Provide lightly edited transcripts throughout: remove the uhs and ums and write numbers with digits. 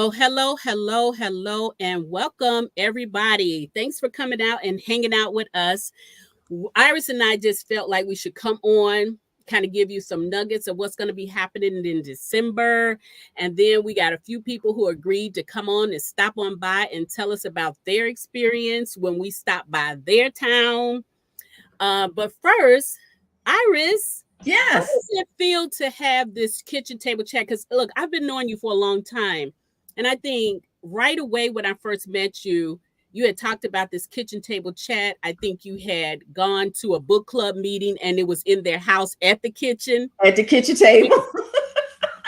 Well, hello, and welcome everybody. Thanks for coming out and hanging out with us. Iris and I just felt like we should come on, kind of give you some nuggets of what's going to be happening in December. And then we got a few people who agreed to come on and stop on by and tell us about their experience when we stop by their town. But first, Iris, how Yes. does it feel to have this kitchen table chat? Because look, I've been knowing you for a long time. And I think right away when I first met you, you had talked about this kitchen table chat. I think you had gone to a book club meeting and it was in their house at the kitchen. At the kitchen table.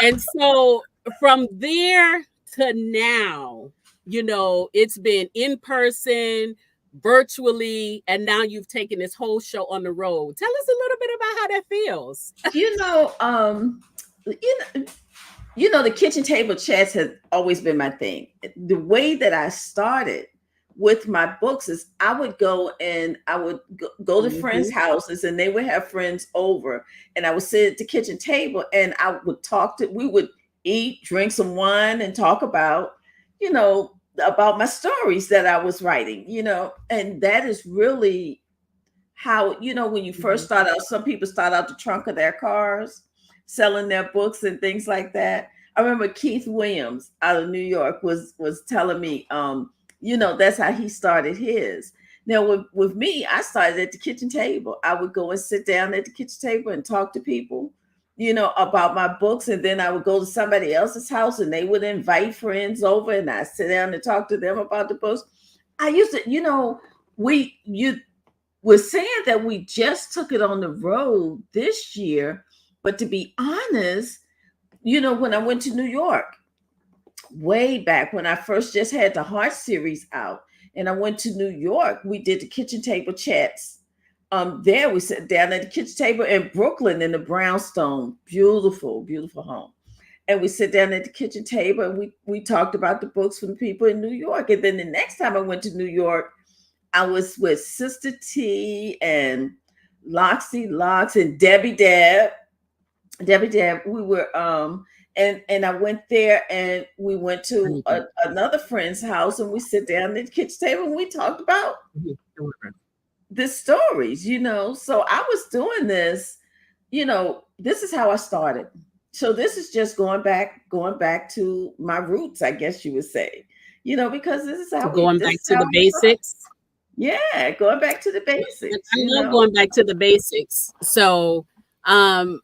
And so from there to now, it's been in person, virtually, and now you've taken this whole show on the road. Tell us a little bit about how that feels. you know, um, you know, the kitchen table chats has always been my thing. The way that I started with my books is I would go and I would go to friends' Mhm. houses and they would have friends over and I would sit at the kitchen table and I would we would eat, drink some wine and talk you know, about my stories that I was writing, and that is really how, when you first Mhm. start out, some people start out the trunk of their cars selling their books and things like that. I remember Keith Williams out of New York was telling me, that's how he started his. Now with me, I started at the kitchen table. I would go and sit down at the kitchen table and talk to people, about my books, and then I would go to somebody else's house and they would invite friends over and I sit down and talk to them about the books. I used to, we you we're saying that we just took it on the road this year, but to be honest, when I went to New York, way back when I first just had the Heart series out, and I went to New York, we did the kitchen table chats. There we sat down at the kitchen table in Brooklyn in the brownstone, beautiful, beautiful home. And we sit down at the kitchen table and we talked about the books from the people in New York. And then the next time I went to New York, I was with Sister T and Loxy Locks and Debbie Deb. We were and I went there and we went to another friend's house and we sit down at the kitchen table and we talked about the stories, So I was doing this, this is how I started. So this is just going back to my roots, I guess you would say. Because Going this back is to how the we start. basics. Yeah, going back to the And basics, I love going back to the basics. So, I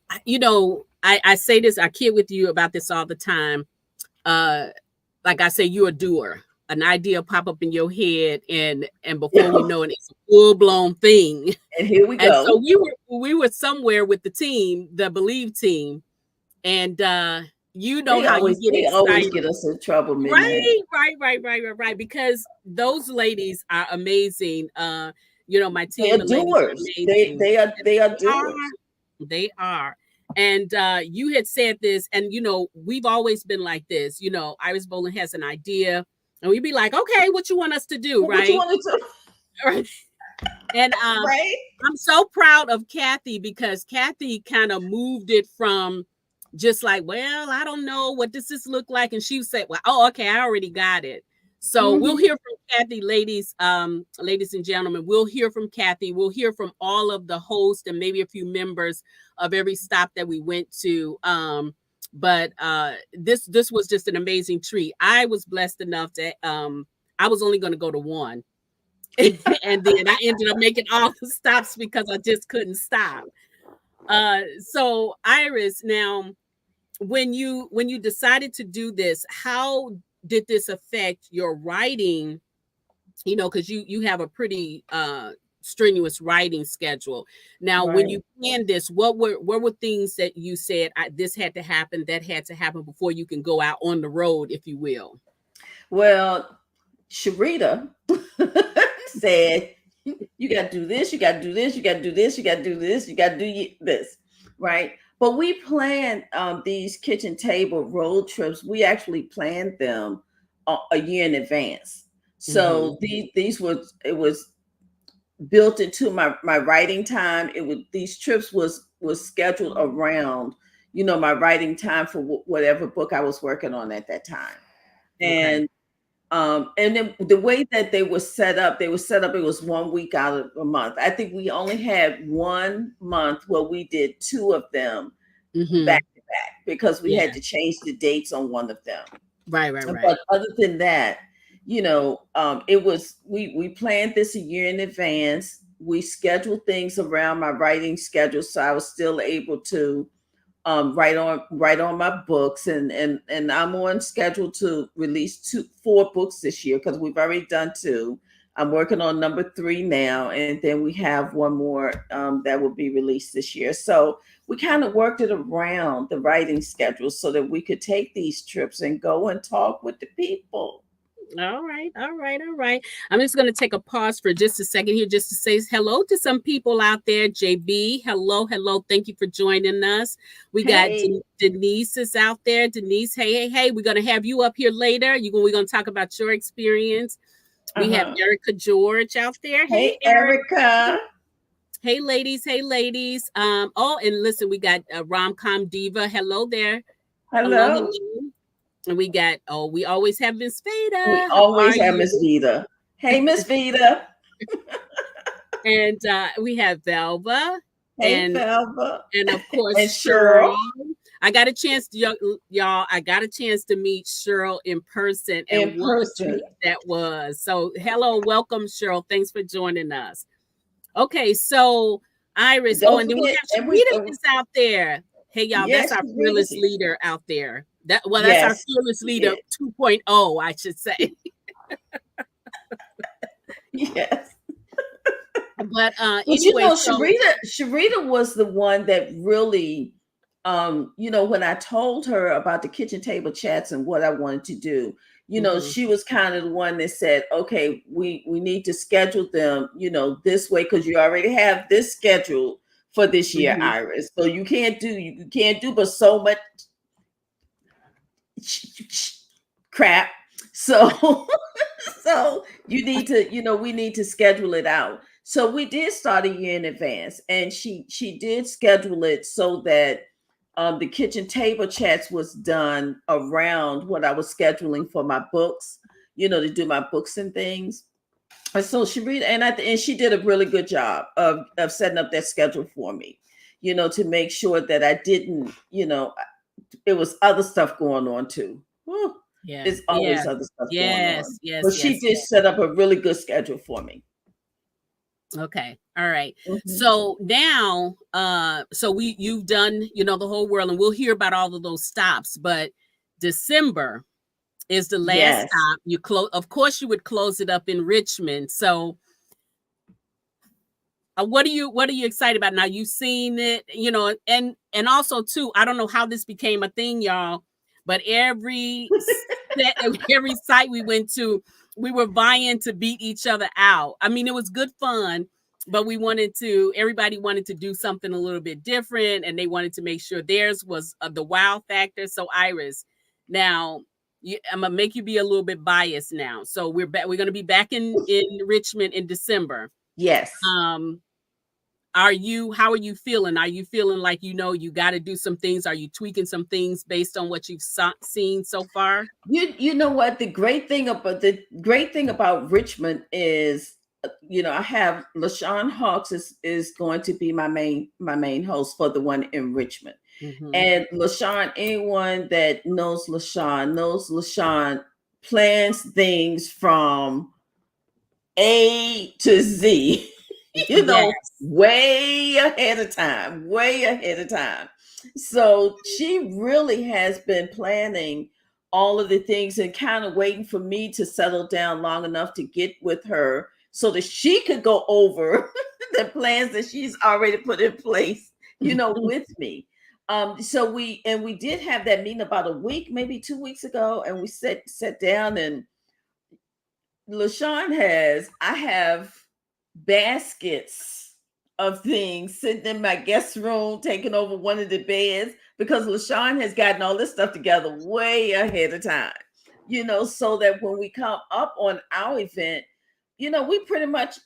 say this, I kid with you about this all the time. Uh, like I say, you're a doer. An idea pop up in your head, and before we know it, it's a full blown thing. And here we And so go. we were somewhere with the team, the Believe team, and you know how you get They always excited. get us in trouble, Midnight. Right. Because those ladies are amazing. My They team are of ladies are doers. They amazing. they are they are They are. doers. They are. And you had said this, and we've always been like this. Iris Boland has an idea, and we'd be like, okay, what you want us to do, What you right? want to do, Right. And right? I'm so proud of Kathy because Kathy kind of moved it from just like, well, I don't know what does this look like, and she said, well, oh, okay, I already got it. So we'll Hmm. hear from Kathy, ladies and gentlemen. We'll hear from Kathy. We'll hear from all of the hosts and maybe a few members of every stop that we went to. But this was just an amazing treat. I was blessed enough that I was only going to go to one, and then I ended up making all the stops because I just couldn't stop. So Iris, now when you decided to do this, how did this affect your writing? Because you have a pretty strenuous writing schedule. Now, when Right. you planned this, what were things that you said this had to happen, that had to happen before you can go out on the road, if you will? Well, Sharita said, "You got to do this. You got to do this. You got to do this. You got to do this. You got to do this." Right. But we planned these kitchen table road trips. We actually planned them a year in advance. Hmm. So these it was built into my writing time. It was these trips was scheduled around my writing time for whatever book I was working on at that time. And then the way that they were set up, it was 1 week out of a month. I think we only had 1 month where we did 2 of them back to back because we had to change the dates on one of them. Right. But other than that, it was we planned this a year in advance. We scheduled things around my writing schedule, so I was still able to write on my books, and I'm on schedule to release 4 books this year because we've already done 2. I'm working on number 3 now, and then we have one more that will be released this year. So we kind of worked it around the writing schedule so that we could take these trips and go and talk with the people. All right. I'm just going to take a pause for just a second here just to say hello to some people out there. JB, hello. Thank you for joining us. We got Denise is out there. Denise, hey. We're going to have you up here later. We're going to talk about your experience. We have Erica George out there. Hey, Erica. Hey, ladies. And listen, we got Rom-Com Diva. Hello there. Hello. And we got, we always have Miss Vita. We always have Miss Vita. Hey, Miss Vita. And we have Velva. Hey, Velva. And of course, and Cheryl. I got a chance to, y'all, to meet Cheryl in person. And what that was. So hello, welcome, Cheryl. Thanks for joining us. Okay, so Iris, and then we have Sharita is out there. Hey, y'all, that's our fearless leader out there. That's our fearless leader 2.0, I should say. Yes. But anyway, Sharita was the one that really, when I told her about the kitchen table chats and what I wanted to do, she was kind of the one that said, okay, we need to schedule them, this way, because you already have this schedule for this year, Iris. So you can't do but so much crap. So you need to, we need to schedule it out. So we did start a year in advance, and she did schedule it so that the kitchen table chats was done around what I was scheduling for my books, to do my books and things. And so she and she did a really good job of setting up that schedule for me, to make sure that I didn't, it was other stuff going on too. Yeah, there's always other stuff going on. Yes. But she did set up a really good schedule for me. Okay. All right. So now, you've done, the whole world, and we'll hear about all of those stops, but December is the last stop. Of course you would close it up in Richmond. So what are you excited about now? You've seen it, and also too, I don't know how this became a thing, y'all, but every site we went to, we were vying to beat each other out. I mean, it was good fun, but everybody wanted to do something a little bit different, and they wanted to make sure theirs was the wow factor. So Iris, now I'm gonna make you be a little bit biased now. So we're going to be back in Richmond in December. Yes. How are you feeling? Are you feeling like, you got to do some things? Are you tweaking some things based on what you've seen so far? You know what? The great thing about Richmond is, I have LaShawn Hawks is going to be my main host for the one in Richmond. And LaShawn, anyone that knows LaShawn plans things from A to Z. Way ahead of time. So she really has been planning all of the things and kind of waiting for me to settle down long enough to get with her so that she could go over the plans that she's already put in place, with me. So we did have that meeting about a week, maybe 2 weeks ago, and we sat down, and LaShawn I have baskets of things sitting in my guest room, taking over one of the beds, because LaShawn has gotten all this stuff together way ahead of time, so that when we come up on our event, we pretty much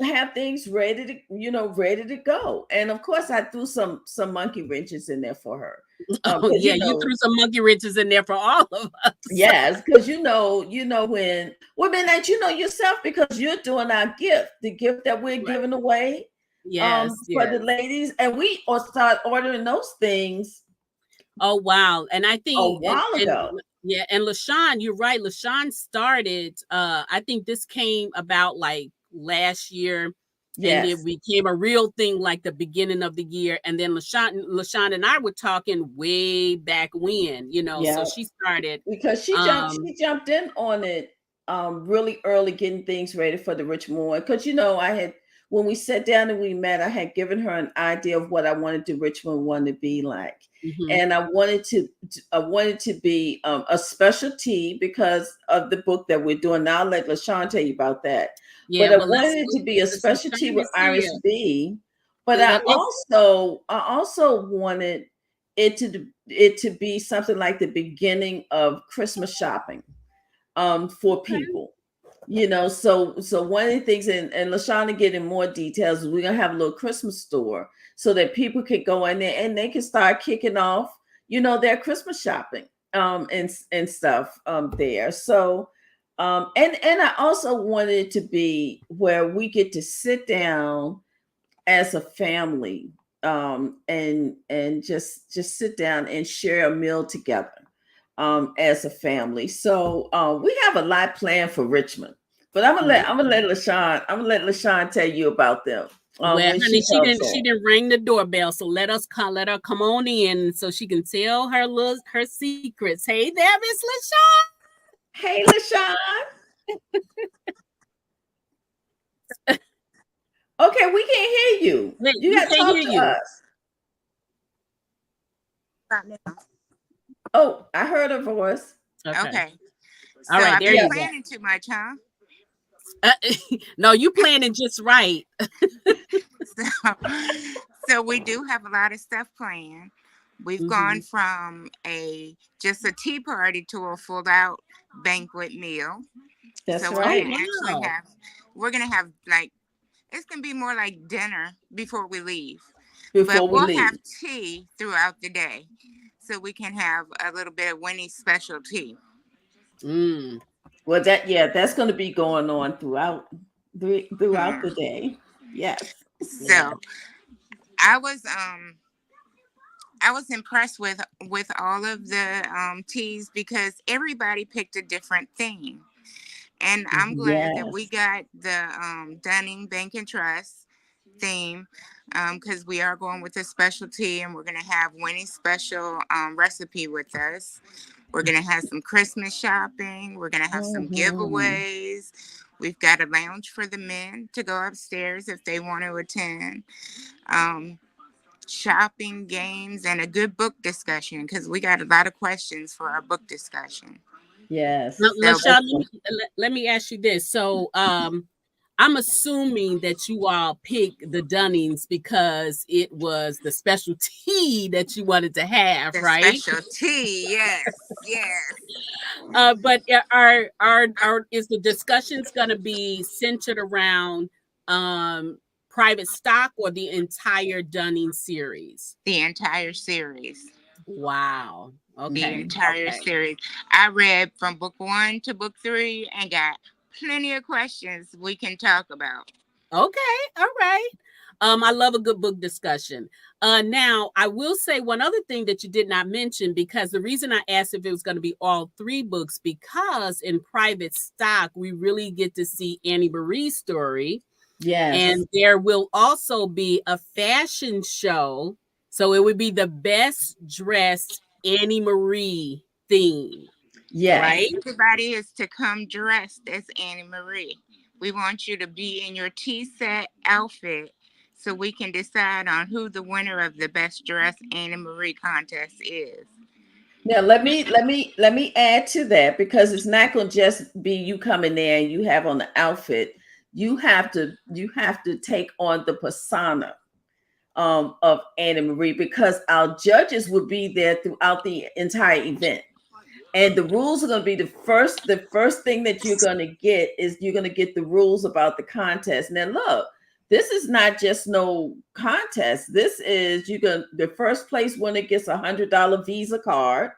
have things ready to, ready to go. And of course, I threw some monkey wrenches in there for her. Oh yeah, you threw some monkey wrenches in there for all of us. Yes, because when women that yourself, because you're doing our gift, the gift that we're giving away. Yes, for the ladies, and we or start ordering those things. Oh wow. And I think a while ago. Yeah, and LaShawn, you're right. LaShawn started, I think this came about like last year, and it became a real thing like the beginning of the year. And then LaShawn and I were talking way back when, so she started because she jumped in on it really early, getting things ready for the Richmond. Because when we sat down and we met, I had given her an idea of what I wanted the Richmond one to be like. Mm-hmm. And I wanted to be a specialty because of the book that we're doing. Now I'll let LaShawn tell you about that. Yeah, but I wanted it to be a specialty with Iris B. But I also wanted it to be something like the beginning of Christmas shopping for people. So one of the things, and LaShawn get in more details, we're gonna have a little Christmas store so that people could go in there and they can start kicking off, their Christmas shopping and stuff there. So and I also wanted it to be where we get to sit down as a family and just sit down and share a meal together as a family. So we have a lot planned for Richmond. But I'm gonna let LaShawn tell you about them. Well, honey, she didn't ring the doorbell, so let her come on in so she can tell her secrets. Hey there, Miss LaShawn. Hey, LaShawn. Okay, we can't hear you. You got to talk to us. Oh, I heard her voice. Okay. So all right, there you go. Planning too much, huh? No, you planning just right. So we do have a lot of stuff planned. We've gone from just a tea party to a full out banquet meal. That's right. We're gonna have like, it's gonna be more like dinner before we leave. We'll have tea throughout the day, so we can have a little bit of Winnie's special tea. Well, that's going to be going on throughout the day. Yes. So, I was impressed with all of the teas because everybody picked a different theme, and I'm glad that we got the Dunning Bank and Trust theme because we are going with a specialty, and we're going to have Winnie's special recipe with us. We're going to have some Christmas shopping. We're going to have some giveaways. We've got a lounge for the men to go upstairs if they want to attend. Shopping, games, and a good book discussion because we got a lot of questions for our book discussion. Yes. Now, LaShawn, let me ask you this. So I'm assuming that you all picked the Dunnings because it was the special tea that you wanted to have, right? Special tea, yes. But is the discussions going to be centered around private stock or the entire Dunning series? The entire series. Wow. Okay. The entire series. I read from book 1 to book 3 and got plenty of questions we can talk about. Okay. All right. I love a good book discussion. Now, I will say one other thing that you did not mention, because the reason I asked if it was going to be all 3 books, because in private stock, we really get to see Annie Marie's story. Yes. And there will also be a fashion show. So it would be the best dressed Annie Marie theme. Yeah. Right? Everybody is to come dressed as Annie Marie. We want you to be in your tea set outfit so we can decide on who the winner of the best dressed Annie Marie contest is. Now let me add to that, because it's not going to just be you coming there and you have on the outfit. You have to take on the persona of Annie Marie, because our judges will be there throughout the entire event. And the rules are going to be the first thing that you're going to get is you're going to get the rules about the contest. Now, look, this is not just no contest. This is the first place winner gets $100 Visa card.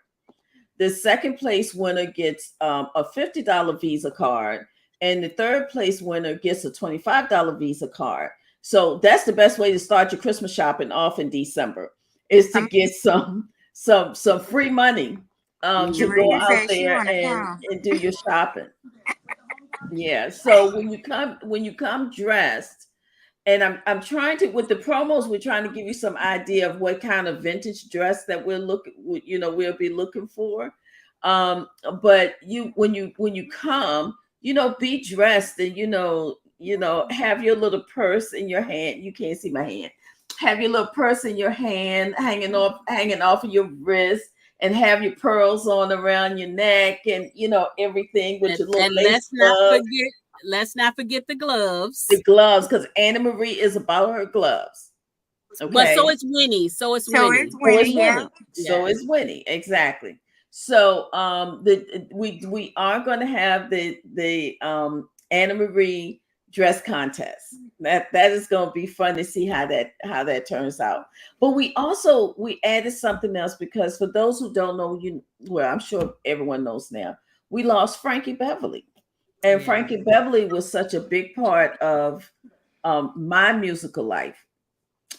The second place winner gets a $50 Visa card. And the third place winner gets a $25 Visa card. So that's the best way to start your Christmas shopping off in December, is to get some free money to go out there and do your shopping. Yeah. So when you come dressed, and I'm trying to, with the promos, we're trying to give you some idea of what kind of vintage dress that we'll be looking for. But when you come, be dressed and have your little purse in your hand. You can't see my hand. Have your little purse in your hand, hanging off of your wrist, and have your pearls on around your neck, and everything with your little lace gloves. Let's not forget the gloves. The gloves, because Anna Marie is about her gloves. Okay. But so is Winnie. So is Winnie. Exactly. So we are going to have the Anna Marie dress contest. That is going to be fun to see how that turns out. But we added something else, because for those who don't know, I'm sure everyone knows now, we lost Frankie Beverly. And Frankie Beverly was such a big part of my musical life,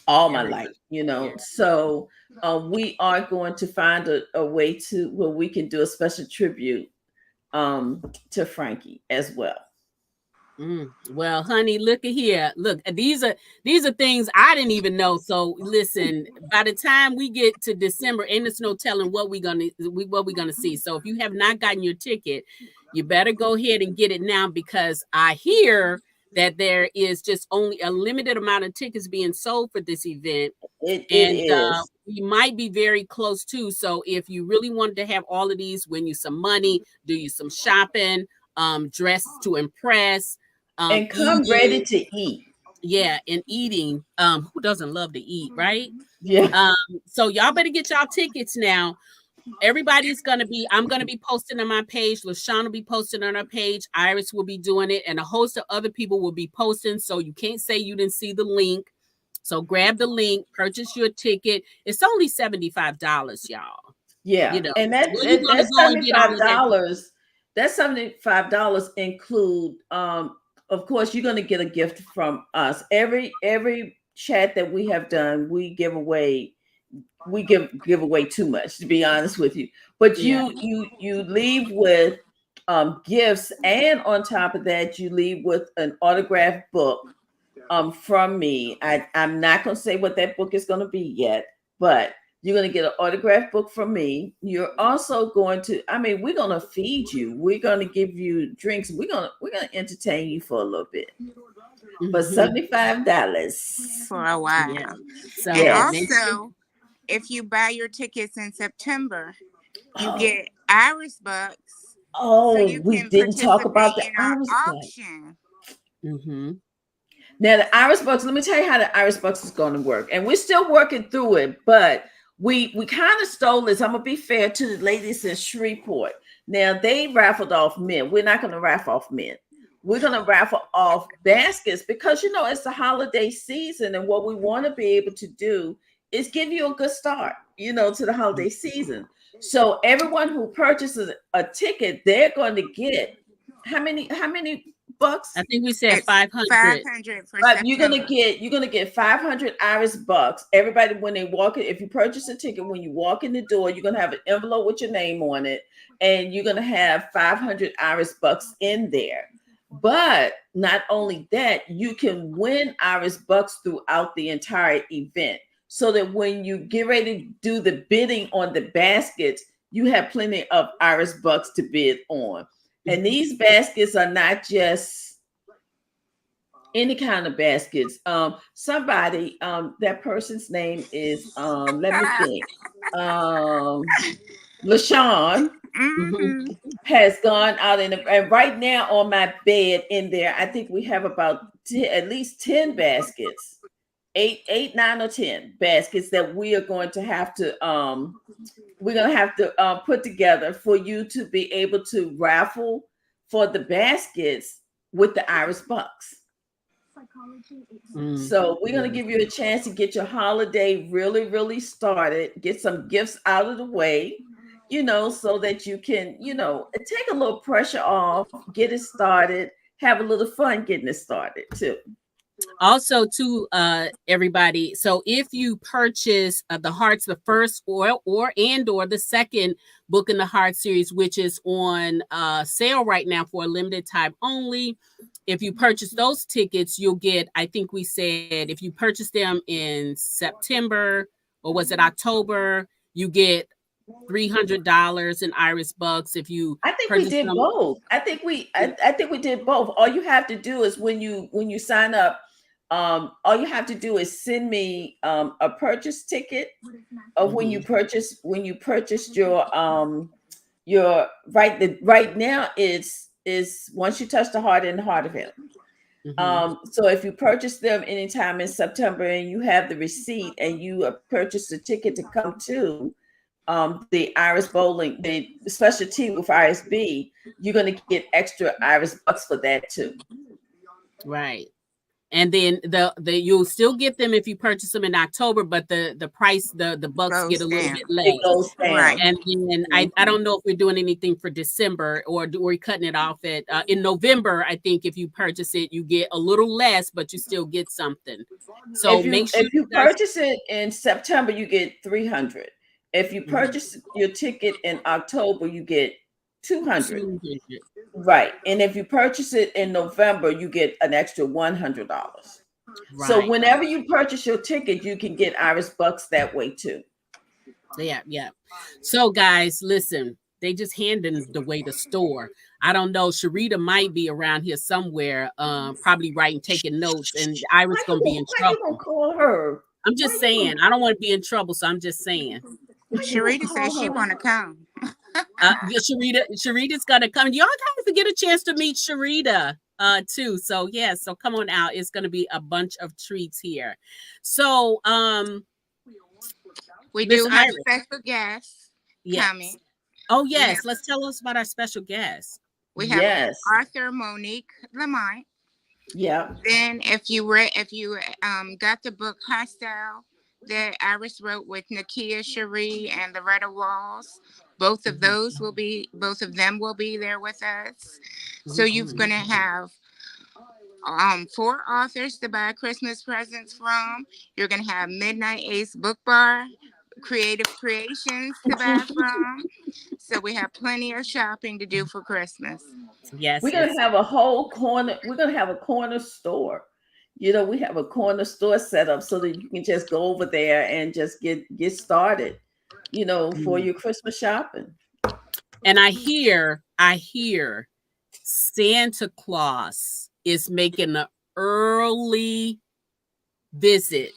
all my life, So we are going to find a way where we can do a special tribute to Frankie as well. Well, honey, look at here. Look, these are things I didn't even know. So listen, by the time we get to December, and there's no telling what we're gonna see. So if you have not gotten your ticket, you better go ahead and get it now, because I hear that there is just only a limited amount of tickets being sold for this event. We might be very close too. So if you really wanted to have all of these, win you some money, do you some shopping, dress to impress, and come ready to eat. Yeah, and eating. Who doesn't love to eat, right? Yeah. So y'all better get y'all tickets now. I'm gonna be posting on my page. LaShawn will be posting on her page. Iris will be doing it, and a host of other people will be posting. So you can't say you didn't see the link. So grab the link, purchase your ticket. It's only $75, y'all. Yeah, and that's $75. That $75 include, of course, you're going to get a gift from us. Every chat that we have done, we give away too much, to be honest with you. But you leave with gifts, and on top of that, you leave with an autographed book from me. I'm not going to say what that book is going to be yet, but you're going to get an autographed book from me. You're also going to, we're going to feed you. We're going to give you drinks. We're going to entertain you for a little bit. For $75 for a while. Yeah. So also, if you buy your tickets in September, you get Iris Bucks. Oh, so we didn't talk about the Iris auction. Now the Iris Bucks, let me tell you how the Iris Bucks is going to work. And we're still working through it, but we kind of stole this. I'm going to be fair to the ladies in Shreveport. Now they raffled off men. We're not going to raffle off men. We're going to raffle off baskets, because, it's the holiday season. And what we want to be able to do is give you a good start, to the holiday season. So everyone who purchases a ticket, they're going to get how many bucks? I think we said 500. 500 for you're gonna get 500 Iris Bucks. Everybody, when they walk in, if you purchase a ticket, when you walk in the door, you're gonna have an envelope with your name on it, and you're gonna have 500 Iris Bucks in there. But not only that, you can win Iris Bucks throughout the entire event, so that when you get ready to do the bidding on the baskets, you have plenty of Iris Bucks to bid on. And these baskets are not just any kind of baskets. Somebody, that person's name is, let me think. LaShawn has gone out and right now on my bed in there, I think we have about at least 10 baskets eight, 9, or 10 baskets that we are going to have to put together for you to be able to raffle for the baskets with the Iris Bucks. So we're going to give you a chance to get your holiday really, really started, get some gifts out of the way, so that you can, take a little pressure off, get it started, have a little fun getting it started too. Also, to everybody, so if you purchase the Hearts, the first or the second book in the Heart series, which is on sale right now for a limited time only, if you purchase those tickets, you'll get, I think we said, if you purchase them in September, or was it October, you get $300 in Iris Bucks. If you, I think we did both. I think we did both. All you have to do is when you sign up, all you have to do is send me a purchase ticket of when you purchased your right now is once you touch the heart and the heart of him. So if you purchase them anytime in September and you have the receipt and you purchase a ticket to come to the Iris Bowling, the special tea with Iris B, you're going to get extra Iris Bucks for that too. Right. And then the you'll still get them if you purchase them in October, but the price, the bucks get a little bit less. It goes down. Right. And then I don't know if we're doing anything for December, or we're cutting it off at in November. I think if you purchase it, you get a little less, but you still get something. So if you purchase it in September, you get $300. If you purchase your ticket in October, you get $200. Right. And if you purchase it in November, you get an extra $100. Right. So whenever you purchase your ticket, you can get Iris Bucks that way too. Yeah. So guys, listen, they just handed away the store. I don't know. Sharita might be around here somewhere, probably taking notes, and Iris gonna be in trouble. Why you gonna call her? I'm just saying, I don't want to be in trouble, so I'm just saying. Sharita says she want to come. Sharita's gonna come. Y'all guys get a chance to meet Sharita too. So yeah, so come on out. It's gonna be a bunch of treats here. So we do have special guests coming. Oh yes, let's tell us about our special guest. We have Arthur Monique Lamont. Yeah. Then if you got the book Hostile that Iris wrote with Nakia Cherie and Loretta Walls, both of them will be there with us. So you're gonna have 4 authors to buy Christmas presents from. You're gonna have Midnight Ace Book Bar, Creative Creations to buy from. So we have plenty of shopping to do for Christmas. Yes, we're gonna have a whole corner. We're gonna have a corner store. We have a corner store set up so that you can just go over there and just get started, for your Christmas shopping. And I hear Santa Claus is making an early visit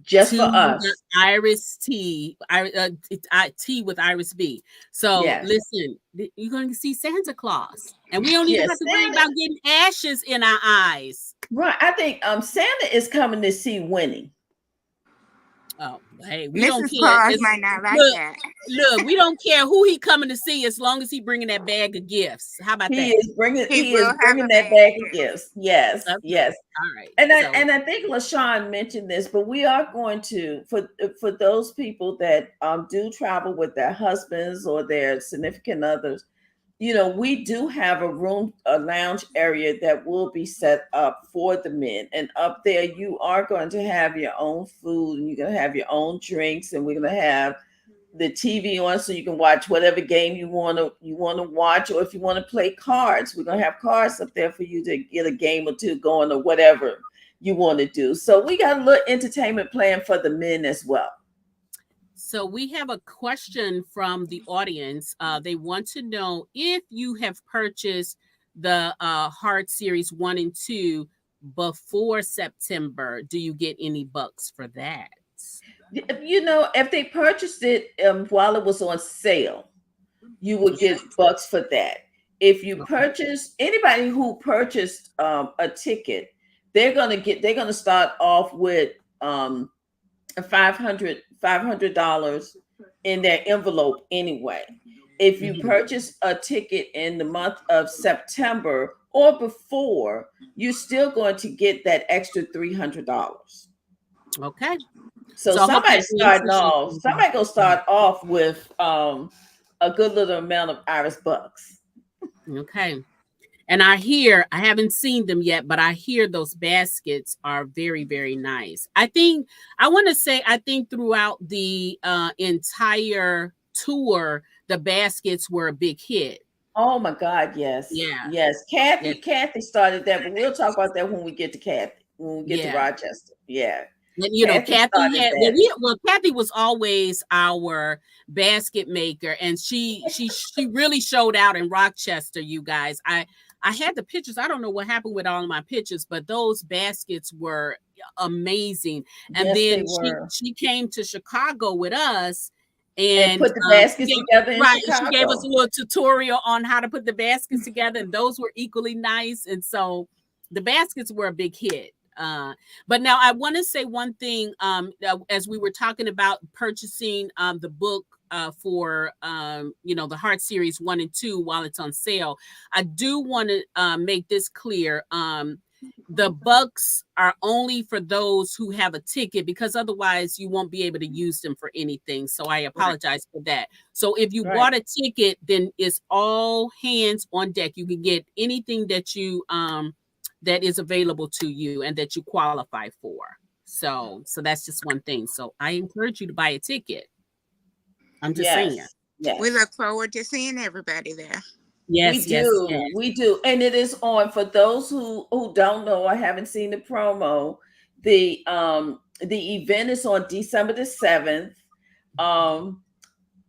just for us. Iris tea with Iris B. So listen, you're going to see Santa Claus, and we don't even have to worry about getting ashes in our eyes. Right. I think Santa is coming to see Winnie. Oh, hey, we Mrs. don't care. Claus might not like that. Look, we don't care who he coming to see as long as he bringing that bag of gifts. How about that? He is bringing that bag of gifts. Yes, okay. Yes. All right. And I think LaShawn mentioned this, but we are going to for those people that do travel with their husbands or their significant others. We do have a lounge area that will be set up for the men. And up there, you are going to have your own food, and you're going to have your own drinks, and we're going to have the TV on so you can watch whatever game you want to watch, or if you want to play cards, we're going to have cards up there for you to get a game or two going, or whatever you want to do. So we got a little entertainment plan for the men as well. So we have a question from the audience. They want to know if you have purchased the Heart Series 1 and 2 before September, do you get any bucks for that? If they purchased it while it was on sale, you would get bucks for that. If you purchase, anybody who purchased a ticket, they're gonna start off with $500 in their envelope anyway. If you purchase a ticket in the month of September or before, you're still going to get that extra $300. Okay. So I hope somebody that starting answers off, your- somebody gonna start off with a good little amount of Irish bucks. Okay. And I haven't seen them yet, but I hear those baskets are very, very nice. I think throughout the entire tour, the baskets were a big hit. Oh my God, yes. Yeah. Yes. Kathy started that, but we'll talk about that when we get to Kathy, when we get to Rochester. Yeah. And you know, Kathy had Kathy was always our basket maker, and she really showed out in Rochester, you guys. I had the pictures. I don't know what happened with all of my pictures, but those baskets were amazing. And yes, then she came to Chicago with us and put the baskets together in Chicago. She gave us a little tutorial on how to put the baskets together, and those were equally nice. And so the baskets were a big hit. But now I want to say one thing, as we were talking about purchasing the book for the Heart Series 1 and 2 while it's on sale. I do want to make this clear. The bucks are only for those who have a ticket, because otherwise you won't be able to use them for anything. So I apologize for that. So if you bought a ticket, then it's all hands on deck. You can get anything that you that is available to you and that you qualify for. So that's just one thing. So I encourage you to buy a ticket. I'm just saying. Yes. We look forward to seeing everybody there. Yes, we do. And it is on, for those who don't know or haven't seen the promo, the event is on December the 7th. And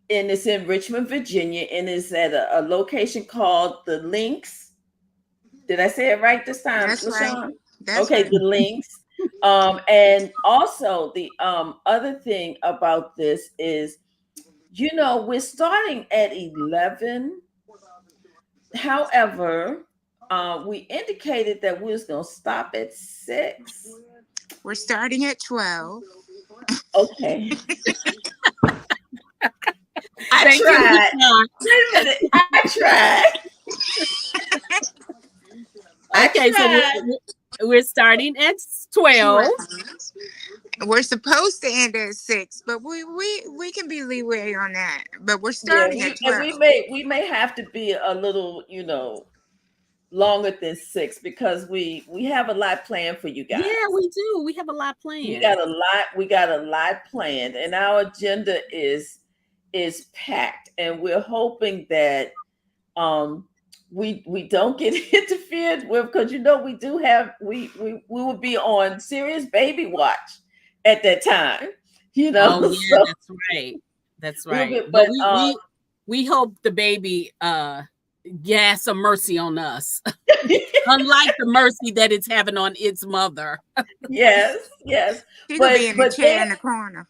it's in Richmond, Virginia, and it's at a location called the Links. Did I say it right this time, That's LaShawn? Right. That's okay, right. The Links. And also the other thing about this is, we're starting at 11. However, we indicated that we was going to stop at 6. We're starting at 12. Okay. I tried. Wait a minute. I tried. Okay, so we're starting at 12. We're supposed to end at 6, but we can be leeway on that. But we're starting at 12. And we may have to be a little, longer than 6, because we have a lot planned for you guys. Yeah, we do. We have a lot planned. We got a lot planned, and our agenda is packed, and we're hoping that we don't get interfered with, because we do have we will be on serious baby watch at that time. Oh yeah, so, that's right. But we hope the baby has some mercy on us, unlike the mercy that it's having on its mother. Yes. She's gonna be in the chair in the corner.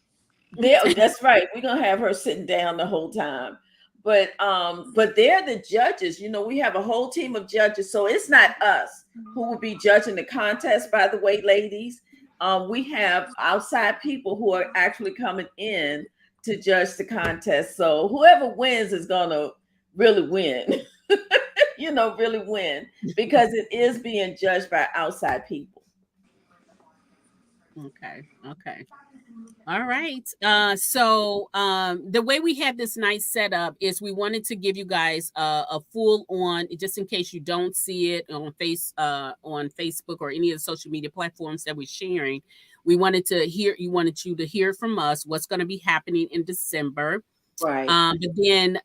Yeah, that's right. We're gonna have her sitting down the whole time. But they're the judges. We have a whole team of judges, so it's not us who will be judging the contest. By the way, ladies, we have outside people who are actually coming in to judge the contest. So whoever wins is gonna really win. Really win, because it is being judged by outside people. Okay. All right. So the way we had this nice setup is we wanted to give you guys a full on, just in case you don't see it on Facebook or any of the social media platforms that we're sharing. We wanted you to hear from us what's going to be happening in December. Right. But then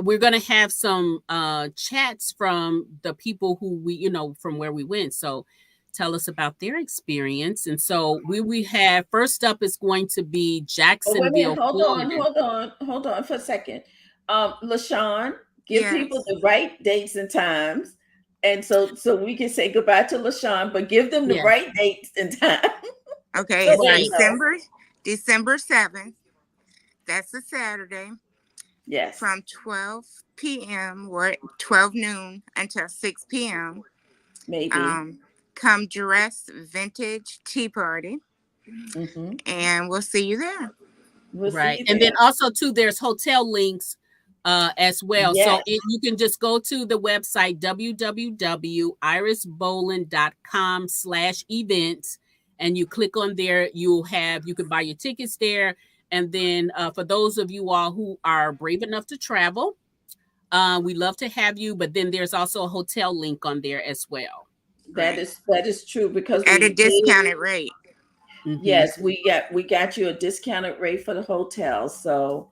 we're going to have some chats from the people who from where we went. So tell us about their experience. And so we have, first up is going to be Jacksonville. Hold on for a second. LaShawn, give people the right dates and times. And so we can say goodbye to LaShawn, but give them the right dates and time. Okay, December 7th. That's a Saturday. Yes. From 12 p.m. or 12 noon until 6 p.m. Maybe. Come dress vintage tea party. And we'll see you there. We'll Right. see you And there. then also too, there's hotel links as well. Yes. So you can just go to the website www.irisbowling.com/events, and you click on there. You can buy your tickets there. And then for those of you all who are brave enough to travel, we love to have you. But then there's also a hotel link on there as well. That is true, because At a we discounted rate. Yes, we got you a discounted rate for the hotel. So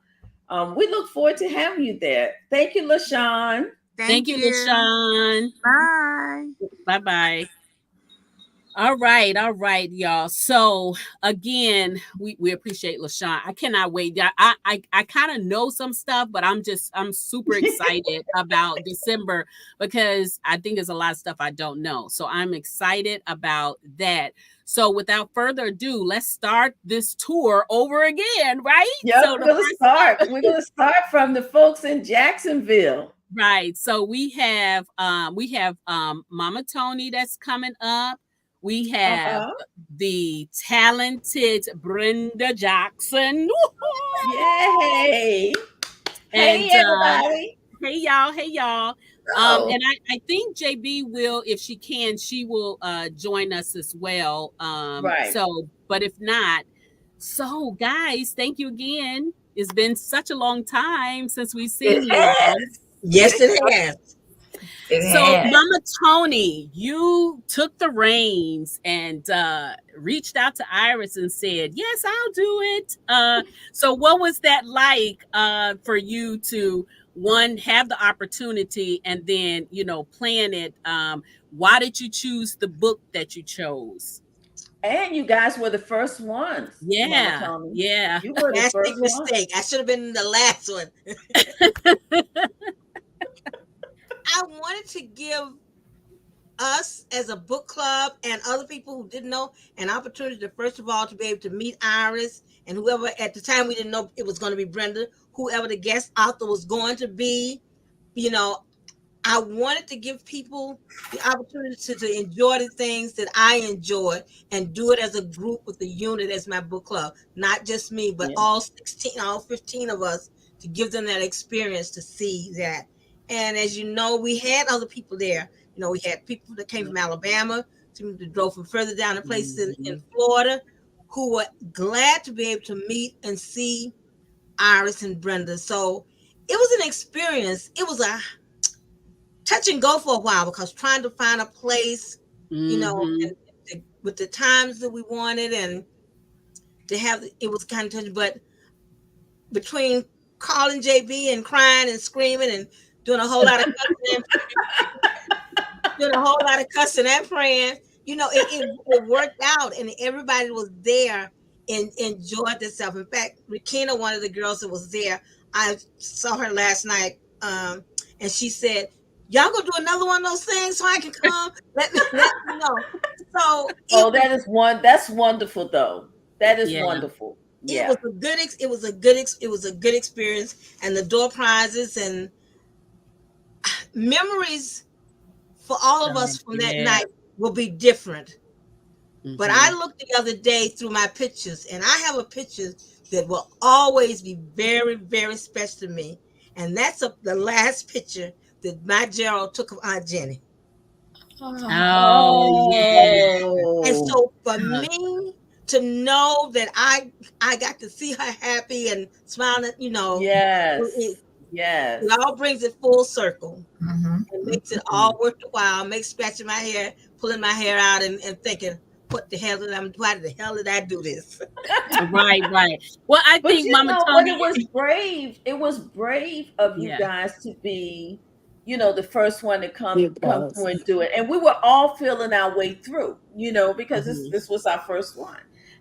we look forward to having you there. Thank you, LaShawn. Thank you, LaShawn. Bye. Bye-bye. All right, y'all. So again, we appreciate LaShawn. I cannot wait. I kind of know some stuff, but I'm super excited about December, because I think there's a lot of stuff I don't know. So I'm excited about that. So without further ado, let's start this tour over again, right? Yeah, so we're gonna start from the folks in Jacksonville. Right. So we have Mama Tony that's coming up. We have the talented Brenda Jackson. Yay! And, hey everybody! Hey y'all! And I think JB will, if she can, she will join us as well. Right. So, but if not, so guys, thank you again. It's been such a long time since we've seen you all. Yes, it has. Mama Tony, you took the reins and reached out to Iris and said, "Yes, I'll do it." So what was that like for you to, one, have the opportunity, and then, plan it? Why did you choose the book that you chose? And you guys were the first ones. Yeah. Mama Tony. Yeah. You were the first mistake. I should have been the last one. I wanted to give us as a book club and other people who didn't know an opportunity to, first of all, to be able to meet Iris and whoever, at the time we didn't know it was going to be Brenda, whoever the guest author was going to be. I wanted to give people the opportunity to enjoy the things that I enjoyed and do it as a group with the unit as my book club. Not just me, but all 15 of us, to give them that experience to see that. And as you know, we had other people there. We had people that came from Alabama, some that drove from further down to places in Florida, who were glad to be able to meet and see Iris and Brenda. So it was an experience. It was a touch and go for a while, because trying to find a place, and with the times that we wanted, and to have, it was kind of touch. But between calling JB and crying and screaming and doing a whole lot of cussing and praying, it worked out, and everybody was there and enjoyed themselves. In fact, Rakina, one of the girls that was there, I saw her last night, and she said, "Y'all gonna do another one of those things so I can come?" Let me know. So that's wonderful though. That is wonderful. Yeah. It was a good experience, and the door prizes and memories for all of us from that night will be different. But I looked the other day through my pictures, and I have a picture that will always be very, very special to me. And that's the last picture that my Gerald took of Aunt Jenny. Oh, yeah. And so for me to know that I got to see her happy and smiling, Yes. It all brings it full circle. It makes it all worthwhile. Makes scratching my hair, pulling my hair out, and thinking, why the hell did I do this? Right. Well, I think Mama Tony, it was brave. It was brave of you guys to be, the first one to come through and do it. And we were all feeling our way through, because this was our first one.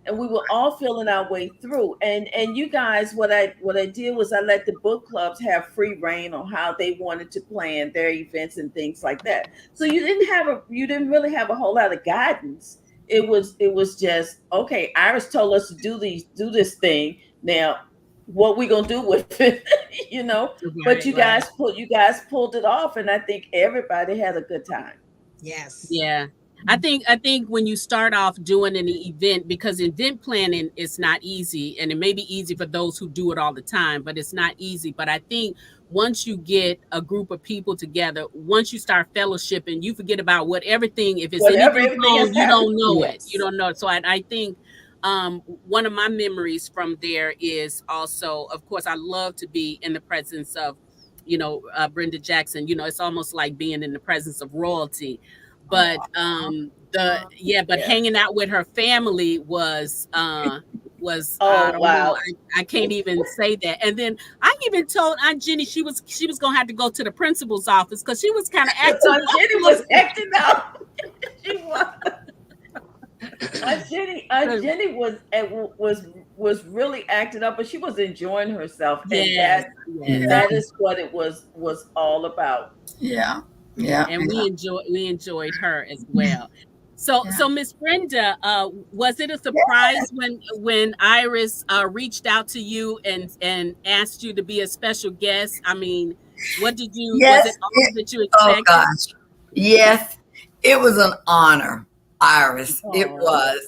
And we were all feeling our way through. And you guys, what I did was I let the book clubs have free reign on how they wanted to plan their events and things like that. So you didn't really have a whole lot of guidance. It was just, okay, Iris told us to do this thing. Now, what we gonna do with it, But you guys pulled it off, and I think everybody had a good time. Yes. Yeah. I think when you start off doing an event, because event planning is not easy, and it may be easy for those who do it all the time, but it's not easy. But I think once you get a group of people together, once you start fellowshipping, you forget about what everything. If it's anything everything wrong, has you don't happened. know it. Yes. You don't know it. So I think one of my memories from there is also, of course, I love to be in the presence of, Brenda Jackson. It's almost like being in the presence of royalty. But but Yeah. hanging out with her family was I Oh, don't know. wow. I can't even say that. And then I even told Aunt Jenny she was gonna have to go to the principal's office because she was kind of acting. Aunt Jenny was acting out. She was. Aunt Jenny was really acting up, but she was enjoying herself, Yes, and that is what it was all about. Yeah, yeah. And we enjoyed her as well. So Miss Brenda, was it a surprise when Iris reached out to you and asked you to be a special guest? I mean, what did you? Yes, was it all that you expected? Oh gosh, yes, it was an honor, Iris. Aww.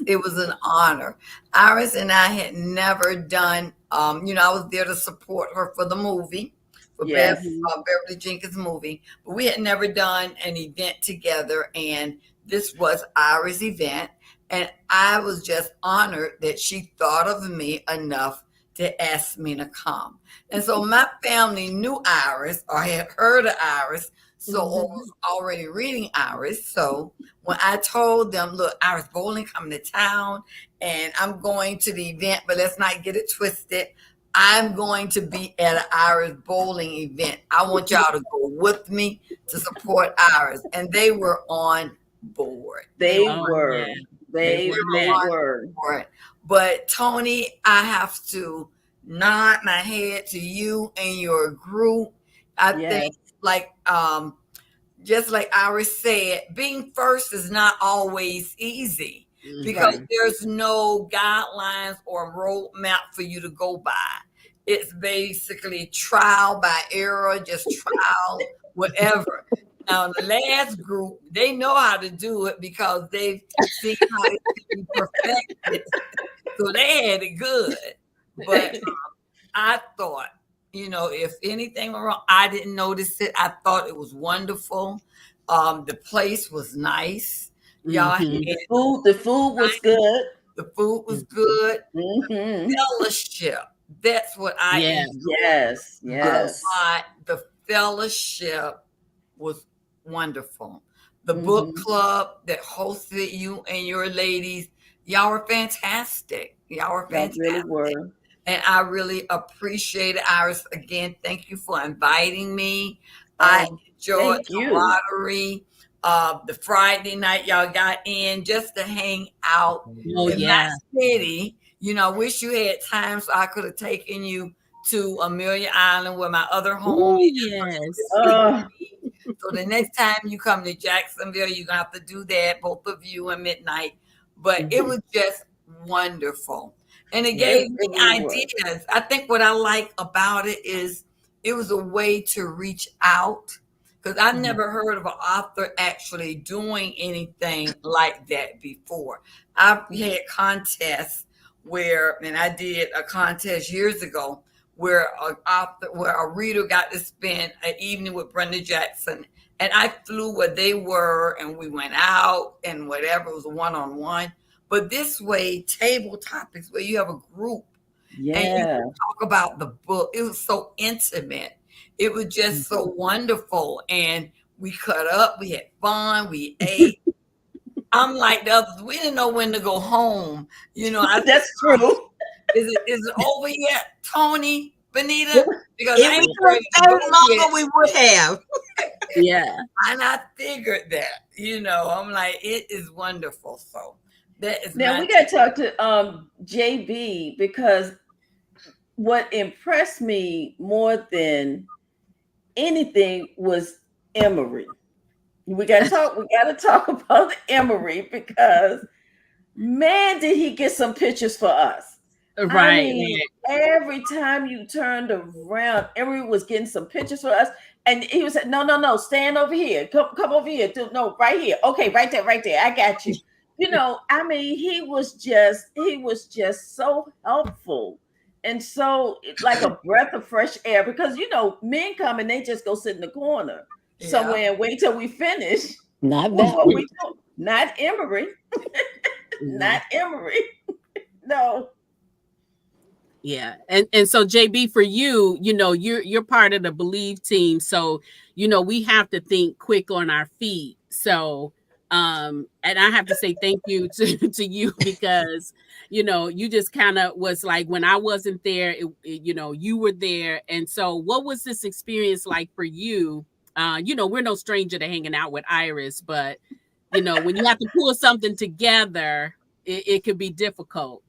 It was an honor. Iris and I had never done. I was there to support her for the movie. For Beverly Jenkins movie, but we had never done an event together, and this was Iris' event, and I was just honored that she thought of me enough to ask me to come. And so my family knew Iris or had heard of Iris, so was already reading Iris. So when I told them, look, Iris Bowling coming to town, and I'm going to the event, but let's not get it twisted. I'm going to be at an Iris Bowling event. I want y'all to go with me to support Iris. And they were on board. They were on board. But Tony, I have to nod my head to you and your group. I think just like Iris said, being first is not always easy. Because there's no guidelines or roadmap for you to go by. It's basically trial by error, just trial, whatever. Now, the last group, they know how to do it because they've seen how it can be perfected. So they had it good. But I thought, if anything went wrong, I didn't notice it. I thought it was wonderful. The place was nice. Y'all, the food was good. The food was good. Fellowship. That's what I enjoyed. Yes. The fellowship was wonderful. The book club that hosted you and your ladies, y'all were fantastic. Really were. And I really appreciate it. Iris, again, thank you for inviting me. I enjoyed the camaraderie. The Friday night y'all got in just to hang out in my city. I wish you had time so I could have taken you to Amelia Island where my other home is. So the next time you come to Jacksonville, you're gonna have to do that, both of you at midnight. But it was just wonderful. And it gave me ideas. I think what I like about it is it was a way to reach out. Because I've never heard of an author actually doing anything like that before. I've had contests and I did a contest years ago where a reader got to spend an evening with Brenda Jackson. And I flew where they were and we went out and whatever, it was a one-on-one. But this way, table topics where you have a group and you can talk about the book. It was so intimate. It was just so wonderful. And we cut up, we had fun, we ate. I'm like the others, we didn't know when to go home. That's true. Is it over yet, Tony, Benita? Because if we could have stayed longer, we would have. And I figured that, I'm like, it is wonderful. So that is now we got to talk to JB, because what impressed me more than anything was Emery. We got to talk about Emery, because man, did he get some pictures for us. Right. I mean, every time you turned around, Emery was getting some pictures for us. And he was like, no, stand over here. Come over here. No, right here. Okay, right there. I got you. You know, I mean, he was just so helpful and so like a breath of fresh air because you know, men come and they just go sit in the corner somewhere and wait till we finish. Not that. What we do. Not Emery. Not Emery. No. Yeah. And so JB, for you, you know, you're part of the Believe team. So, you know, we have to think quick on our feet. So and I have to say thank you to you because, you know, you just kind of was like when I wasn't there, you know, you were there. And so what was this experience like for you? You know, we're no stranger to hanging out with Iris, but you know, when you have to pull something together, it could be difficult.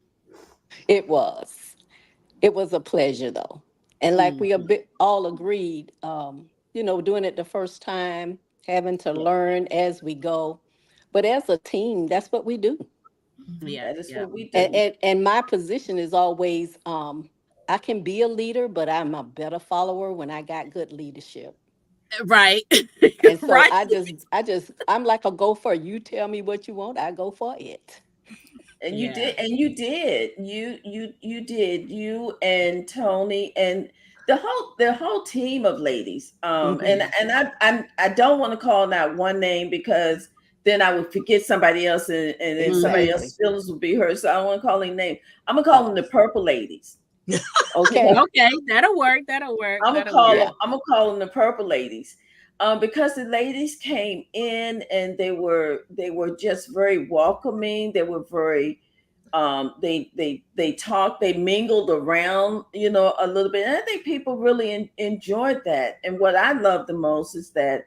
It was a pleasure though. And like we all agreed, you know, doing it the first time, having to learn as we go. But as a team, that's what we do. Yeah, that's what we do. And my position is always, I can be a leader, but I'm a better follower when I got good leadership. Right. And so right. I'm like a gopher. You tell me what you want, I go for it. And you did, and you did. You did. You and Tony and the whole team of ladies. And I don't want to call out one name because then I would forget somebody else and then somebody else's feelings would be hurt. So I don't want to call any name. I'm gonna call them the Purple Ladies. Okay. Okay, that'll work. I'm gonna call them the Purple Ladies. Because the ladies came in and they were just very welcoming. They were very they talked, they mingled around, you know, a little bit. And I think people really enjoyed that. And what I love the most is that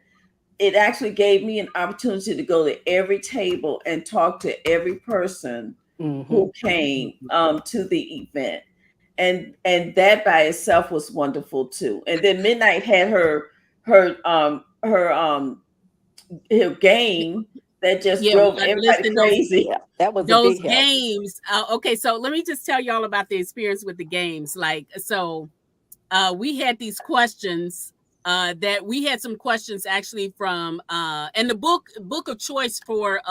it actually gave me an opportunity to go to every table and talk to every person who came to the event. And that by itself was wonderful too. And then Midnight had her game that just drove everybody crazy. Yeah, that was those a big games. Okay, so let me just tell y'all about the experience with the games. Like, so we had these questions that we had some questions actually from and the book of choice for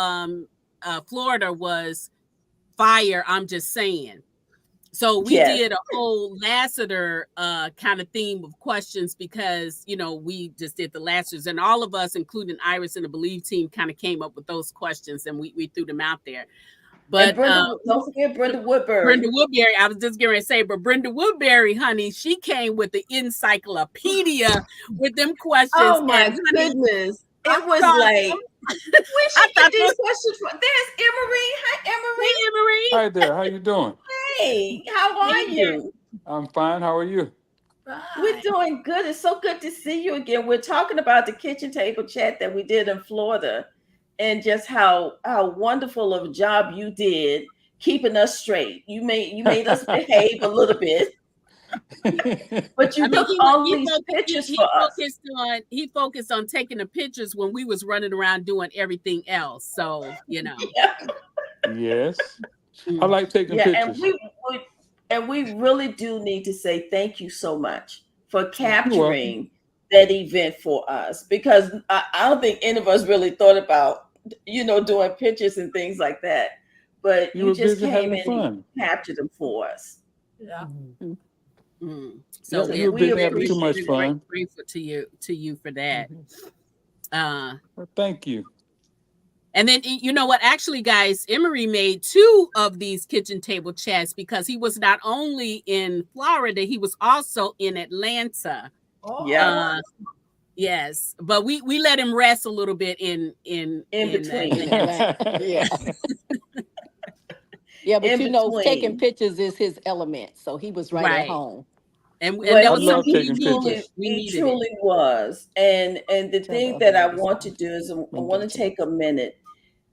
Florida was Fire. I'm Just Saying. So we did a whole Lassiter kind of theme of questions because, you know, we just did the Lassiters and all of us, including Iris and the Believe team, kind of came up with those questions and we threw them out there. But don't forget Brenda Woodbury. Brenda Woodbury, I was just going to say, but Brenda Woodbury, honey, she came with the encyclopedia with them questions. Oh my goodness. It was like, where she get these questions from? There's Emery. Hi, Emery. Hey, Emery. Hi there. How you doing? Hey, how are you? I'm fine. How are you? We're doing good. It's so good to see you again. We're talking about the kitchen table chat that we did in Florida and just how wonderful of a job you did keeping us straight. You made us behave a little bit. But you took all these pictures for us. He focused on taking the pictures when we was running around doing everything else. So, you know. Yes. I like taking pictures. And we really do need to say thank you so much for capturing that event for us because I don't think any of us really thought about, you know, doing pictures and things like that. But you just came in and captured them for us. Yeah. So you were busy having too much fun. Grateful to you for that. Well, thank you. And then, you know what? Actually, guys, Emery made 2 of these kitchen table chats because he was not only in Florida, he was also in Atlanta. Oh, yeah. Yes, but we let him rest a little bit in between. Yeah. Yeah, but you know, taking pictures is his element, so he was right at home. And that was something he truly was. And the thing that I want to do is I want to take a minute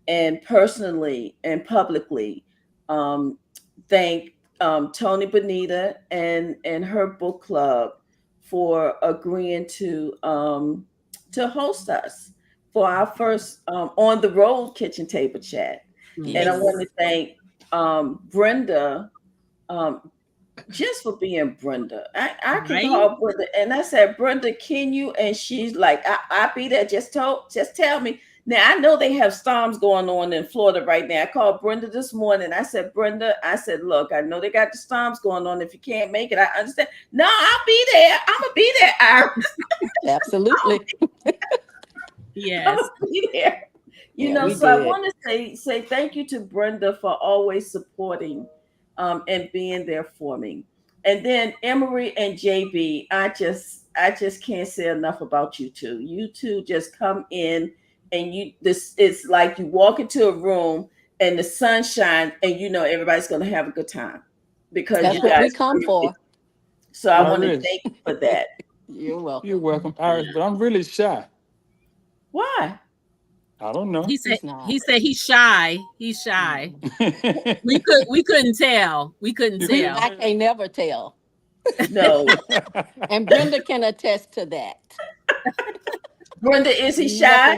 and personally and publicly thank Tony Bonita and her book club for agreeing to host us for our first on the road kitchen table chat. Yes. And I want to thank Brenda just for being Brenda. I can call Brenda, and I said, Brenda, can you? And she's like, I'll be there. Just tell me. Now I know they have storms going on in Florida right now. I called Brenda this morning. I said, Brenda, look, I know they got the storms going on. If you can't make it, I understand. No, I'll be there. I'm gonna be there, Iris. Absolutely. Yes. I'm gonna be there. So I want to say thank you to Brenda for always supporting and being there for me. And then Emery and JB, I just can't say enough about you two. You two just come in and it's like you walk into a room and the sun shines and everybody's gonna have a good time because that's what we come for. So I want to thank you for that. You're welcome. You're welcome, Iris, but I'm really shy. Why? I don't know. He said he's shy. He's shy. we couldn't tell. We couldn't tell. I can never tell. No. And Brenda can attest to that. Brenda, is he shy?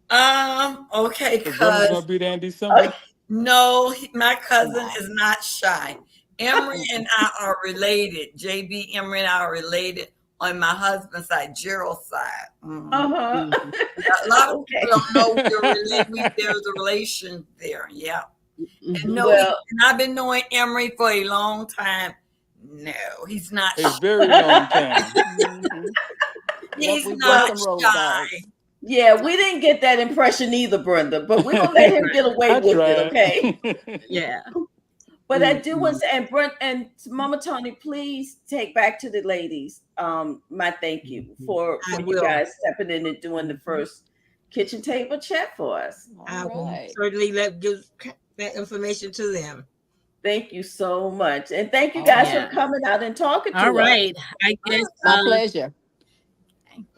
Okay, Brenda's gonna be there in December. No, my cousin is not shy. Emery and I are related. JB, Emery and I are related on my husband's side, Gerald's side. Uh-huh. A lot of people don't know there's a relation there. Yeah. And I've been knowing Emery for a long time. No, he's not a very long time. He's not shy. Yeah, we didn't get that impression either, Brenda, but we're gonna let him get away with it, okay? Yeah. But I do want to say, and Brent and Mama Tony, please take back to the ladies my thank you for you guys stepping in and doing the first kitchen table chat for us. I will certainly give that information to them. Thank you so much. And thank you guys for coming out and talking to us. All right. I guess my pleasure.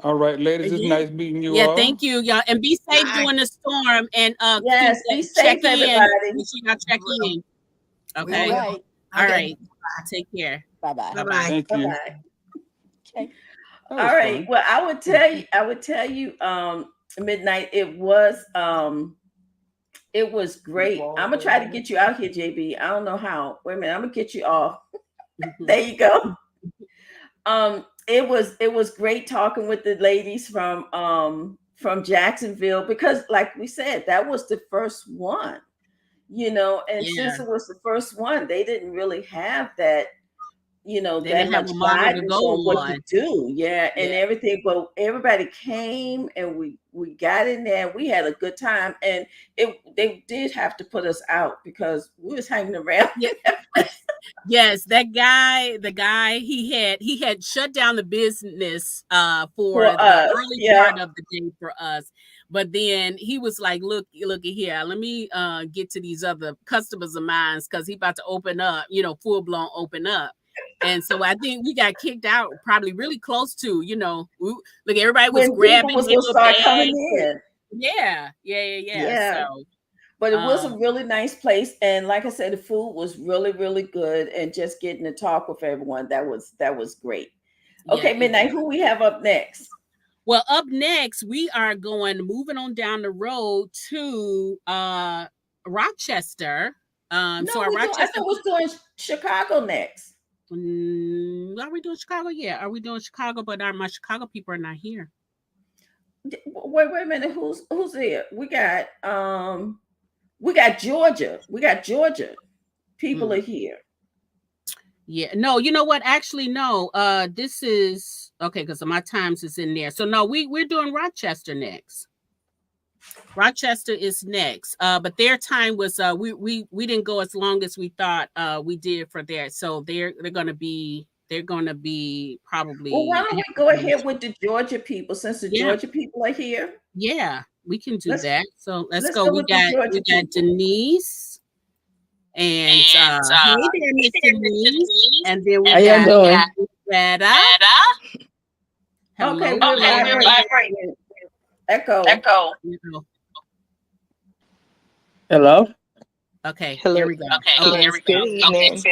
All right, ladies, it's nice meeting you all. Yeah, thank you, y'all. And be safe during the storm. And yes, be safe, everybody. Check in. Okay. All right. Take care. Bye-bye. Bye-bye. Thank you. Okay. All right. Well, I would tell you, Midnight, it was great. I'm gonna try to get you out here, JB. I don't know how. Wait a minute, I'm gonna get you off. There you go. It was great talking with the ladies from Jacksonville because, like we said, that was the first one, and since it was the first one, they didn't really have that, that much guidance on what to do. Yeah, and everything. But everybody came and we got in there. We had a good time, and they did have to put us out because we was hanging around. Yes, the guy he had shut down the business for the early part of the day for us. But then he was like, look at here, let me get to these other customers of mine because he about to open up, full blown open up. And so I think we got kicked out probably really close to, look, everybody was grabbing was gonna start coming in. Yeah. So, but it was a really nice place, and like I said, the food was really, really good, and just getting to talk with everyone, that was great. Okay, Midnight, who we have up next? Well, up next, we are moving on down the road to Rochester. I thought we was doing Chicago next. Are we doing Chicago? Yeah, are we doing Chicago? But my Chicago people are not here. Wait a minute. Who's here? We got Georgia. People are here. Yeah. No, you know what? Actually, no. This is okay because my times is in there. So no, we're doing Rochester next. Rochester is next. But their time was we didn't go as long as we thought we did for there. So they're gonna be probably. Well, why don't we go ahead with the Georgia people since the Georgia people are here? Yeah, we can do that. So let's go. We got Denise and hey there, Miss Denise, and then we got Retta. Okay, we're live. Echo. Hello. Okay. Hello. Here we go. Okay. Here we go. Good evening.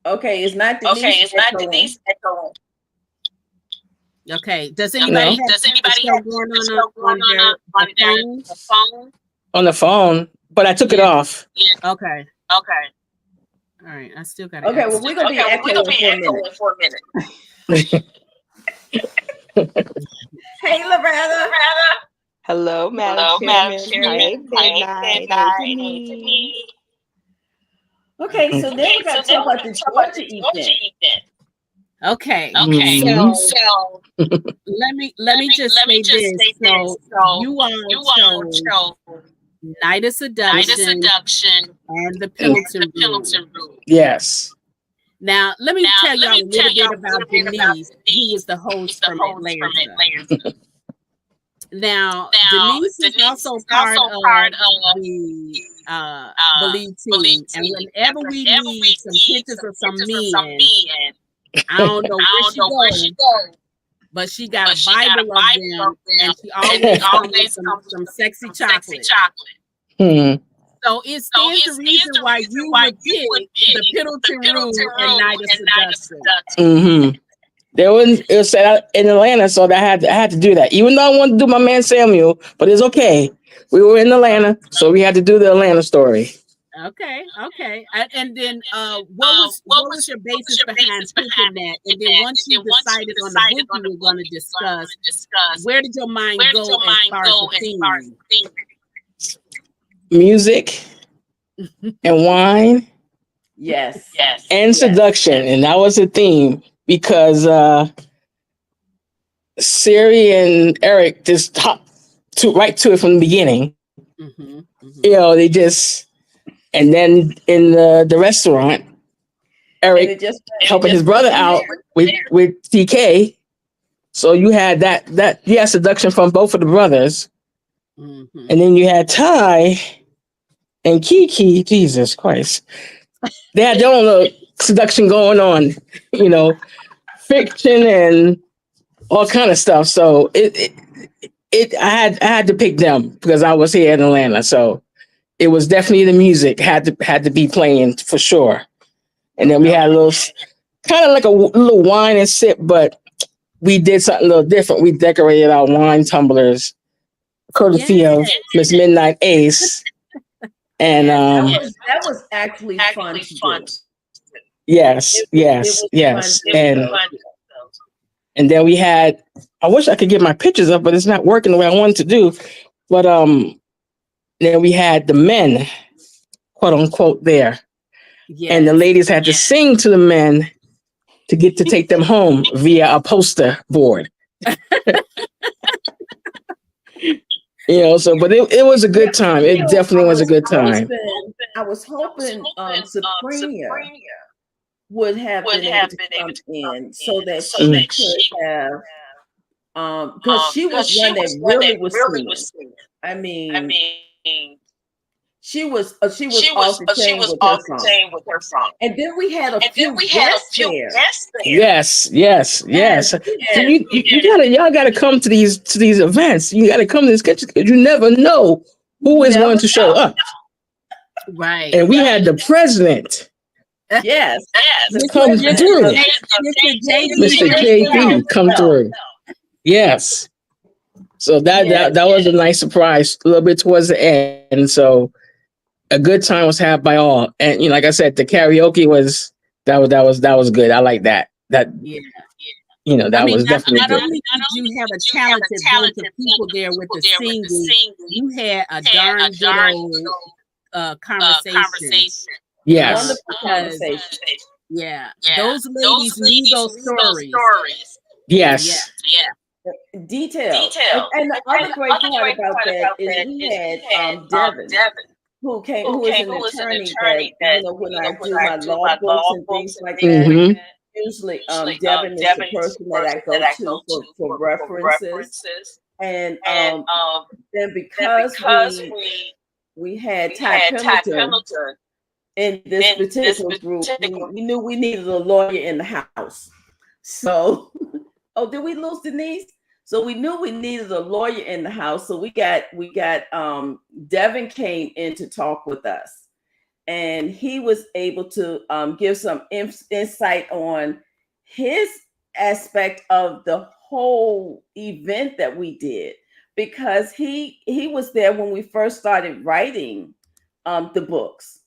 Okay, it's not Denise. Echo. Okay. Does anybody have going on their phone? On the phone, but I took it off. Okay. All right, I still got to. Okay, well, we're gonna be echoing for a minute. Hey, Loretta. Hello, Madam Chairman. Hi, Denise. Okay, so then we got to talk about the Georgia event. Okay. Mhm. So let me just say this. So you all chose Night of Seduction and the Pendleton Rule. Yes. Now, let me tell y'all a little bit about Denise, who was the host from Atlanta. Now, Denise is also part of the Believe team. And whenever we need some pictures of some men, I don't know where she goes, but she got a Bible of them, and she always comes with some sexy chocolate. Hmm. So it stands the reason why you would get the Pendleton Rule and Night of Seduction. Mm-hmm. There was it was set out in Atlanta, so I had to do that. Even though I wanted to do my man Samuel, but it's okay. We were in Atlanta, so we had to do the Atlanta story. Okay. And then what was your basis behind picking that? And then once you decided on the book you were going to discuss, where did your mind go as far as the theme? Music and wine. Yes. And seduction. And that was the theme because Siri and Eric just hopped right to it from the beginning. Mm-hmm. You know, they just, and then in the restaurant, Eric helping his brother out with TK. So you had that you had seduction from both of the brothers. Mm-hmm. And then you had Ty and Kiki, Jesus Christ. They had their own little seduction going on, you know, fiction and all kind of stuff. So I had to pick them because I was here in Atlanta. So it was definitely the music had to be playing for sure. And then we had a little kind of like a little wine and sip, but we did something a little different. We decorated our wine tumblers courtesy of Miss Midnight Ace. And that was actually fun to do. Yes. And then we had, I wish I could get my pictures up, but it's not working the way I wanted to do. But then we had the men, quote unquote, there. Yes. And the ladies had to sing to the men to get to take them home via a poster board. You know, so but it was a good time. It definitely was a good time. I was hoping Sabrina would have been able to come in so that she could have because she was one that really was singing. I mean, she was off the chain with her song. And then we had a few guests there. Yes. So y'all gotta come to these events. You gotta come to this because you never know who is going to show up. Right. And we had the president. Yes. Come through. Mr. JP come through. Yes. So that was a nice surprise a little bit towards the end. So a good time was had by all. And like I said, the karaoke was good. I like that. That was definitely not good. only did you have a talented bunch of people there with the singing, you had a darn good conversation. Yes. Wonderful conversation. Yeah. Those ladies need those stories. Yes. Details. And the other great part about that is we had Devin, who is an attorney that, when I do my law books and things like that, usually Devin is the person that I go to for references. And then because we had Ty Pendleton in this particular group, we knew we needed a lawyer in the house. So, did we lose Denise? So we knew we needed a lawyer in the house. So we got Devin came in to talk with us, and he was able to give some insight on his aspect of the whole event that we did, because he was there when we first started writing the books.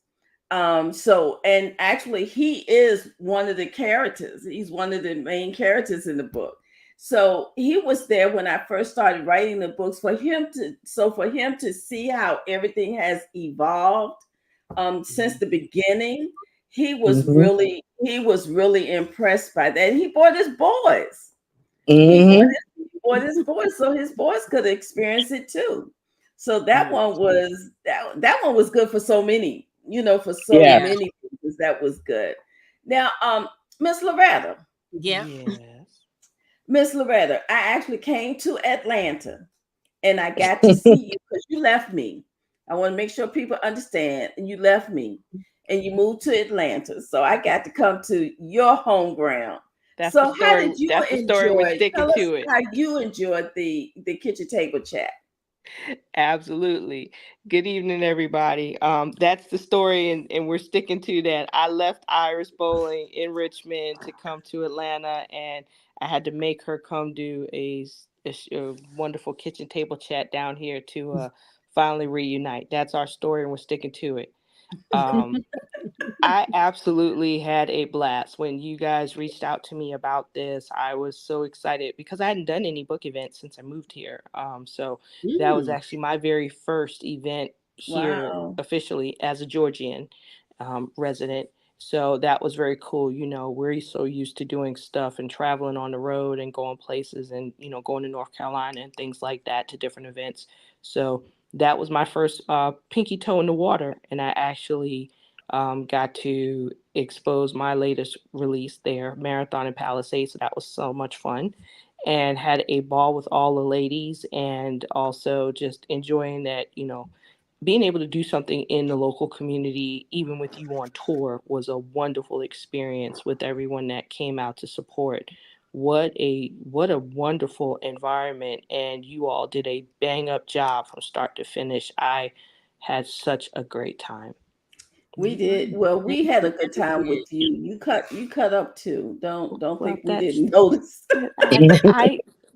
So, and actually he is one of the characters. He's one of the main characters in the book. So he was there when I first started writing the books. For him to see how everything has evolved since the beginning, he was really impressed by that. And he brought his boys. He brought his boys, so his boys could experience it too. So that one was that one was good for so many, for so many reasons. That was good. Now, Miss Loretta. Yeah. Yes. Miss Loretta, I actually came to Atlanta and I got to see you because you left me. I want to make sure people understand. And you left me and you moved to Atlanta. So I got to come to your home ground. That's so the story. How did you That's the story. We're sticking to it. How you enjoyed the kitchen table chat? Absolutely. Good evening, everybody. That's the story, and we're sticking to that. I left Iris Bowling in Richmond to come to Atlanta, and I had to make her come do a wonderful kitchen table chat down here to finally reunite. That's our story, and we're sticking to it. I absolutely had a blast when you guys reached out to me about this. I was so excited because I hadn't done any book events since I moved here. So that was actually my very first event here officially as a Georgian resident. So that was very cool. We're so used to doing stuff and traveling on the road and going places and, going to North Carolina and things like that to different events. So that was my first pinky toe in the water. And I actually got to expose my latest release there, Marathon in Palisades. So that was so much fun and had a ball with all the ladies and also just enjoying that, being able to do something in the local community, even with you on tour, was a wonderful experience with everyone that came out to support. What a wonderful environment, and you all did a bang up job from start to finish. I had such a great time. We did. Well, we had a good time with you. You cut up too. Don't think we didn't notice.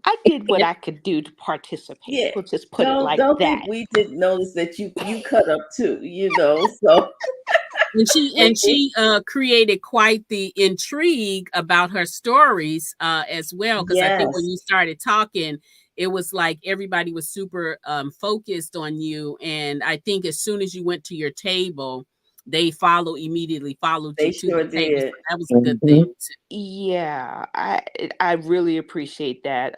I did what I could do to participate. Yeah. We'll just put it like don't that. Think we didn't notice that you cut up too, so and she created quite the intrigue about her stories as well, because I think when you started talking, it was like everybody was super focused on you, and I think as soon as you went to your table, they immediately followed you to the table. So that was a good thing too. Yeah, I really appreciate that.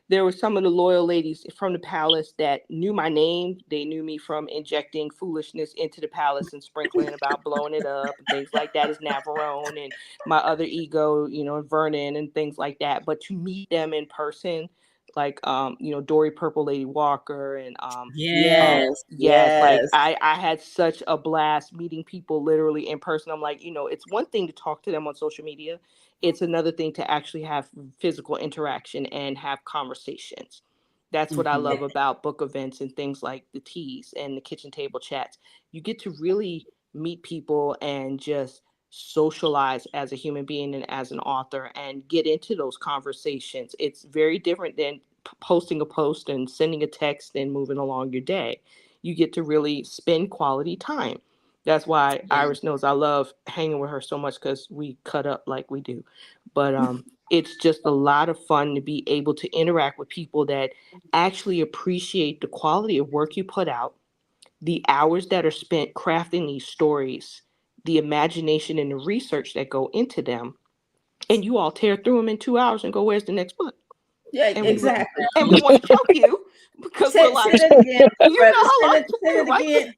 There were some of the loyal ladies from the palace that knew my name. They knew me from injecting foolishness into the palace and sprinkling about blowing it up and things like that as Navarone and my other ego, Vernon and things like that. But to meet them in person, like Dory Purple Lady Walker and yes, like I had such a blast meeting people literally in person. I'm like, it's one thing to talk to them on social media, it's another thing to actually have physical interaction and have conversations. That's what I love about book events and things like the teas and the kitchen table chats. You get to really meet people and just socialize as a human being and as an author and get into those conversations. It's very different than posting a post and sending a text and moving along your day. You get to really spend quality time. That's why Iris knows I love hanging with her so much, because we cut up like we do. But it's just a lot of fun to be able to interact with people that actually appreciate the quality of work you put out, the hours that are spent crafting these stories, the imagination and the research that go into them, and you all tear through them in 2 hours and go, where's the next book? Yeah, exactly. And we want to choke you because we're like, say it again, say it again.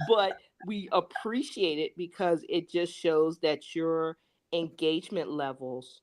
But we appreciate it because it just shows that your engagement levels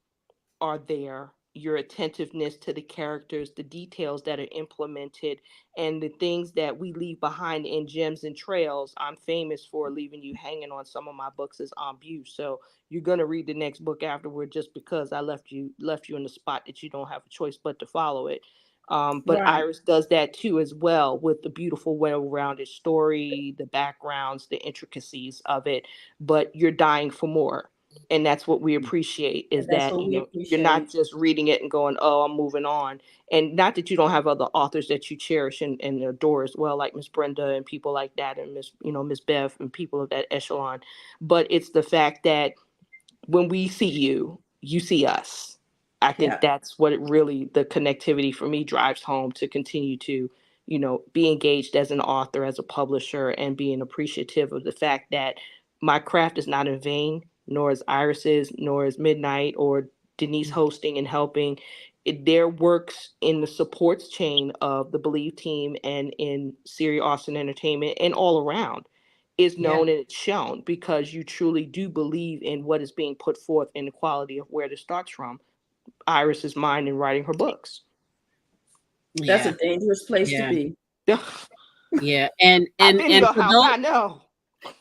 are there, your attentiveness to the characters, the details that are implemented, and the things that we leave behind in Gems and Trails. I'm famous for leaving you hanging on some of my books as embut. So you're gonna read the next book afterward just because I left you in the spot that you don't have a choice but to follow it. But Iris does that too as well, with the beautiful, well-rounded story, the backgrounds, the intricacies of it. But you're dying for more. And that's what we appreciate, is That's that, what we you're appreciate. not just reading it and going, oh, I'm moving on. And not that you don't have other authors that you cherish and adore as well, like Miss Brenda and people like that, and Miss Bev and people of that echelon. But it's the fact that when we see you, you see us. I think that's what it really, the connectivity for me drives home, to continue to, be engaged as an author, as a publisher, and being appreciative of the fact that my craft is not in vain, nor is Iris's, nor is Midnight or Denise hosting and helping. Their works in the supports chain of the Believe team and in Siri Austin Entertainment and all around is known and it's shown, because you truly do believe in what is being put forth and the quality of where this starts from. Iris's mind in writing her books. That's a dangerous place to be. Yeah, and for those, I know.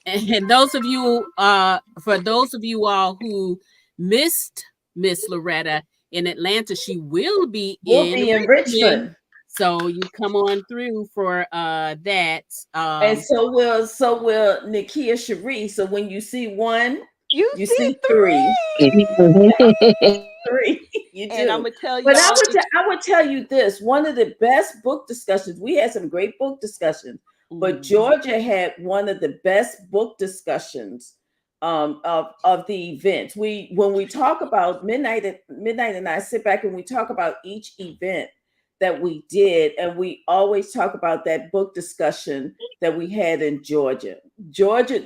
And those of you, for those of you all who missed Miss Loretta in Atlanta, she will be in Richmond. So you come on through for that. And so will Nakia Cherie. So when you see one, you see three. Three. You do. And I'm gonna tell you. But I would tell you this: one of the best book discussions. We had some great book discussions, but Georgia had one of the best book discussions of the events. When we talk about Midnight and I sit back and we talk about each event that we did, and we always talk about that book discussion that we had in Georgia.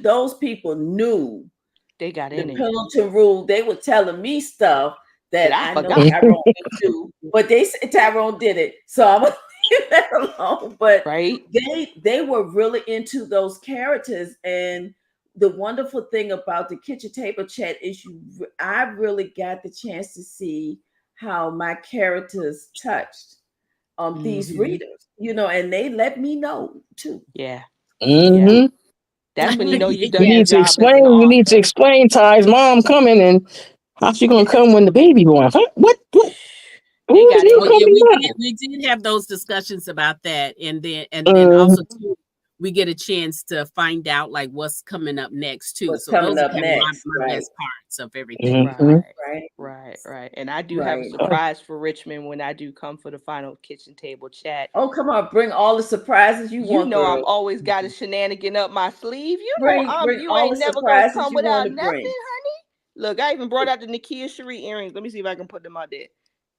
Those people knew they got the in Pendleton Rule. They were telling me stuff that I know forgot. Tyrone did too, but they said Tyrone did it, so I'm gonna leave that alone. But they were really into those characters, and the wonderful thing about the kitchen table chat is I really got the chance to see how my characters touched these readers, and they let me know too. Yeah. Mm-hmm. That's when you know you've done. You need to explain. You need to explain Ty's mom coming, and how's she gonna come when the baby born? What? We did have those discussions about that, and then also too, we get a chance to find out like what's coming up next too. What's so coming those up are next, my best parts of everything. Right. And I do have a surprise for Richmond when I do come for the final kitchen table chat. Oh, come on, bring all the surprises you want. You know, girl. I'm always got a shenanigan up my sleeve. You bring you ain't never gonna come without nothing, honey. Look, I even brought out the Nakia Cherie earrings. Let me see if I can put them out there.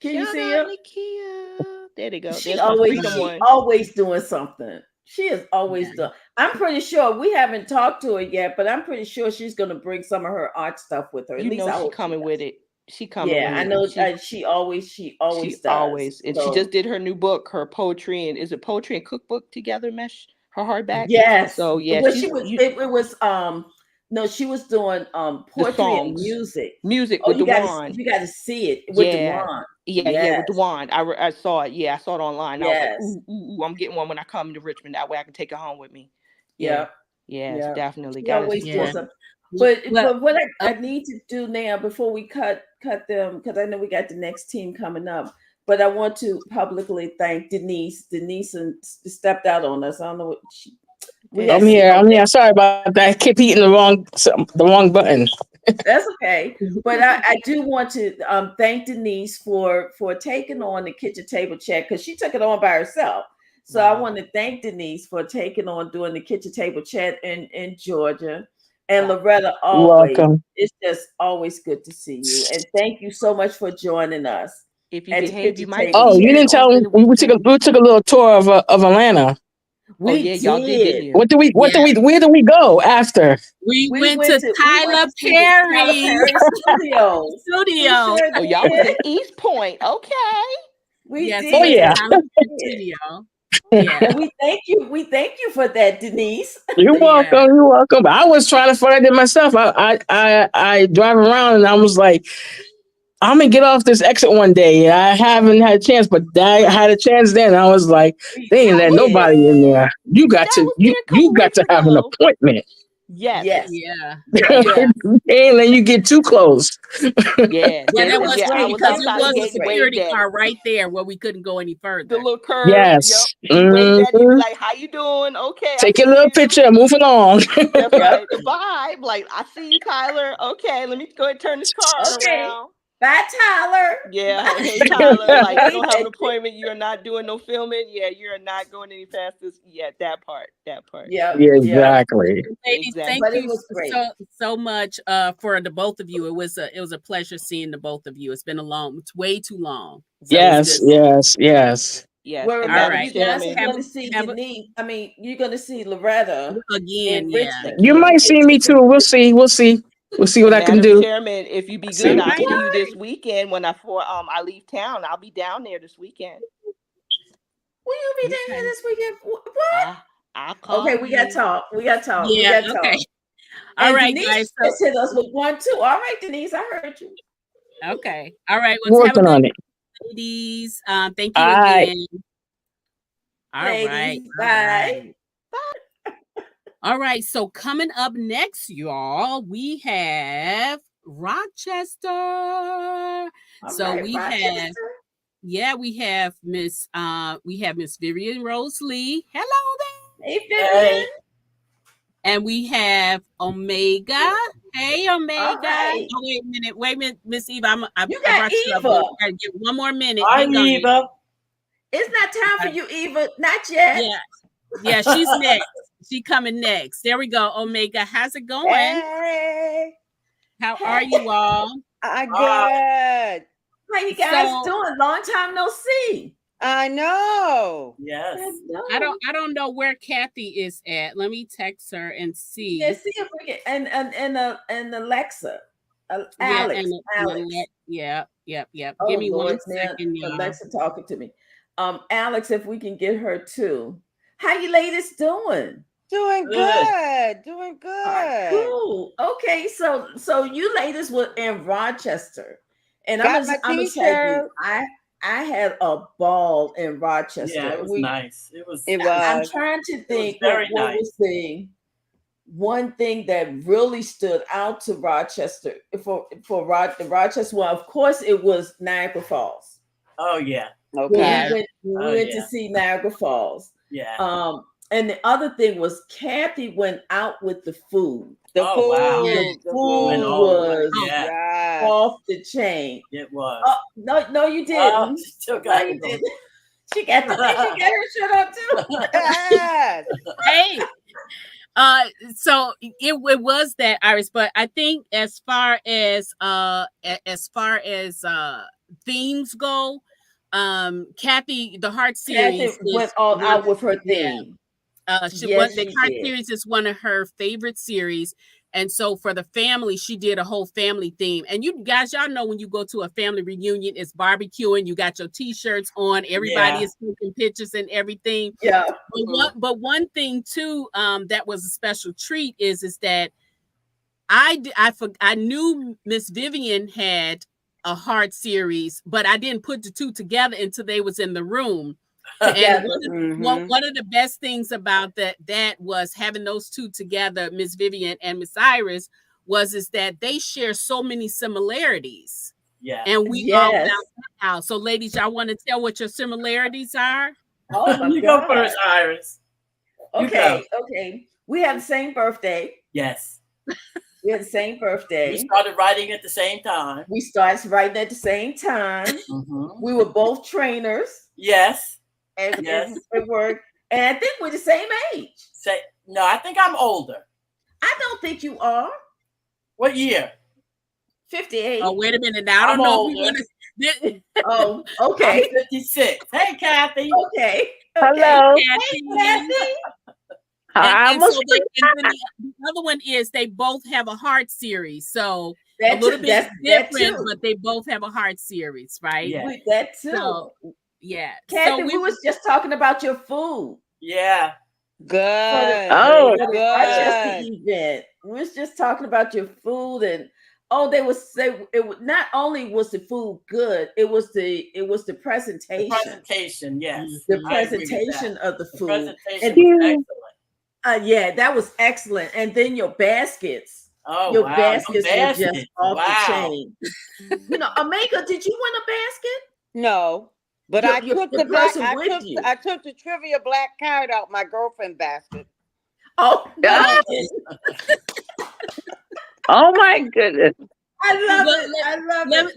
Can you see them? Nakia. There they go. She always doing something. She is always done. I'm pretty sure we haven't talked to her yet, but I'm pretty sure she's going to bring some of her art stuff with her. At least she's coming with it. She coming. Yeah, I know. She always does. And she just did her new book, her poetry, and is it poetry and cookbook together? Mesh her hardback. Yes. So yeah, well, it was no, she was doing poetry and music. Music with the wand. You got to see it with the wand. Yeah, with the wand. I saw it. Yeah, I saw it online. I was like, ooh, I'm getting one when I come to Richmond. That way I can take it home with me. Yeah, definitely. Always do something. But what I need to do now before we cut them, because I know we got the next team coming up. But I want to publicly thank Denise. Denise stepped out on us. I don't know what I'm here. Sorry about that. I keep hitting the wrong button. That's okay. But I do want to thank Denise for taking on the kitchen table chat, because she took it on by herself. So I want to thank Denise for taking on doing the kitchen table chat in Georgia. And Loretta, always. Welcome. It's just always good to see you. And thank you so much for joining us. If you behave, you might. Oh, you didn't tell me. We took a little tour of Atlanta. Y'all did. Where do we go after? We went to Tyler Perry's studio. Oh, y'all was in East Point. Okay. We did. Oh yeah. Studio. Yeah. We thank you for that, Denise. You're welcome. You're welcome. I was trying to find it myself. I drive around and I was like, I'm gonna get off this exit one day. I haven't had a chance, but I had a chance then. I was like, they ain't let nobody in there. You got to have an appointment. Yes. Yes. Yeah. Yeah. And then you get too close. Yeah. Yeah, that was I great was because it outside the was a gate, he waved security at car it. right there where we couldn't go any The further. little curve. Yes. Yep. He waved at it. He Mhm. be like, "How you doing? Okay, Take I your see little you." picture, move along. That's Yep. right. Bye. I'm like, "I see you, Tyler. Okay, let me go ahead and turn this car Okay. around." Bye, Tyler. Yeah. Bye. Hey, Tyler. Like, you don't Wave have an at you. appointment. You are not doing no filming. Yeah, you're not going any faster. Yeah, that part. Yep. Yeah, Yep. exactly. Ladies, Exactly. thank But it you was great. so much for the both of you. It was a pleasure seeing the both of you. It's been it's way too long. So Yes, yes, yes. Yes. Well, And remember, Madam right. you guys are Chairman. going to see Denise. I mean, you're going to see Loretta again, in yeah. Richmond. You might see me too. We'll see. We'll see. We'll see what And I can Madam do. Chairman, if you be See. good, I'll Right. see you this weekend when I leave town. I'll be down there this weekend. Will you be down here Okay. this weekend? What? I'll call Okay, we got you. to talk. We got to talk. We Yeah, got to okay. talk. All And right, Denise guys. just hit us with one, too. All right, Denise, I heard you. Okay. All right. Let's have a Working good on it. ladies. Thank you All right. again. All Ladies, right. All bye. right. All right. So coming up next, y'all, we have Rochester. All So right, we have Miss Vivian Rose Lee. Hello there. Hey, Vivian. And we have Omega. Hey, Omega. All right. Oh, wait a minute, Miss Eva. I You got brought you up. Eva. I gotta give one more minute. Hi, Hang on. Eva. It's not time for you, Eva. Not yet. Yeah, she's next. She coming next. There we go. Omega, how's it going? Hey, How are you all? I'm good. How you guys doing? Long time no see. I know. Yes. I don't know where Kathy is at. Let me text her and see. Yeah, see if we can and Alexa. Alex. Yep. Oh, Give me Lord, 1 second, y'all. Alexa talking to me. Alex, if we can get her too. How you ladies doing? Doing good. Doing good. Cool. Okay, so you ladies were in Rochester, and Got I'm my gonna tell you, t-shirt. I had a ball in Rochester. Yeah, it was nice. It was. I'm trying to think very what nice. was the one thing that really stood out to Rochester for the Rochester one. Of course, it was Niagara Falls. Oh yeah. Okay. We went to see Niagara Falls. Yeah. And the other thing was Kathy went out with the food. The Oh, food. wow. The The food food. was Yeah. Yes. off the chain. It was. Oh, no, you didn't. She still No, got you it. didn't. She got her shit up too. Yes. Hey. So it was that, Iris, but I think as far as themes go, Kathy, the Heart series Kathy went all out with her theme. The Heart series is one of her favorite series. And so for the family, she did a whole family theme. And you guys, y'all know when you go to a family reunion, it's barbecuing, you got your t-shirts on, everybody is taking pictures and everything. Yeah. But one thing too, that was a special treat is that I knew Miss Vivian had a Heart series, but I didn't put the two together until they was in the room. And one of the best things about that was having those two together, Miss Vivian and Miss Iris, is that they share so many similarities. Yeah. And we all found that out. So ladies, y'all want to tell what your similarities are? Oh my You God. go first, Iris. Okay. We have the same birthday. Yes. We had the same birthday. We started writing at the same time. We started writing at the same time. We were both trainers. Yes. And it worked. And I think we're the same age. No, I think I'm older. I don't think you are. What year? 58. Oh, wait a minute. Now, I don't know if we want to. Oh, okay. I'm 56. Hey, Kathy. Okay. Hello. Hey, Kathy. And so the other one is they both have a Heart series. So a little bit different, but they both have a Heart series, right? Yeah. That too. So, yeah. Kathy, we was just talking about your food. Yeah. Good. Good. Event. We was just talking about your food, and not only was the food good, it was the presentation. The presentation, yes. The presentation of the food. Presentation was excellent. Yeah, that was excellent. And then your baskets. Oh, your wow. baskets were just Baskets. off Wow. the chain. You know, Omega, did you win a basket? No, but I took the black. I took the trivia black card out my girlfriend basket. Oh, Yeah. Oh my goodness. I love it. I love it.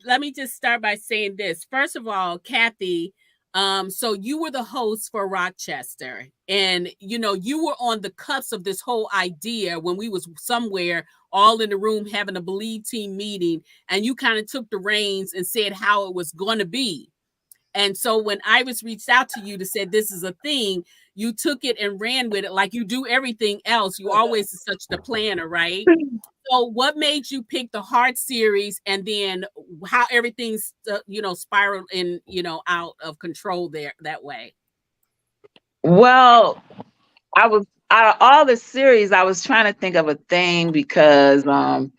Let me just start by saying this. First of all, Kathy, so you were the host for Rochester, and you know, you were on the cusp of this whole idea when we was somewhere all in the room having a Believe team meeting, and you kind of took the reins and said how it was going to be. And so when Iris reached out to you to say this is a thing, you took it and ran with it like you do everything else. You always are such the planner, right? So what made you pick the Heart series, and then how everything's spiraled in, out of control there that way? Well, I was out of all the series, I was trying to think of a thing because when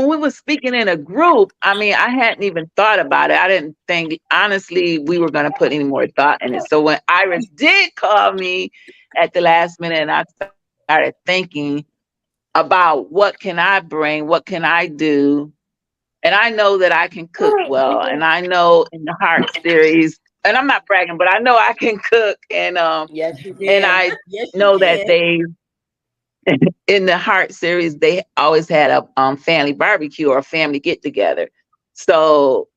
we were speaking in a group, I mean, I hadn't even thought about it. I didn't think, honestly, we were going to put any more thought in it. So when Iris did call me at the last minute, and I started thinking about what can I bring, what can I do, and I know that I can cook well, and I know in the Heart series, and I'm not bragging, but I know I can cook, and yes, you can. And I know that they. In the Heart series, they always had a family barbecue or a family get together. So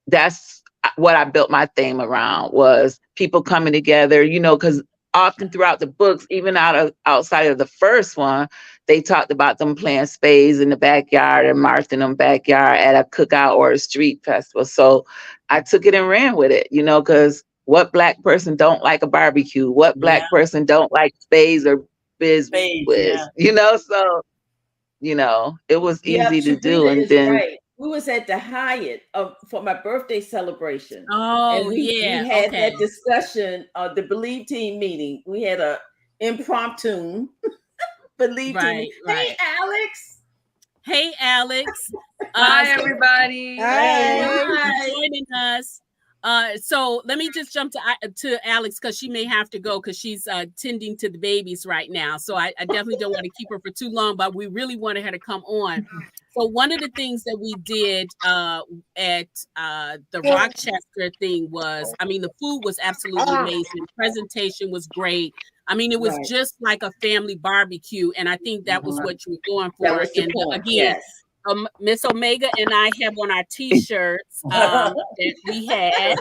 that's what I built my theme around, was people coming together, because often throughout the books, even outside of the first one, they talked about them playing spades in the backyard and Martha in them backyard at a cookout or a street festival. So I took it and ran with it, because what Black person don't like a barbecue? What Black person don't like spades or biz with, so it was easy to do. And then right. We was at the Hyatt for my birthday celebration. Oh, and we had that discussion, the Believe team meeting. We had a impromptu Believe team. Hey, Alex. Hey, Alex. Hi, everybody. Hi. Joining us. So let me just jump to Alex, because she may have to go because she's tending to the babies right now. So I definitely don't want to keep her for too long, but we really wanted her to come on. So one of the things that we did at the Rochester thing was, the food was absolutely amazing. Presentation was great. It was just like a family barbecue, and I think that was what you were going for. And again. Miss Omega and I have on our T-shirts that we had.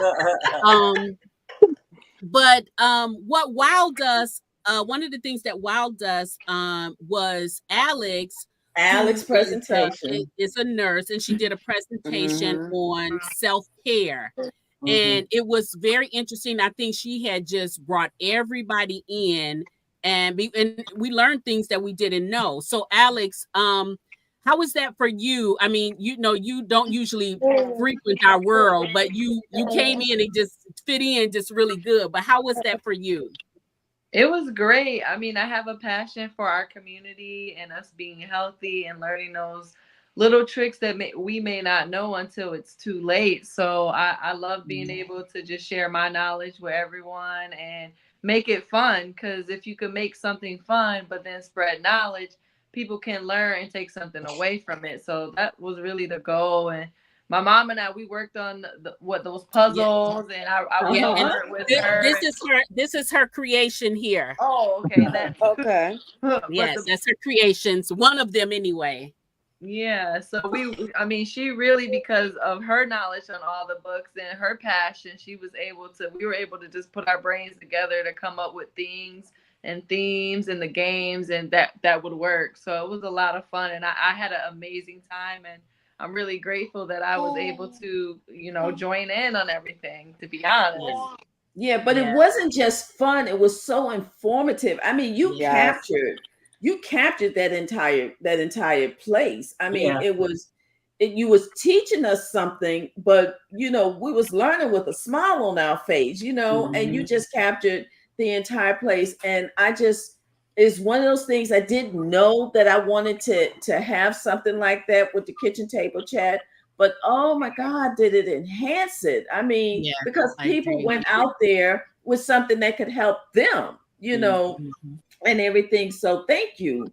But what wowed us, one of the things that wowed us was Alex. Alex presentation. Is a nurse, and she did a presentation on self-care. And it was very interesting. I think she had just brought everybody in, and we learned things that we didn't know. So Alex, how was that for you? You don't usually frequent our world, but you came in and just fit in just really good. But how was that for you? It was great. I have a passion for our community and us being healthy and learning those little tricks that we may not know until it's too late. So I love being able to just share my knowledge with everyone and make it fun, because if you can make something fun but then spread knowledge, people can learn and take something away from it. So that was really the goal. And my mom and I, we worked on those puzzles, and I worked with her. This is her creation here. Oh, okay. That's okay. Yes, that's her creations. One of them anyway. Yeah. So she really, because of her knowledge on all the books and her passion, we were able to just put our brains together to come up with things and themes and the games, and that would work. So it was a lot of fun, and I had an amazing time, and I'm really grateful that I was able to, join in on everything, to be honest. Yeah, but it wasn't just fun. It was so informative. You captured that entire place. You was teaching us something, but we was learning with a smile on our face, and you just captured the entire place. And it's one of those things. I didn't know that I wanted to have something like that with the kitchen table chat, but oh my God, did it enhance it? Because people went out there with something that could help them, you know, and everything. So thank you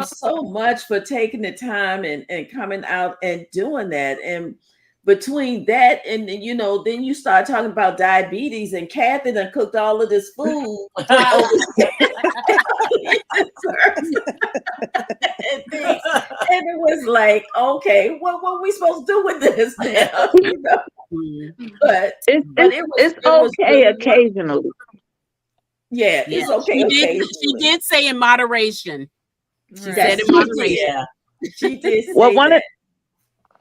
so much for taking the time and coming out and doing that. And between that and, you know, then you start talking about diabetes, and Kathy done cooked all of this food. And it was like, okay, what are we supposed to do with this now? You know? But it's okay occasionally. Yeah, it's okay. She did say in moderation. She said in moderation. She did say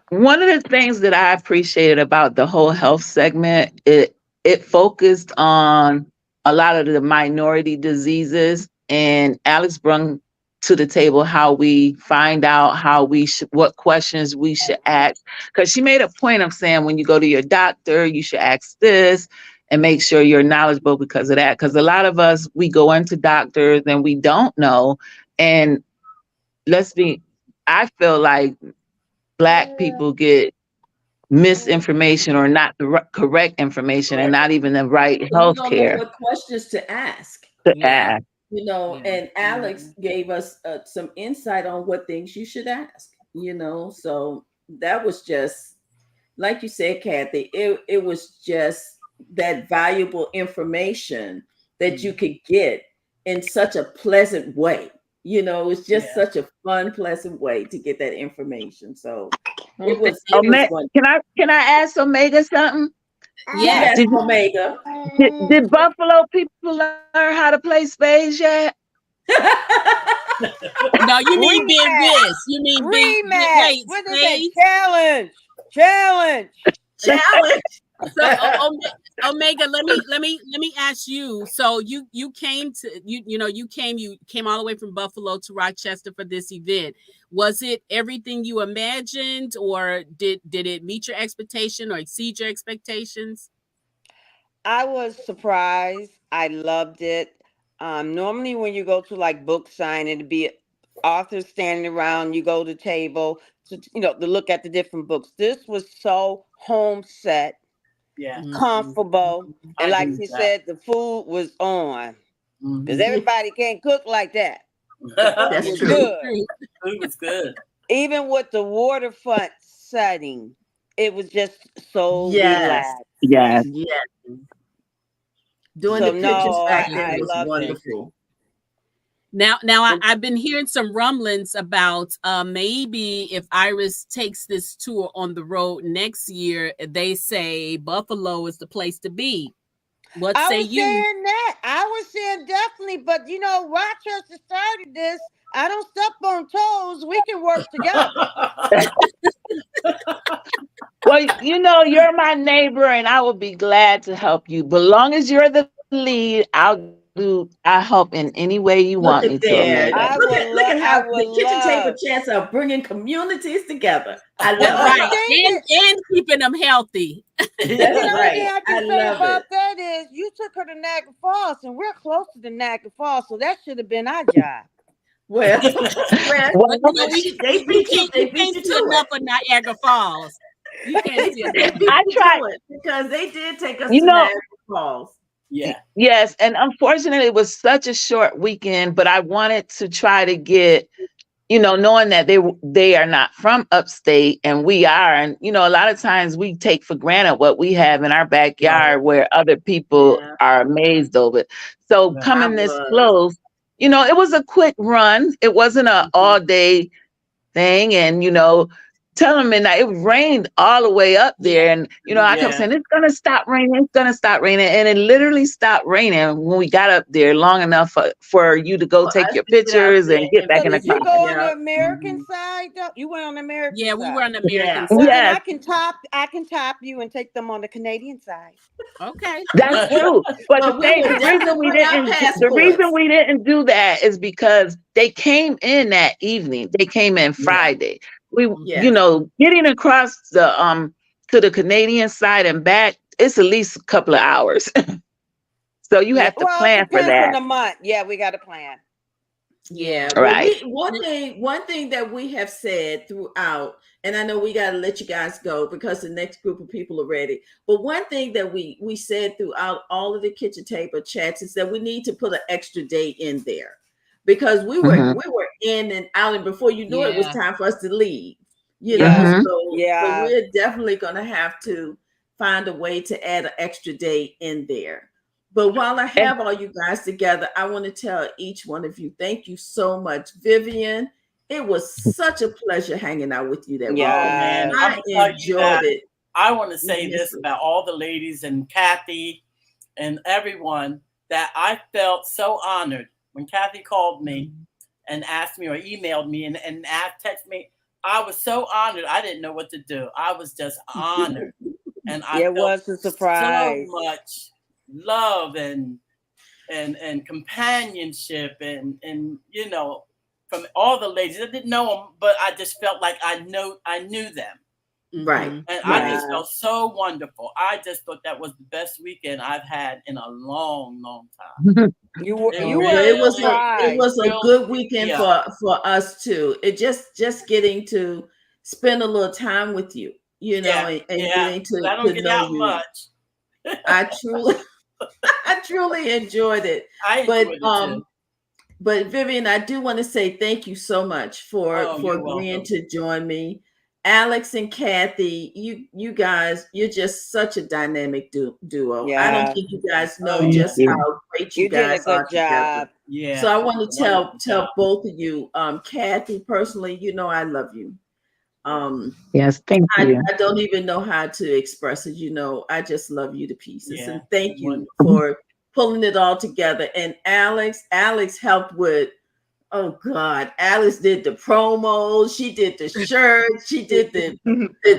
one of the things that I appreciated about the whole health segment, it focused on a lot of the minority diseases, and Alex brought to the table how we find out what questions we should ask. Because she made a point of saying when you go to your doctor, you should ask this and make sure you're knowledgeable because of that. Because a lot of us, we go into doctors and we don't know. And I feel like Black people get misinformation or not the correct information and not even the right health care. What questions to ask. You know, and Alex gave us some insight on what things you should ask, you know. So that was just, like you said, Kathy, it was just that valuable information that you could get in such a pleasant way. You know, it's just such a fun, pleasant way to get that information. So it was. Can I ask Omega something? Yes, Omega. Did Buffalo people learn how to play spades yet? No, you mean Big Wiz. You mean Big What is that? Challenge. So Omega, let me ask you. So you came all the way from Buffalo to Rochester for this event. Was it everything you imagined, or did it meet your expectation or exceed your expectations? I was surprised. I loved it. Normally when you go to like book signing, it'd be authors standing around, you go to the table to look at the different books. This was so home set. Comfortable, and like she said, the food was on because everybody can't cook like that. That's true. Good. Food was good. Even with the waterfront setting, it was just so relaxed. Yes. Doing the pictures back then was wonderful. Now I've been hearing some rumblings about maybe if Iris takes this tour on the road next year, they say Buffalo is the place to be. What say you? I was saying definitely, but Rochester started this. I don't step on toes. We can work together. Well, you're my neighbor, and I will be glad to help you. But long as you're the lead, I'll help in any way you want me to. Look at how the kitchen table chats are bringing communities together. I love it. And keeping them healthy. That's right. I love about that is you took her to Niagara Falls, and we're close to the Niagara Falls, so that should have been our job. Well, we can't see enough of Niagara Falls. You can't see enough. I tried because they did take us to Niagara Falls. Yeah. Yes, and unfortunately, it was such a short weekend. But I wanted to try to get, knowing that they are not from upstate and we are, and a lot of times we take for granted what we have in our backyard, where other people are amazed over it. So coming this close, it was a quick run. It wasn't an all day thing, and telling them that it rained all the way up there, and I kept saying it's gonna stop raining, and it literally stopped raining when we got up there long enough for you to go take your pictures and get back in the car. You go on the American side, though? You went on the American side. Yeah, we were on the American side. Well, then I can top you and take them on the Canadian side. Okay, that's true. But the reason we didn't do that is because they came in that evening. They came in Friday. Getting across the to the Canadian side and back, it's at least a couple of hours. So you have to plan for that. In a month. Yeah, we got to plan. Yeah, Right. One thing that we have said throughout, and I know we got to let you guys go because the next group of people are ready. But one thing that we said throughout all of the kitchen table chats is that we need to put an extra day in there, because we were in and out, and before you knew it was time for us to leave. You know, so we're definitely going to have to find a way to add an extra day in there. But while I have all you guys together, I want to tell each one of you, thank you so much. Vivian, it was such a pleasure hanging out with you that week. Man, I enjoyed it. I want to say this about all the ladies and Kathy and everyone, that I felt so honored when Kathy called me and asked me or emailed me and texted me. I was so honored. I didn't know what to do. I was just honored. And I it was a surprise. So much love and companionship and you know, from all the ladies. I didn't know them, but I just felt like I knew them. Right. And I just felt so wonderful. I just thought that was the best weekend I've had in a long, long time. It was a good weekend for us too. It just getting to spend a little time with you, you know, and getting to I don't get know out you. much. I truly enjoyed it. But Vivian, I do want to say thank you so much for agreeing to join me. Alex and Kathy, you guys, you're just such a dynamic duo. Yeah. I don't think you guys know just how great you guys are together. Yeah. So I want to tell both of you, Kathy, personally, you know I love you. Yes, thank you. I don't even know how to express it. You know, I just love you to pieces. Yeah. And thank you for pulling it all together. And Alex helped with, oh God, Alex did the promos, she did the shirts, she did the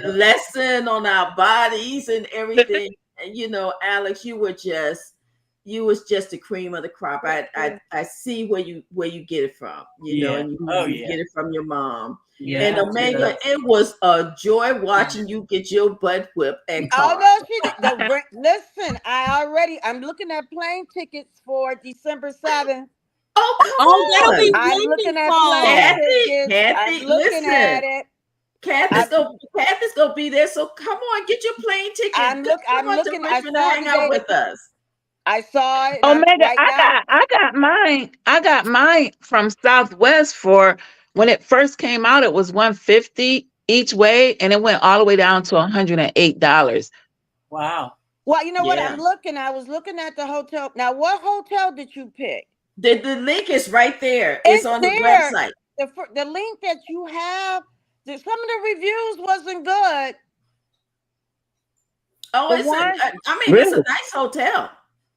lesson on our bodies and everything. And you know, Alex, you was just the cream of the crop. I see where you get it from, you know, and you get it from your mom. Yeah, and Omega, it was a joy watching you get your butt whipped at car. Oh no, she did. Listen, I'm looking at plane tickets for December 7th. Oh, that'll be I'm looking at plane tickets. Kathy, I'm looking at it. Kathy's gonna be there. So come on, get your plane ticket. I'm looking. I saw hang out with us. I saw it. Omega, I got mine from Southwest for when it first came out. It was $150 each way, and it went all the way down to $108. Wow. Well, you know what? I was looking at the hotel. Now, what hotel did you pick? The link is right there. It's on the website. The link that you have, some of the reviews wasn't good. Oh, it's a nice hotel.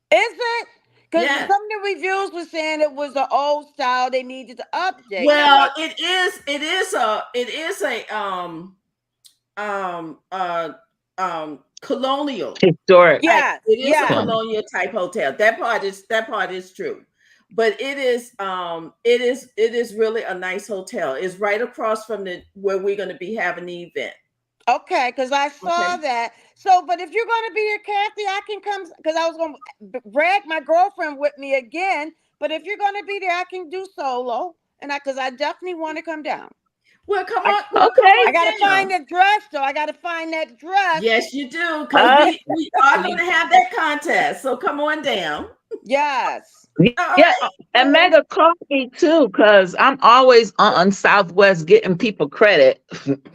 Is it? Because some of the reviews were saying it was an old style. They needed to update. Well, it is a colonial, historic. Yeah, it is a colonial type hotel. That part is true. But it is really a nice hotel. It's right across from where we're going to be having the event. Okay, because I saw that. So, but if you're going to be here, Kathy, I can come, because I was going to drag my girlfriend with me again. But if you're going to be there, I can do solo, because I definitely want to come down. Well, come on. I got to find the dress, though. I got to find that dress. Yes, you do, because we are going to have that contest. So come on down. Yes. Yeah, and Mega called me too, because I'm always on Southwest getting people credit.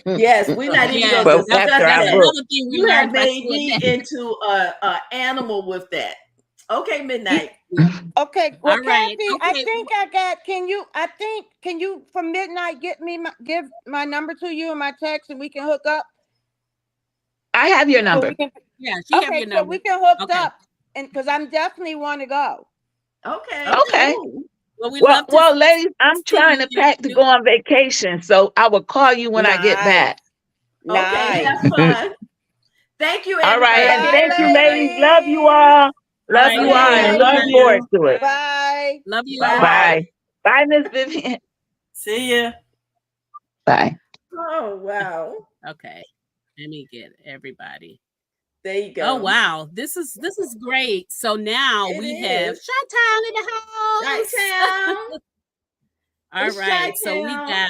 Yes, we're not even going to discuss that. You have made me into an animal with that. Okay, Midnight. Okay, well, all right. Kathy, I think I got. Can you from Midnight give my number to you and my text, and we can hook up? I have your number. She have your number. So we can hook up, and because I'm definitely want to go. Okay. Well, ladies, I'm trying to pack to go on vacation, so I will call you when I get back. Okay, have fun. Thank you, everybody. All right, and thank you, ladies. Love you all. Love you all, and looking forward to it. Bye. Love you. Bye. Bye, Miss Vivian. See ya. Bye. Oh, wow. Okay. Let me get everybody. There you go. Oh wow, this is great. So now we have Chi-Town in the house. Chi-Town. All It's right. So Chi-Town.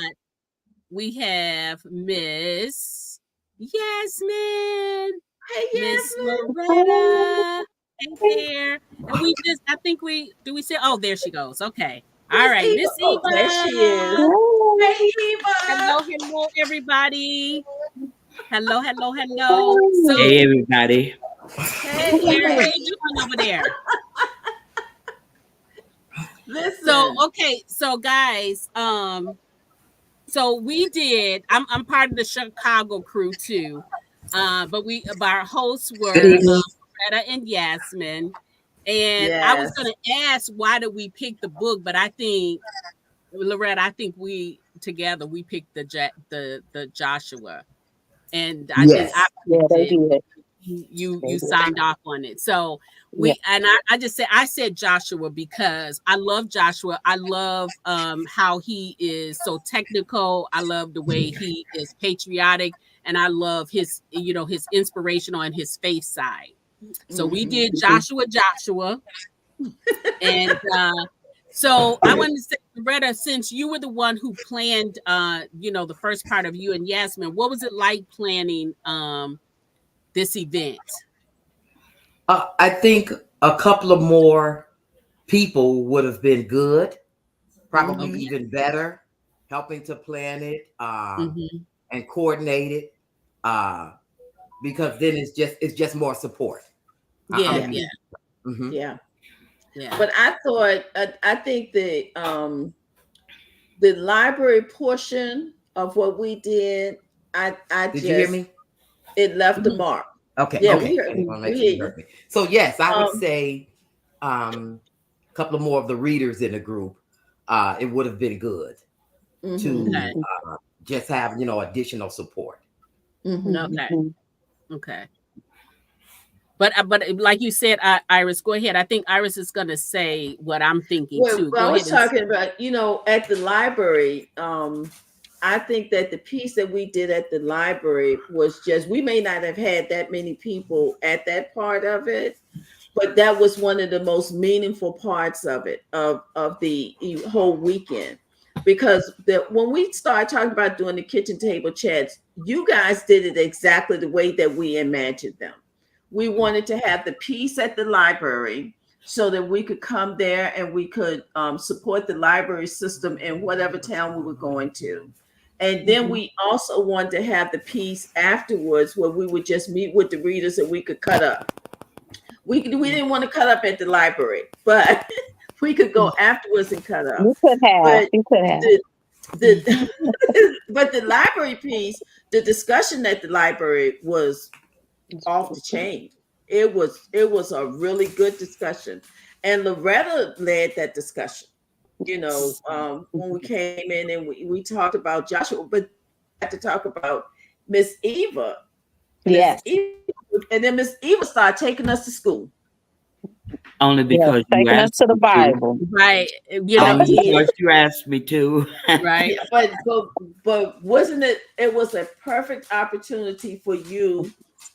we have Miss Yasmin, Hey, Miss Yasmin. Loretta. Hey there. And we say, oh, there she goes. Okay. All right, Miss Eva. Oh, there she is. Hey, Eva. Hello, everybody. Hello. So, Hey, everybody. hey, Eva, what are you doing over there? Listen. So guys, so we did. I'm part of the Chicago crew too, but our hosts were Loretta and Yasmin, and I was going to ask why did we pick the book, but I think Loretta, we together we picked the Joshua, and I think they did. You signed off on it. So I said Joshua because I love Joshua. I love how he is so technical. I love the way he is patriotic, and I love his his inspirational and his faith side. So we did Joshua, and so I wanted to say, Loretta, since you were the one who planned the first part of you and Yasmin, what was it like planning this event? I think a couple of more people would have been good, probably even better, helping to plan it and coordinate it, because then it's just more support. Yeah. But I think the library portion of what we did, Did you hear me? It left a mark. Okay. Yeah, okay. You heard me. So yes, I would say a couple of more of the readers in the group. It would have been good to just have additional support. Okay. But like you said, Iris, go ahead. I think Iris is going to say what I'm thinking too. Well, I was talking about, at the library. I think that the piece that we did at the library was we may not have had that many people at that part of it, but that was one of the most meaningful parts of it, of the whole weekend. Because when we started talking about doing the kitchen table chats, you guys did it exactly the way that we imagined them. We wanted to have the piece at the library so that we could come there and we could support the library system in whatever town we were going to. And then we also wanted to have the piece afterwards where we would just meet with the readers and we could cut up. We didn't want to cut up at the library, but we could go afterwards and cut up. You could have. But the library piece, the discussion at the library was off the chain. It was a really good discussion, and Loretta led that discussion. When we came in and we talked about Joshua, but had to talk about Miss Eva. Yes. And then Miss Eva started taking us to school. Only because taking us to the Bible. Right. Because you asked me to. Right. But wasn't it was a perfect opportunity for you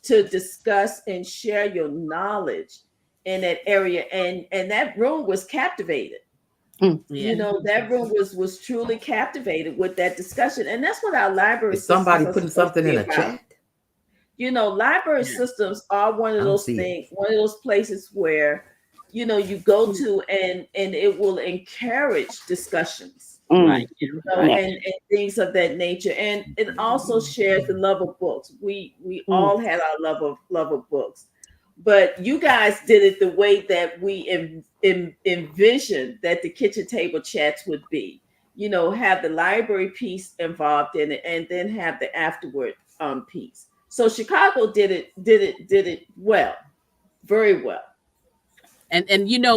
to discuss and share your knowledge in that area. And that room was captivated. That room was truly captivated with that discussion. And that's what our library Is somebody putting something in a chat? Library systems are one of those things, one of those places where, you go to and it will encourage discussions. Right. And things of that nature. And it also shares the love of books. We all had our love of books. But you guys did it the way that we envisioned that the kitchen table chats would be. Have the library piece involved in it, and then have the afterward piece. So Chicago did it well, very well. And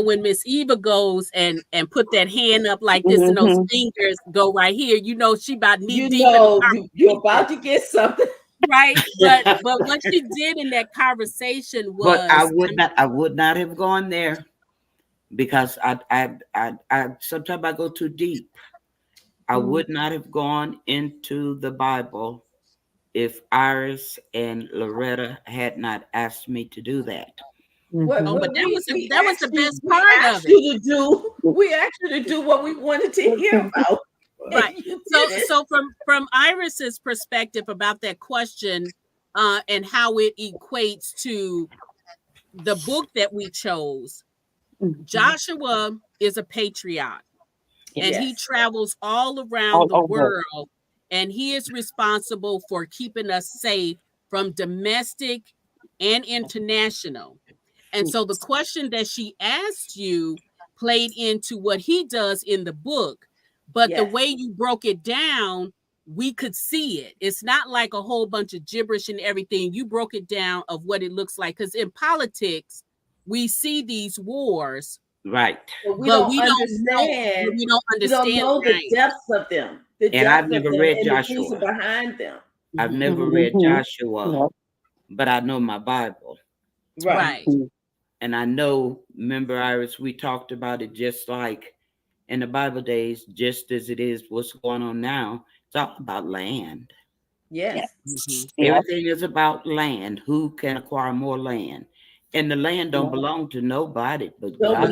when Miss Eva goes and put that hand up like this and those fingers go right here, she about knee deep. You're about to get something. Right. But what she did in that conversation was, but I would not have gone there because I sometimes I go too deep. I would not have gone into the Bible if Iris and Loretta had not asked me to do that. But that was the best part of it. We asked you to do what we wanted to hear about. Right. So from Iris's perspective about that question, and how it equates to the book that we chose, Joshua is a patriot, and he travels all around the world, and he is responsible for keeping us safe from domestic and international. And so the question that she asked you played into what he does in the book, but the way you broke it down, we could see it. It's not like a whole bunch of gibberish and everything. You broke it down of what it looks like, because in politics, we see these wars, right? But we don't understand. We don't understand the depths of them. And I've never read Joshua. The behind them. I've never read Joshua, but I know my Bible. Right. And I know, remember, Iris, we talked about it just like in the Bible days, just as it is what's going on now. It's all about land. Yes. Everything is about land. Who can acquire more land? And the land don't belong to nobody but God.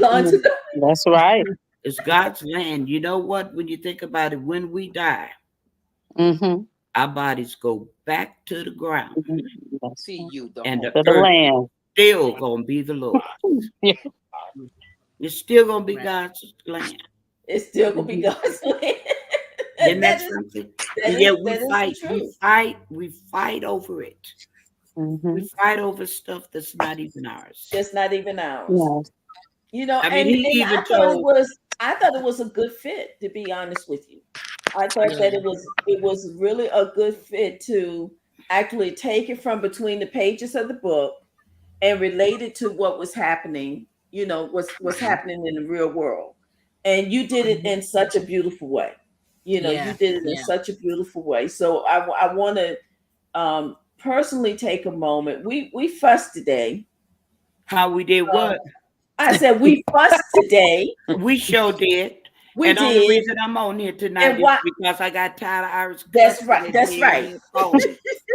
That's right. It's God's land. You know what? When you think about it, when we die, our bodies go back to the ground. See you, and the the land still gonna be the Lord. It's still gonna be God's land. It's still gonna be God's land. And that's something. And yet we fight over it. We fight over stuff that's not even ours. That's not even ours. Yes. You know, I mean, I thought it was a good fit, to be honest with you. I thought that it was really a good fit to actually take it from between the pages of the book and relate it to what was happening, you know, what's happening in the real world. And you did it in such a beautiful way. You know, you did it in such a beautiful way. So I want to personally take a moment. We fussed today. How we did what? I said we fussed today. We sure did. We and did. The only reason I'm on here tonight is because I got tired of Iris. That's right. That's right.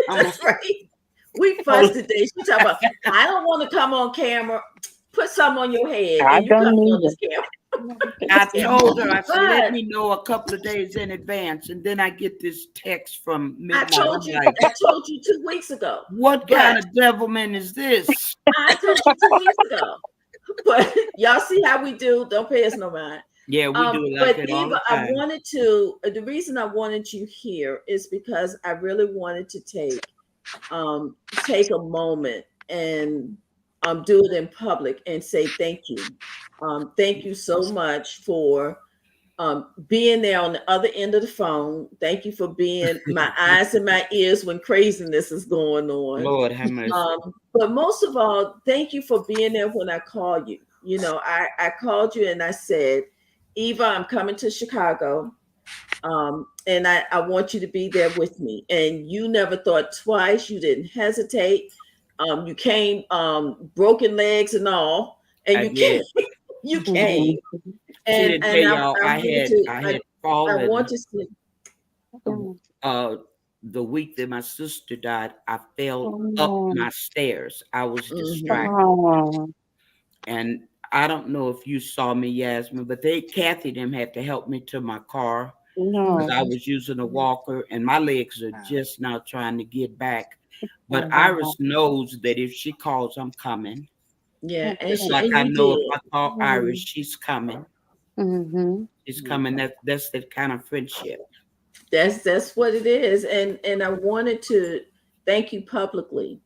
That's right. We fussed today. She talking about, I don't want to come on camera. Put something on your head. And you come on this camera. I told her, I said, let me know a couple of days in advance. And then I get this text from midnight. I told you 2 weeks ago. What kind of devilment is this? I told you 2 weeks ago. But y'all see how we do. Don't pay us no mind. Yeah, we do like but that all Eva, the time. I wanted to, the reason I wanted you here is because I really wanted to take a moment and do it in public and say thank you. Thank you so much for being there on the other end of the phone. Thank you for being my eyes and my ears when craziness is going on. Lord have mercy. But most of all, thank you for being there when I called you. You know, I called you and I said, Eva, I'm coming to Chicago. And I want you to be there with me. And you never thought twice. You didn't hesitate. You came broken legs and all. And came. You came. And I had fallen. I want to see. The week that my sister died, I fell up my stairs. I was distracted. And I don't know if you saw me, Yasmin, but Kathy them had to help me to my car because I was using a walker and my legs are just now trying to get back. But Iris knows that if she calls, I'm coming. Yeah, and I know if I call Iris, she's coming. She's coming. That's the kind of friendship. That's what it is. And I wanted to thank you publicly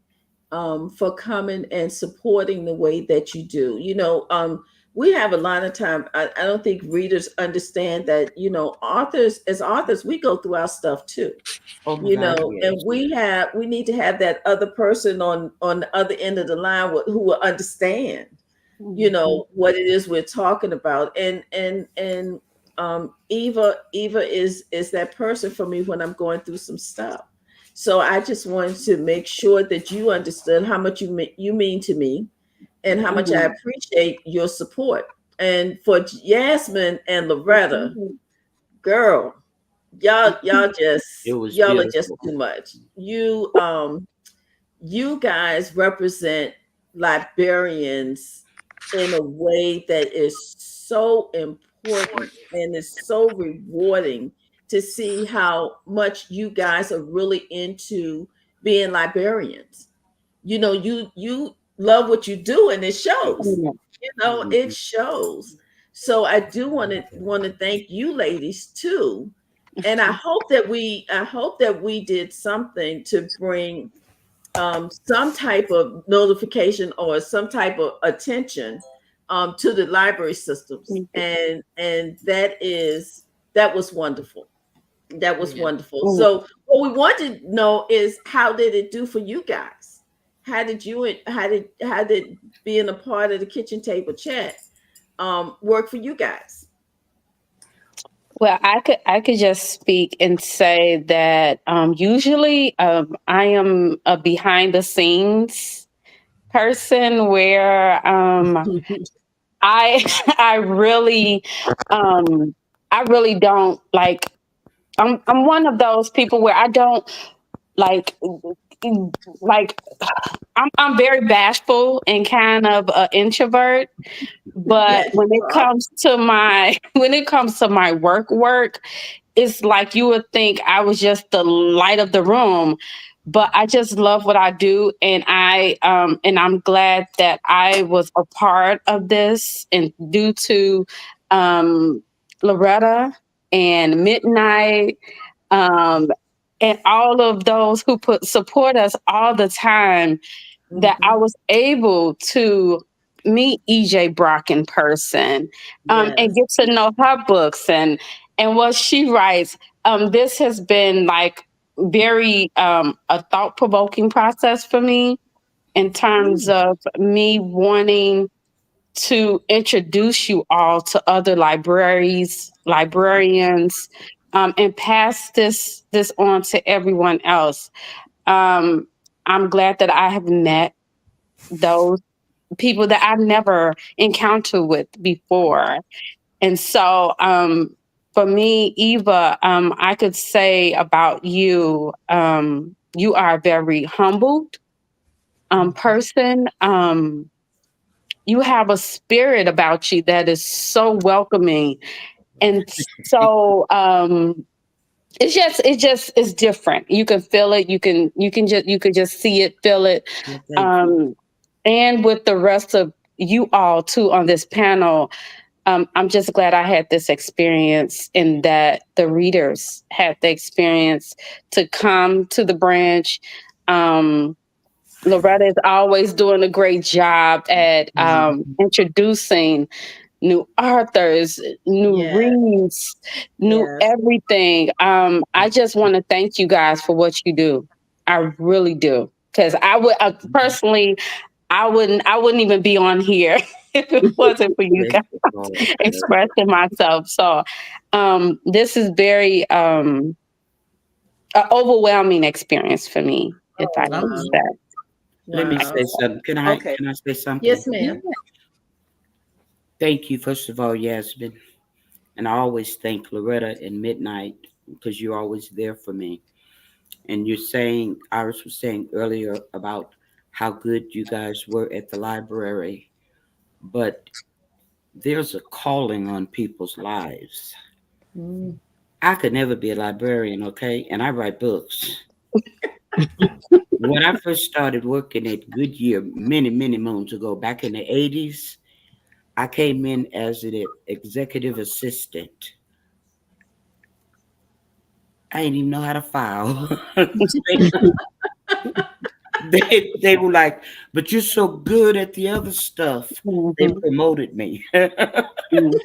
for coming and supporting the way that you do. You know, we have a lot of time. I don't think readers understand that, you know, as authors, we go through our stuff too. You know, and we need to have that other person on the other end of the line who will understand, you know, what it is we're talking about. And Eva is that person for me when I'm going through some stuff. So I just wanted to make sure that you understood how much you mean to me and how much I appreciate your support. And for Yasmin and Loretta, girl, y'all are just too much. You guys represent librarians in a way that is so important and is so rewarding to see how much you guys are really into being librarians. You know, you love what you do, and it shows. You know, it shows. So I do want to thank you ladies too. And I hope that we did something to bring some type of notification or some type of attention to the library systems. And that was wonderful. That was wonderful. So what we want to know is, how did it do for you guys? How did being a part of the kitchen table chat work for you guys? Well, I could just speak and say that usually I am a behind the scenes person where I I really I really don't like. I'm one of those people where I don't like like I'm very bashful and kind of an introvert. But Yes, when you it are. comes to my work, it's like you would think I was just the light of the room. But I just love what I do, and I'm glad that I was a part of this, and due to Loretta and Midnight, um, and all of those who support us all the time, that I was able to meet EJ Brock in person, and Yes. get to know her books and what she writes. This has been like very a thought-provoking process for me, in terms of me wanting to introduce you all to other librarians, and pass this on to everyone else. I'm glad that I have met those people that I've never encountered with before. And so for me, Eva, I could say about you, you are a very humbled person. You have a spirit about you that is so welcoming, and so it's different. You can feel it. You can just see it, feel it. And with the rest of you all too on this panel, I'm just glad I had this experience, and that the readers had the experience to come to the branch. Loretta is always doing a great job at introducing new authors, new reads, new everything. I just want to thank you guys for what you do. I really do, because personally, I wouldn't even be on here if it wasn't for you guys expressing myself. So this is very an overwhelming experience for me, if I can say. Let me say something. Can I say something? Yes, ma'am. Thank you, first of all, Yasmin. And I always thank Loretta and Midnight, because you're always there for me. And Iris was saying earlier about how good you guys were at the library. But there's a calling on people's lives. I could never be a librarian, okay? And I write books. When I first started working at Goodyear many, many moons ago, back in the 80s, I came in as an executive assistant. I didn't even know how to file. They were like, but you're so good at the other stuff. They promoted me. Because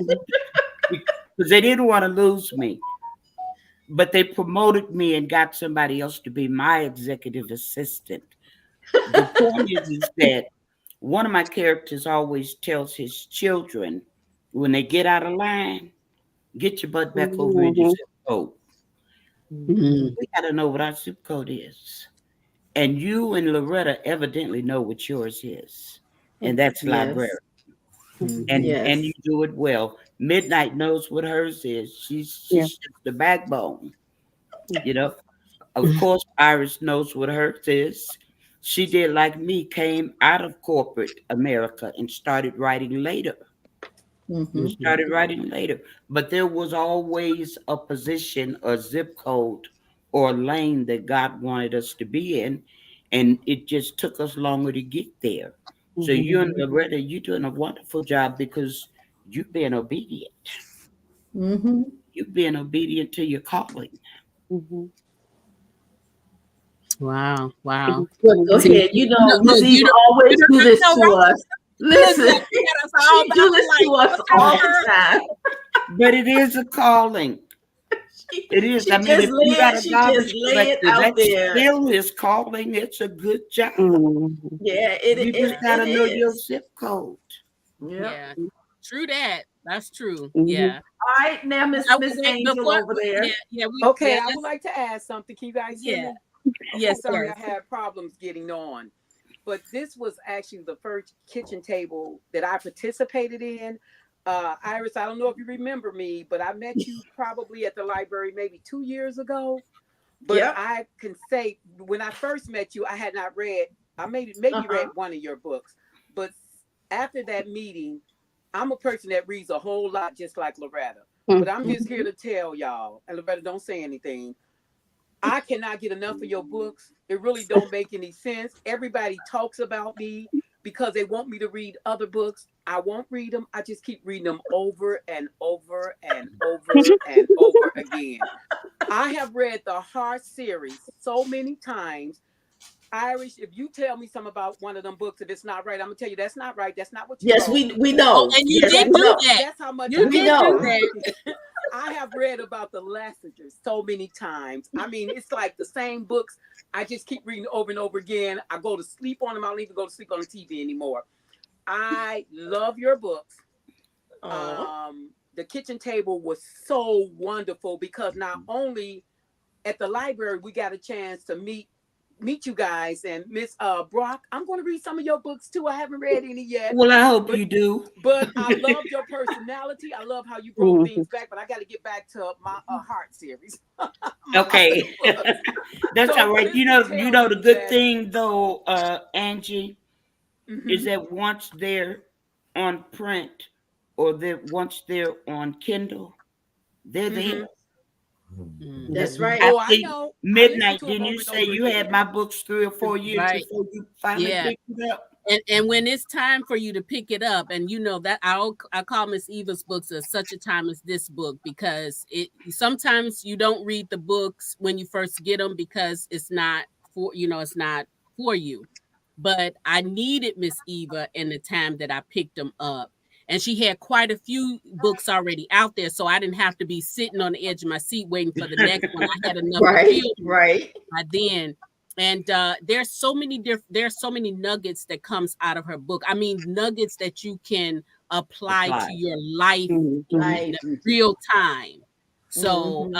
they didn't want to lose me. But they promoted me and got somebody else to be my executive assistant. The point is that one of my characters always tells his children, when they get out of line, get your butt back over in your zip code. We got to know what our zip code is. And you and Loretta evidently know what yours is. And that's library. And you do it well. Midnight knows what hers is. She's the backbone. You know, of course, Iris knows what hers is. She did like me, came out of corporate America and started writing later. Mm-hmm. Started writing later, but there was always a position, a zip code, or a lane that God wanted us to be in, and it just took us longer to get there. So you and Loretta, you're doing a wonderful job because you've been obedient. Mm-hmm. You've been obedient to your calling. Wow. Wow. Well, go ahead. You know, Miss Eva always do this to us. Listen, she do this to us all the time. But it is a calling. It is. I mean, if you got a garbage collector, that still is calling. It's a good job. Yeah, you just gotta know your zip code. Yeah. True that. That's true. Yeah. All right, now Miss Angel over there. Okay, I would like to add something. Can you guys hear me? Yes, Sorry, yes. I had problems getting on. But this was actually the first kitchen table that I participated in. Iris, I don't know if you remember me, but I met you probably at the library maybe 2 years ago. But I can say when I first met you, I had not read, I maybe read one of your books. But after that meeting, I'm a person that reads a whole lot just like Loretta. But I'm just here to tell y'all, and Loretta, don't say anything. I cannot get enough of your books. It really don't make any sense. Everybody talks about me because they want me to read other books. I won't read them. I just keep reading them over and over and over and over again. I have read the Heart series so many times. Irish, if you tell me something about one of them books, if it's not right, I'm gonna tell you that's not right. That's not what you Yes, wrote. we know. And you did do that. That's how much you did do that. I have read about the Lassiters so many times. I mean, it's like the same books. I just keep reading over and over again. I go to sleep on them. I don't even go to sleep on the TV anymore. I love your books. The kitchen table was so wonderful because not only at the library we got a chance to meet you guys, and Miss Brock, I'm going to read some of your books too. I haven't read any yet. Well, I hope you do. But I love your personality. I love how you brought things back. But I got to get back to my Heart series. Okay, that's all right. You know the good thing though, Angie, is that once they're on print or once they're on Kindle, they're there. That's right. I know. Midnight, didn't you say you had my books 3 or 4 years before you finally picked it up? And when it's time for you to pick it up, and you know that I call Miss Eva's books at such a time as this book, because sometimes you don't read the books when you first get them because it's not for you. But I needed Miss Eva in the time that I picked them up. And she had quite a few books already out there, so I didn't have to be sitting on the edge of my seat waiting for the next one. I had enough right by then. And there's so many nuggets that comes out of her book. I mean, nuggets that you can apply to your life in real time. So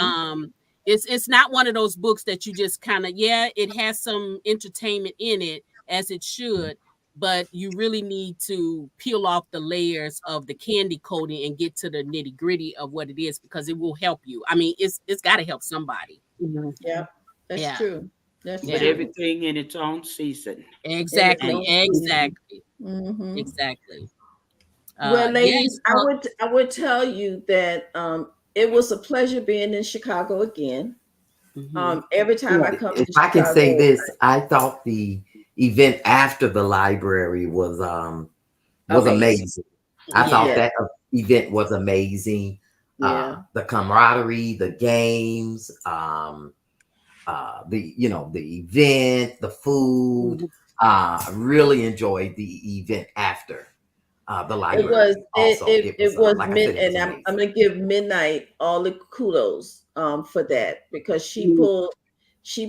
it's not one of those books that you just kind of, it has some entertainment in it, as it should. But you really need to peel off the layers of the candy coating and get to the nitty gritty of what it is, because it will help you. I mean, it's got to help somebody. Yeah, that's true. That's But everything in its own season. Exactly. Well, ladies, I would tell you that it was a pleasure being in Chicago again. Every time I come to Chicago, I can say this, I thought the event after the library was amazing. I thought that event was amazing. The camaraderie, the games, the event, the food. I really enjoyed the event after the library. It was and I'm gonna give Midnight all the kudos for that, because she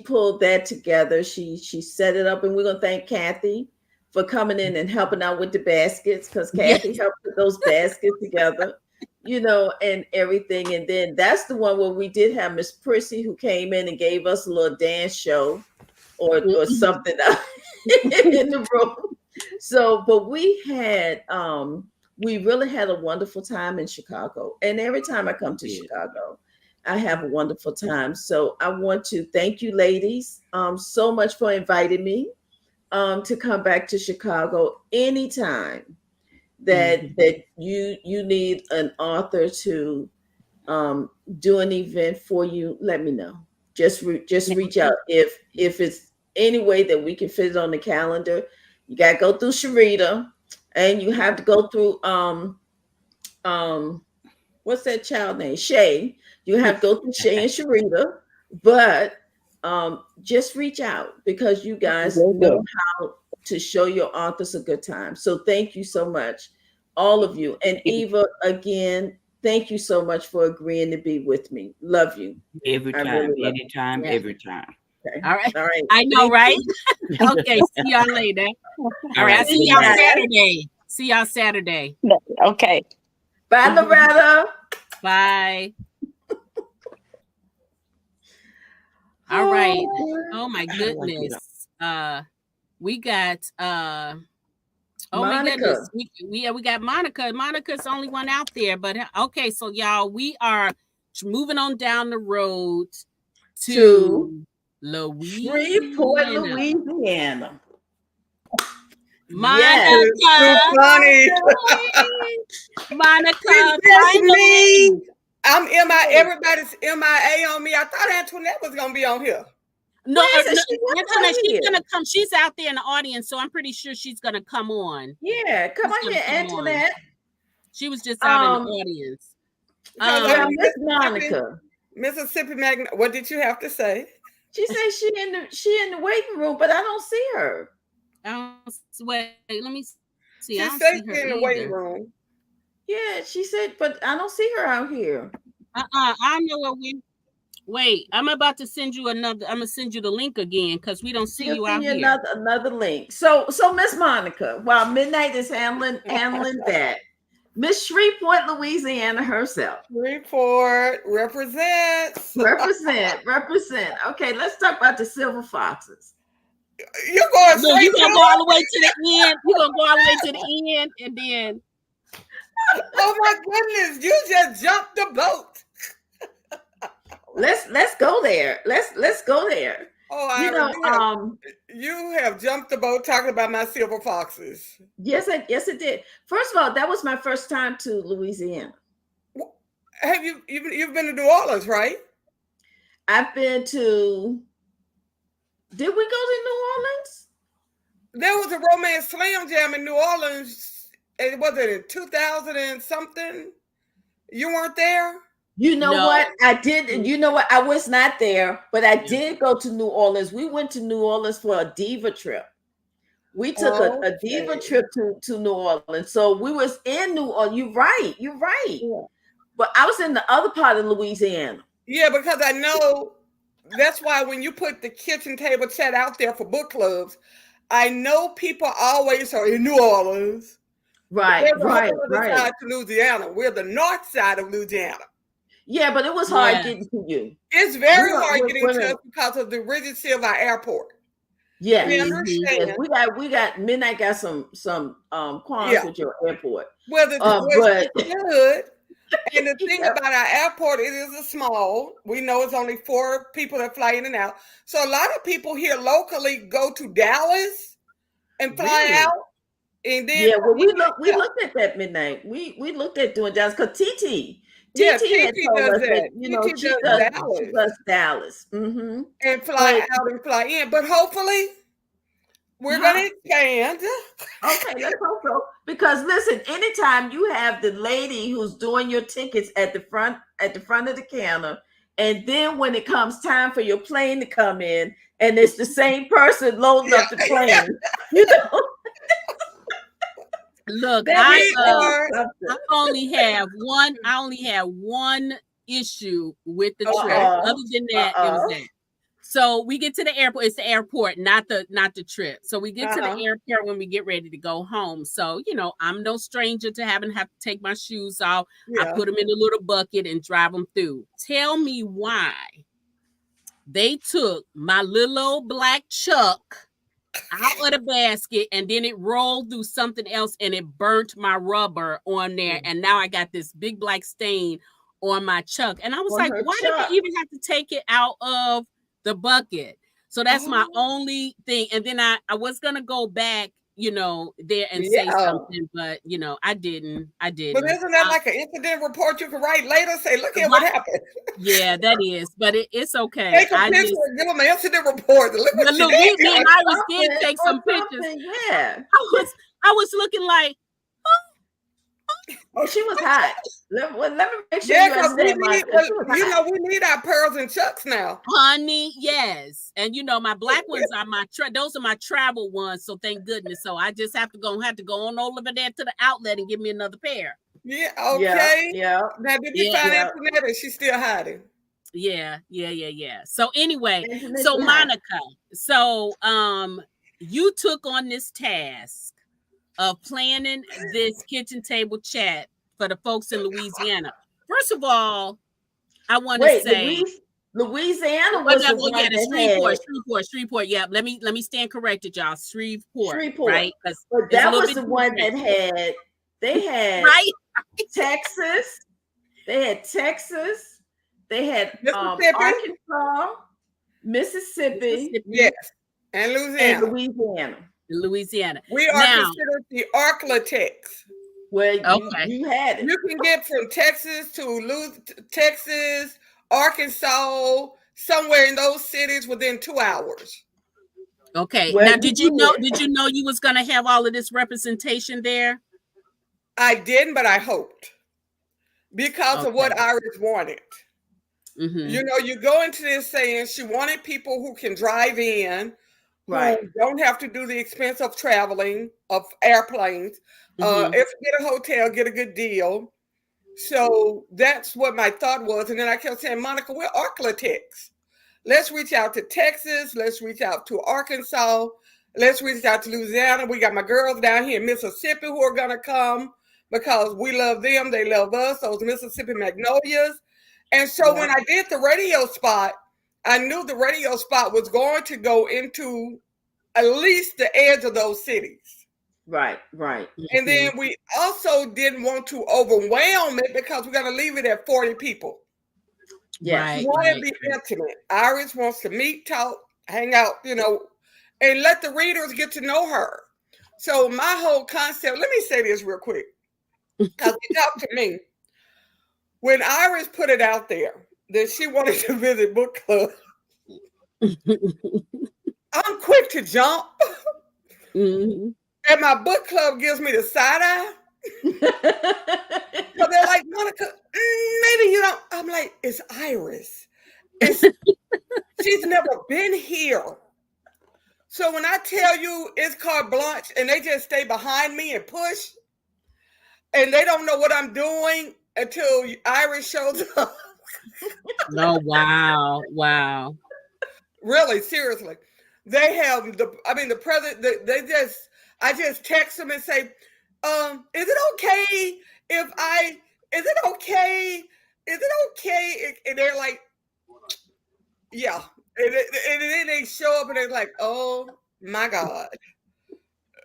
pulled that together. She set it up, and we're gonna thank Kathy for coming in and helping out with the baskets, because Kathy helped put those baskets together, and everything. And then that's the one where we did have Miss Prissy, who came in and gave us a little dance show or something in the room. So, but we really had a wonderful time in Chicago. And every time I come to Chicago, I have a wonderful time. So I want to thank you, ladies, so much for inviting me to come back to Chicago anytime that you need an author to do an event for you, let me know. Just reach out. If it's any way that we can fit it on the calendar, you got to go through Sharita, and you have to go through what's that child name? Shay. You have to go through Shay and Sharita, but just reach out, because you guys know how to show your authors a good time. So thank you so much, all of you. And Eva, again, thank you so much for agreeing to be with me. Love you. Every time, really anytime, every time. Okay. All right. All right. I know, right? Okay. See y'all later. All right. I'll see y'all Saturday. See y'all Saturday. Okay. Bye, Loretta. Bye. All right. Oh my goodness. We got oh my goodness. We got Monica. Monica's the only one out there. But okay, so y'all, we are moving on down the road to Shreveport, Louisiana. Monica. Yes. Monica. Me. I'm MIA. Everybody's MIA on me. I thought Antoinette was gonna be on here. No, Antoinette, she's gonna come. She's out there in the audience, so I'm pretty sure she's gonna come on. Yeah, come on here, Antoinette. She was just out in the audience. Miss Monica. Mississippi Magna. What did you have to say? She said she in the waiting room, but I don't see her. Wait, let me see. She I don't said see her she's in the waiting room. Yeah, she said, but I don't see her out here. I don't know what we. Wait, I'm about to send you another. I'm gonna send you the link again because we don't see you out here. Another link. So Miss Monica, while Midnight is handling that, Miss Shreveport, Louisiana herself. Shreveport represents. Represent. Okay, let's talk about the Silver Foxes. You're going. No, you're gonna go all the way to the end. You're gonna go all the way to the end, and then. Oh my goodness! You just jumped the boat. Let's go there. Let's go there. Oh, you have jumped the boat talking about my Silver Foxes. Yes, it did. First of all, that was my first time to Louisiana. Have you've been to New Orleans, right? I've been to. Did we go to New Orleans? There was a Romance Slam Jam in New Orleans. It was in 2000 and something. You weren't there? You know what? I did. You know what? I was not there, but I did go to New Orleans. We went to New Orleans for a diva trip. We took a diva trip to New Orleans. So we was in New Orleans. You're right. Yeah. But I was in the other part of Louisiana. Yeah, because I know that's why when you put the kitchen table chat out there for book clubs, I know people always are in New Orleans. Right. Side to Louisiana. We're the north side of Louisiana. Yeah, but it was hard getting to you. It's very hard getting to us because of the Regent Silva Airport. Yeah, we understand. Yes, we got Midnight got some qualms with your airport. Well, but good. And the thing about our airport, it is a small. We know it's only 4 people that fly in and out. So a lot of people here locally go to Dallas and fly out. And then we looked at that Midnight. We looked at doing Dallas because TT had told us that she does Dallas. Mm-hmm. And fly out and fly in. But hopefully we're going to expand. Okay, let's hope so. Because listen, anytime you have the lady who's doing your tickets at the front of the counter, and then when it comes time for your plane to come in, and it's the same person loading up the plane, you know. Look, I only have one issue with the trip. Other than that, it was that. So we get to the airport. It's the airport, not the trip. So we get to the airport when we get ready to go home. So I'm no stranger to have to take my shoes off. I put them in a little bucket and drive them through. Tell me why they took my little old black Chuck out of the basket, and then it rolled through something else and it burnt my rubber on there, and now I got this big black stain on my Chuck. And I was like, why did they even have to take it out of the bucket? So that's my only thing. And then I was gonna go back you know, there and say something, but you know, I didn't. But isn't that like an incident report you can write later? Say, look at what happened. Yeah, that is, but it's okay. Take a picture and give them an incident report. Look what look, did. me and Iris did take some pictures. Yeah, I was looking like, oh, she was hot. Let me make sure Yeah, you because understand. you know, we need our pearls and chucks now. honey, yes. And you know, my black ones are those are my travel ones. So thank goodness. So I just have to go on over there to the outlet and give me another pair. Yeah, okay. Yeah. Now, did you find Antoinette, or she's still hiding? Yeah. So anyway, so Monica, so you took on this task of planning this kitchen table chat for the folks in Louisiana. First of all, I want to say Louisiana was the one that Shreveport. Yeah, let me stand corrected, y'all. Shreveport. Right? But that was the one that had right? Texas. They had Texas. They had Arkansas, Mississippi. Yes, and Louisiana. We are considered the Arklatex. Well, you had it. You can get from Texas to Texas, Arkansas, somewhere in those cities within 2 hours. Okay. Well, now, did you know you was gonna have all of this representation there? I didn't, but I hoped because of what Iris wanted. Mm-hmm. You know, you go into this saying she wanted people who can drive in, right? Who don't have to do the expense of traveling, of airplanes. If you get a hotel, get a good deal. So that's what my thought was. And then I kept saying, Monica, we're Arklatex. Let's reach out to Texas. Let's reach out to Arkansas. Let's reach out to Louisiana. We got my girls down here in Mississippi who are going to come because we love them. They love us. Those Mississippi Magnolias. And so when I did the radio spot, I knew the radio spot was going to go into at least the edge of those cities. Right. And then we also didn't want to overwhelm it because we're going to leave it at 40 people. Yeah. We want to be intimate. Iris wants to meet, talk, hang out, you know, and let the readers get to know her. So my whole concept, let me say this real quick, because he talked to me. When Iris put it out there that she wanted to visit book club, I'm quick to jump. Mm-hmm. And my book club gives me the side eye. So they're like, Monica, maybe you don't. I'm like, it's Iris. She's never been here. So when I tell you it's carte blanche and they just stay behind me and push, and they don't know what I'm doing until Iris shows up. Oh, wow. Really, seriously. They have the president, I just text them and say, is it okay if is it okay? And they're like, yeah. And then they show up and they're like, oh my God,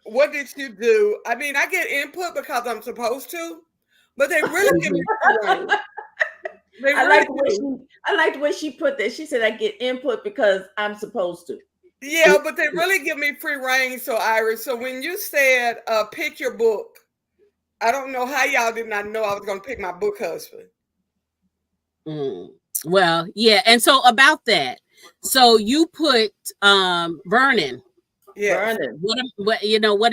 what did you do? I mean, I get input because I'm supposed to, but they really give me I like the way she put that. She said, I get input because I'm supposed to. Yeah, but they really give me free reign. So Iris, so when you said pick your book, I don't know how y'all did not know I was going to pick my book husband. Well, yeah. And so about that, so you put Vernon. Yeah. Vernon. What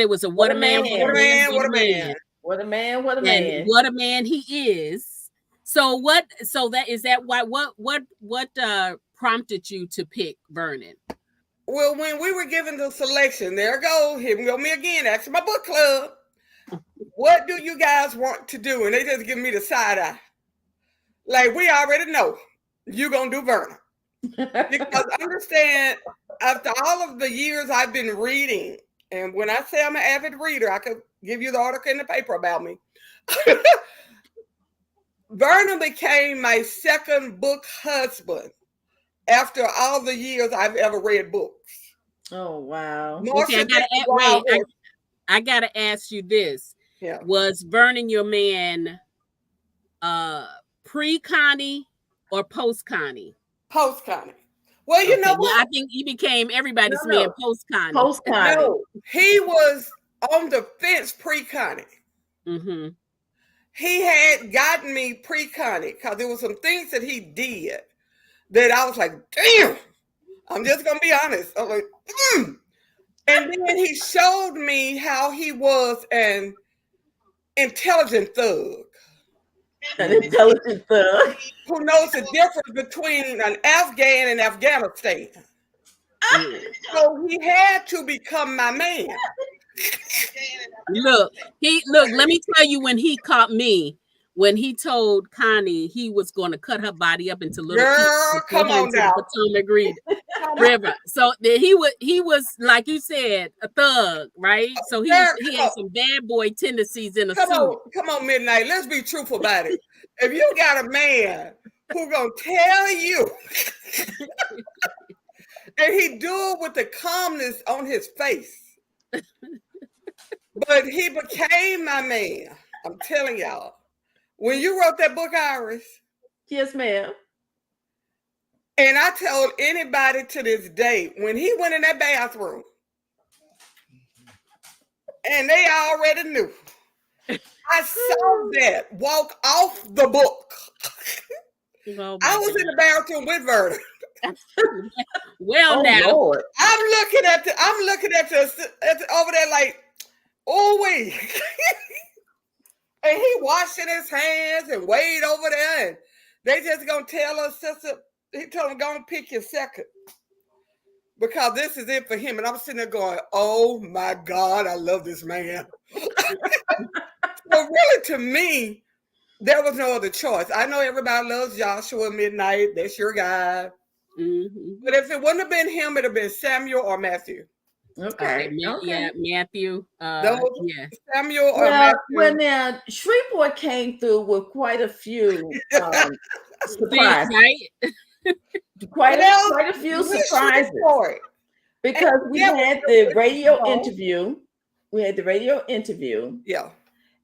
it was what a man. And what a man he is. So what prompted you to pick Vernon? Well, when we were given the selection, there go me again, asking my book club, what do you guys want to do? And they just give me the side eye. Like, we already know you're going to do Vernon. Because understand, after all of the years I've been reading, and when I say I'm an avid reader, I could give you the article in the paper about me. Vernon became my second book husband after all the years I've ever read books. Oh, wow. Okay, I gotta ask you this. Yeah. Was Vernon your man pre-Connie or post-Connie? Post-Connie. Well, you know what? I think he became everybody's man post-Connie. Post-Connie. No, he was on the fence pre-Connie. Mm-hmm. He had gotten me pre-Connie because there were some things that he did that I was like, damn, I'm just going to be honest. I was like, And then he showed me how he was an intelligent thug. An intelligent thug. Who knows the difference between an Afghan and Afghanistan. So he had to become my man. Look, let me tell you when he caught me, when he told Connie he was going to cut her body up into little pieces. Come on now. Potomac River. So he was like you said, a thug, right? So he had some bad boy tendencies in a suit. Come on, Midnight. Let's be truthful about it. If you got a man who gonna tell you, and he do it with the calmness on his face, but he became my man. I'm telling y'all. When you wrote that book, Iris. Yes, ma'am. And I told anybody to this day, when he went in that bathroom, and they already knew, I saw that walk off the book. I was in the bathroom with Verda. Well, now Lord. I'm looking at the over there like, oh wait. And he washing his hands and Wade over there, and they just gonna tell us, sister. He told him, go and pick your second, because this is it for him. And I'm sitting there going, oh my God, I love this man. So really, to me, there was no other choice. I know everybody loves Joshua Midnight. That's your guy. Mm-hmm. But if it wouldn't have been him, it'd have been Samuel or Matthew. Okay. Yeah, Matthew. Samuel or Matthew. Matthew. Now, Shreveport came through with quite a few surprises. Right? Quite a few surprises. Because we had the radio interview. We had the radio interview. Yeah.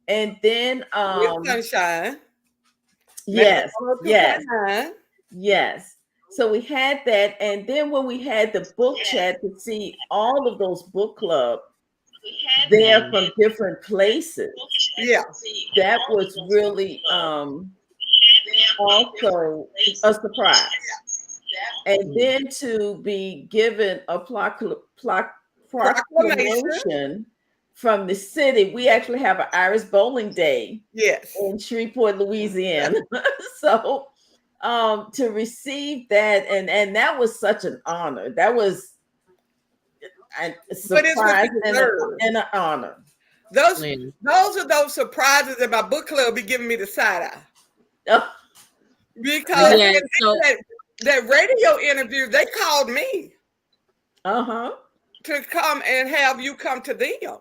And then with Sunshine. Yes. So we had that, and then when we had the book chat to see all of those book clubs there from different places. Yeah. That was really also a surprise. And then to be given a proclamation from the city. We actually have an Irish Bowling Day in Shreveport, Louisiana. So to receive that, and that was such an honor. That was a surprise and an honor. Those are those surprises that my book club be giving me the side eye. Because that radio interview, they called me. To come and have you come to them.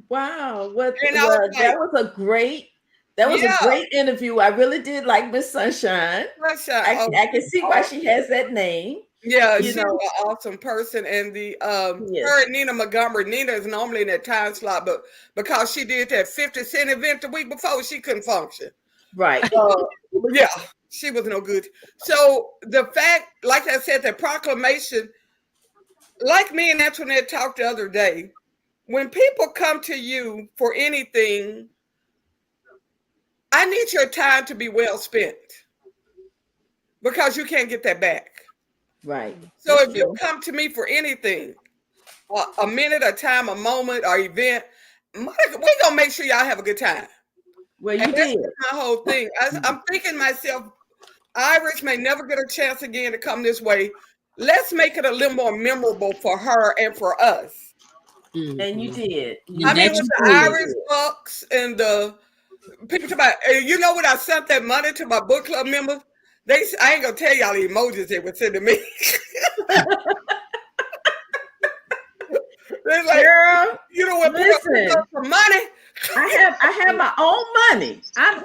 Wow. That was a great interview. I really did like Miss Sunshine. I can see why she has that name. Yeah, she's an awesome person. And her and Nina Montgomery. Nina is normally in that time slot, but because she did that 50 Cent event the week before, she couldn't function. Right. Yeah, she was no good. So the fact, like I said, the proclamation, like me and Antoinette talked the other day, when people come to you for anything, I need your time to be well spent, because you can't get that back. Right. So if you come to me for anything, a minute, a time, a moment, or event, we're going to make sure y'all have a good time. Well, you did. My whole thing. I'm thinking myself, Iris may never get a chance again to come this way. Let's make it a little more memorable for her and for us. And you did. I mean, with the Irish books and the people talk about, you know what, I sent that money to my book club members. I ain't gonna tell y'all the emojis they would send to me. They're like, girl, you know what? Listen, for money. I have my own money. I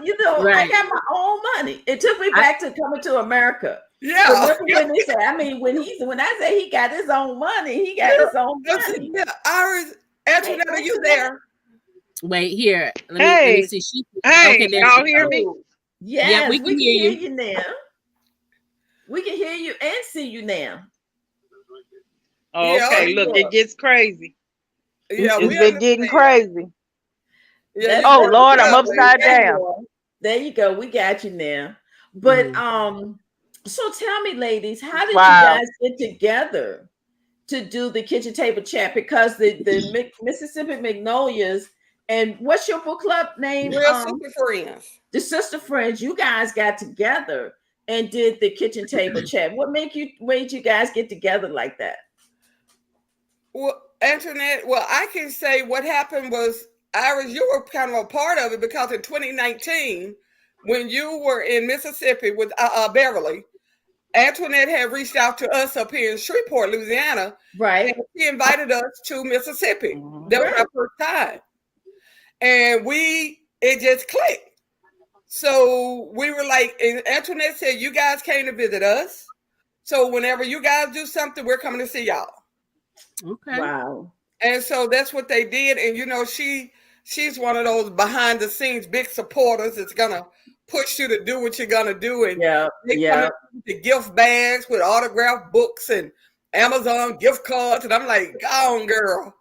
got my own money. It took me back to coming to America. Yeah. When they say, when I say he got his own money, he got his own money. Yeah, Iris, Antoinette, are you there? Wait here. Let me see. Y'all hear me? Yes, yeah, we can hear you now. We can hear you and see you now. Oh, okay, look, it gets crazy. Yeah, It's been getting crazy. Yeah, oh Lord, I'm upside down. There you go. We got you now. But so tell me, ladies, how did you Wow. guys get together to do the kitchen table chat? Because the Mississippi Magnolias, and what's your book club name? Real Sister Friends. The Sister Friends. You guys got together and did the kitchen table chat. What made you guys get together like that? Well, Antoinette, well, I can say what happened was, Iris, you were kind of a part of it, because in 2019, when you were in Mississippi with Beverly, Antoinette had reached out to us up here in Shreveport, Louisiana. Right. And she invited us to Mississippi. That was our first time. And it just clicked. So we were like, and Antoinette said, you guys came to visit us. So whenever you guys do something, we're coming to see y'all. Okay. Wow. And so that's what they did. And you know, she's one of those behind the scenes big supporters that's gonna push you to do what you're gonna do. And they come up with the gift bags with autographed books and Amazon gift cards. And I'm like, go on, girl.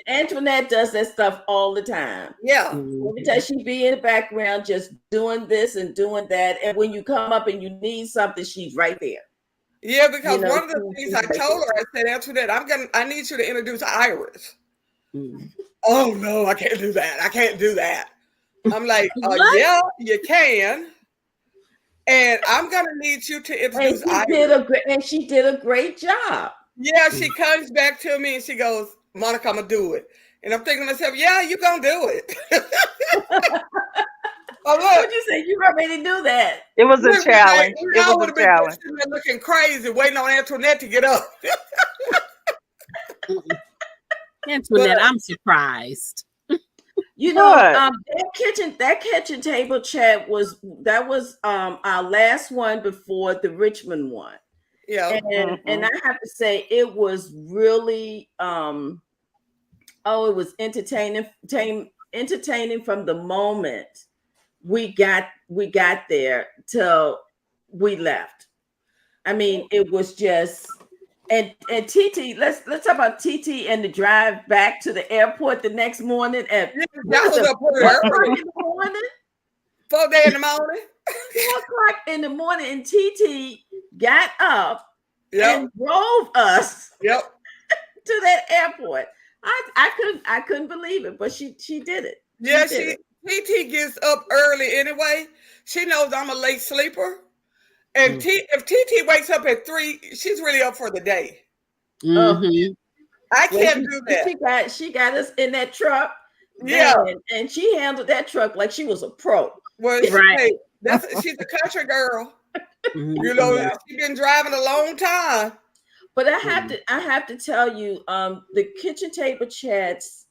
Antoinette does that stuff all the time. Yeah. Every time she be in the background just doing this and doing that. And when you come up and you need something, she's right there. Yeah, because one of the things I told her, I said, Antoinette, I need you to introduce Iris. Oh no, I can't do that. I can't do that. I'm like, yeah, you can. And I'm gonna need you to introduce Iris. And she did a great job. Yeah, she comes back to me and she goes, Monica, I'm gonna do it. And I'm thinking to myself, yeah, you gonna do it. Oh, look. What'd you say? You already do that. It was a challenge. It was a challenge. Been looking crazy, waiting on Antoinette to get up. Antoinette, I'm surprised. You know, that kitchen table chat was our last one before the Richmond one. Yeah. And I have to say it was really it was entertaining from the moment we got there till we left. I mean, it was just and TT, let's talk about TT and the drive back to the airport the next morning at 4 in the morning. 4:00 in the morning, and TT got up and drove us to that airport. I couldn't believe it, but she did it. Yeah, TT gets up early anyway. She knows I'm a late sleeper. And if TT wakes up at 3, she's really up for the day. I can't do that. She got us in that truck. Yeah. And she handled that truck like she was a pro. Well, right. She's a country girl. You know, she's been driving a long time. But I have to tell you, the kitchen table chats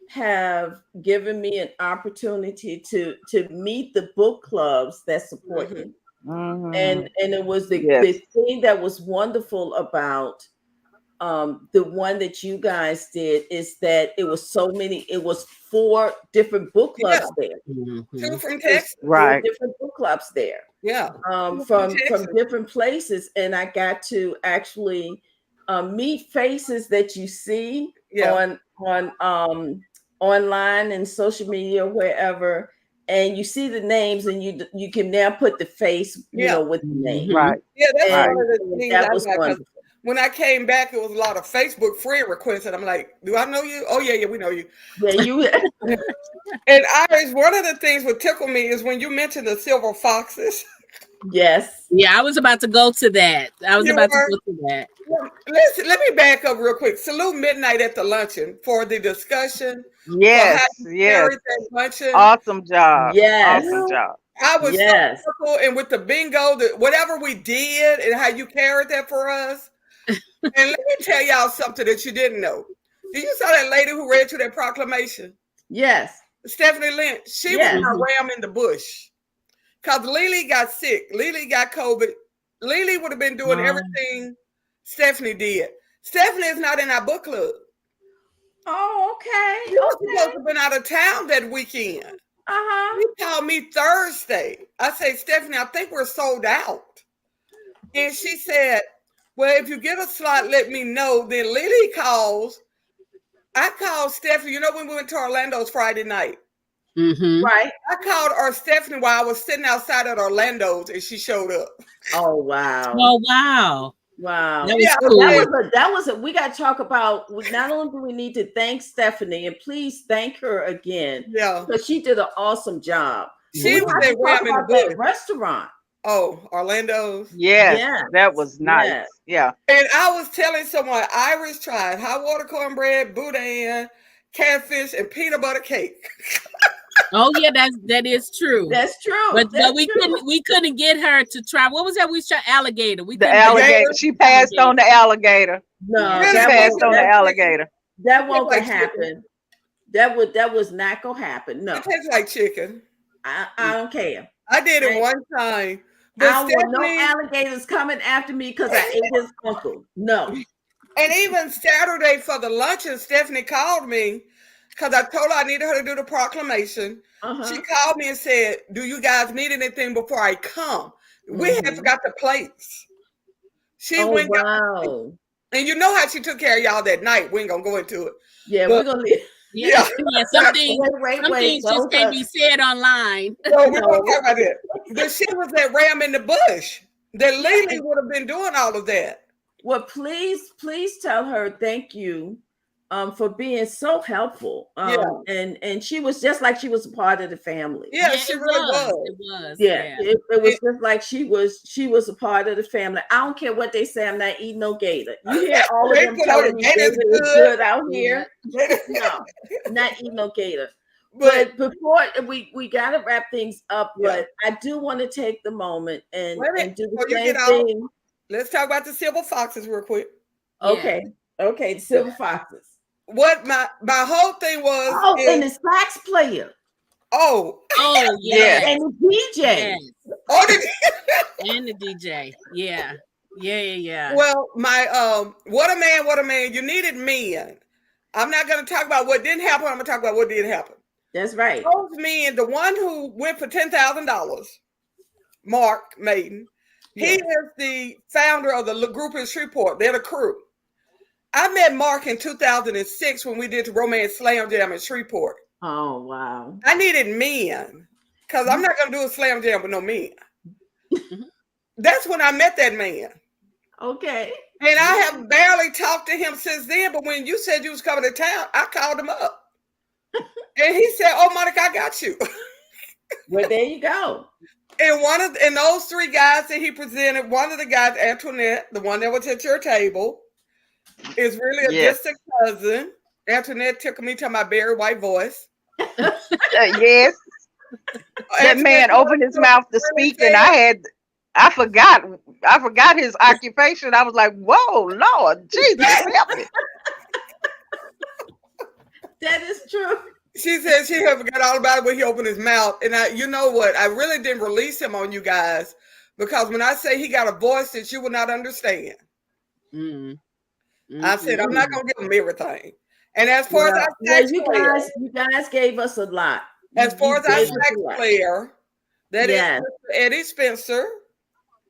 have given me an opportunity to meet the book clubs that support me. And it was the thing that was wonderful about the one that you guys did is that it was 4 different book clubs there. 2 from Texas. Right. 4 different book clubs there. Yeah. From different places. And I got to actually meet faces that you see on online and social media, wherever. And you see the names, and you can now put the face, you know, with the name. Right. Yeah, that's one of the things that was wonderful. When I came back, it was a lot of Facebook friend requests, and I'm like, "Do I know you? Oh yeah, we know you." Yeah, you. And Iris, one of the things that tickle me is when you mentioned the silver foxes. Yes. Yeah, I was about to go to that. Let me back up real quick. Salute Midnight at the luncheon for the discussion. Yes. Awesome job. Yes. Awesome job. I was so wonderful, and with the bingo, whatever we did, and how you carried that for us. And let me tell y'all something that you didn't know. Did you saw that lady who read you that proclamation? Yes. Stephanie Lynch. She was my ram in the bush. Because Lily got sick. Lily got COVID. Lily would have been doing everything Stephanie did. Stephanie is not in our book club. Oh, okay. She was supposed to have been out of town that weekend. She called me Thursday. I said, Stephanie, I think we're sold out. And she said, Well, if you get a slot, let me know. Then Lily calls. I called Stephanie. You know when we went to Orlando's Friday night? Mm-hmm. Right. I called our Stephanie while I was sitting outside at Orlando's, and she showed up. Oh, wow. Oh, wow. Wow. That was Yeah, cool. that was we got to talk about, not only do we need to thank Stephanie, and please thank her again. Yeah. Because she did an awesome job. She was at that restaurant. Oh, Orlando's. Yes, that was nice. Yes. Yeah. And I was telling someone, Iris tried hot water cornbread, boudin, catfish, and peanut butter cake. Oh yeah, that is true. That's true. But we couldn't get her to try. What was that? We tried alligator. The alligator. She passed on the alligator. No, she passed on the alligator. That won't happen. That was not gonna happen. No. It tastes like chicken. I don't care. I did it one time. I don't want no alligators coming after me because I ate his uncle. No. And even Saturday for the luncheon, Stephanie called me because I told her I needed her to do the proclamation. She called me and said, "Do you guys need anything before I come?" We had forgot the plates. She went. Wow. And you know how she took care of y'all that night. We ain't gonna go into it. Yeah, we're gonna leave. Yeah, some things wait, just can't be said online. No, we're gonna talk about it. But she was that ram in the bush. That lady would have been doing all of that. Well, please tell her thank you for being so helpful. And she was just like she was a part of the family. Yeah, she really was. It was. Yeah. It was just like she was a part of the family. I don't care what they say. I'm not eating no gator. You hear all of them telling me gator is good out here. No, not eating no gator. But before we gotta wrap things up, but I do want to take the moment and do the same thing. Let's talk about the silver foxes real quick. Okay. Okay, the silver foxes. What my whole thing was. Oh, and the sax player. Oh yeah. And the DJ. Yes. Oh, and the DJ. Yeah. Well, my what a man. You needed men. I'm not gonna talk about what didn't happen. I'm gonna talk about what did happen. That's right. Those men, the one who went for $10,000, Mark Maiden. He is the founder of the group in Shreveport. They're the crew. I met Mark in 2006 when we did the Romance Slam Jam in Shreveport. Oh, wow. I needed men because I'm not going to do a slam jam with no men. That's when I met that man. Okay. And I have barely talked to him since then, but when you said you was coming to town, I called him up. And he said, "Oh, Monica, I got you." Well, there you go. And those three guys that he presented, one of the guys, Antoinette, the one that was at your table, is really a distant cousin. Antoinette took me to my very white voice. Yes. That man opened his mouth to speak, and I forgot his occupation. I was like, "Whoa, Lord, Jesus, help me." That is true. She said she had forgot all about it when he opened his mouth. And you know what? I really didn't release him on you guys because when I say he got a voice that you would not understand, I said, I'm not going to give him everything. And as far as our sax player, you guys gave us a lot. As far as our sax player, that is Eddie Spencer.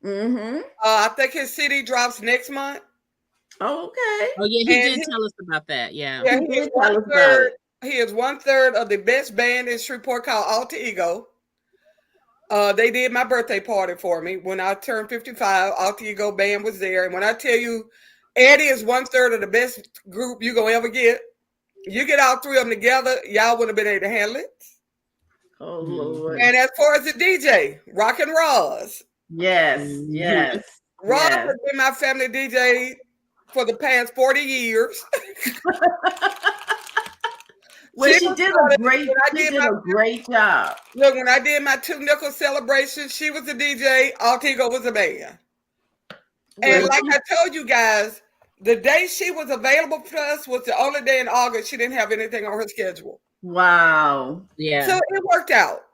I think his CD drops next month. Oh, okay. Oh, yeah, he did tell us about that. Yeah. He is 1/3 of the best band in Shreveport called Alter Ego. They did my birthday party for me. When I turned 55, Alter Ego band was there. And when I tell you, Eddie is 1/3 of the best group you're going to ever get. You get all three of them together, y'all wouldn't have been able to handle it. Oh, Lord. And as far as the DJ, Rockin' Roz. Yes. Roz has been my family DJ for the past 40 years. Well, she did a great job. Look, when I did my 2 nickel celebration, she was the DJ, Alter Ego was the band. And like I told you guys, the day she was available for us was the only day in August she didn't have anything on her schedule. Wow. Yeah. So it worked out.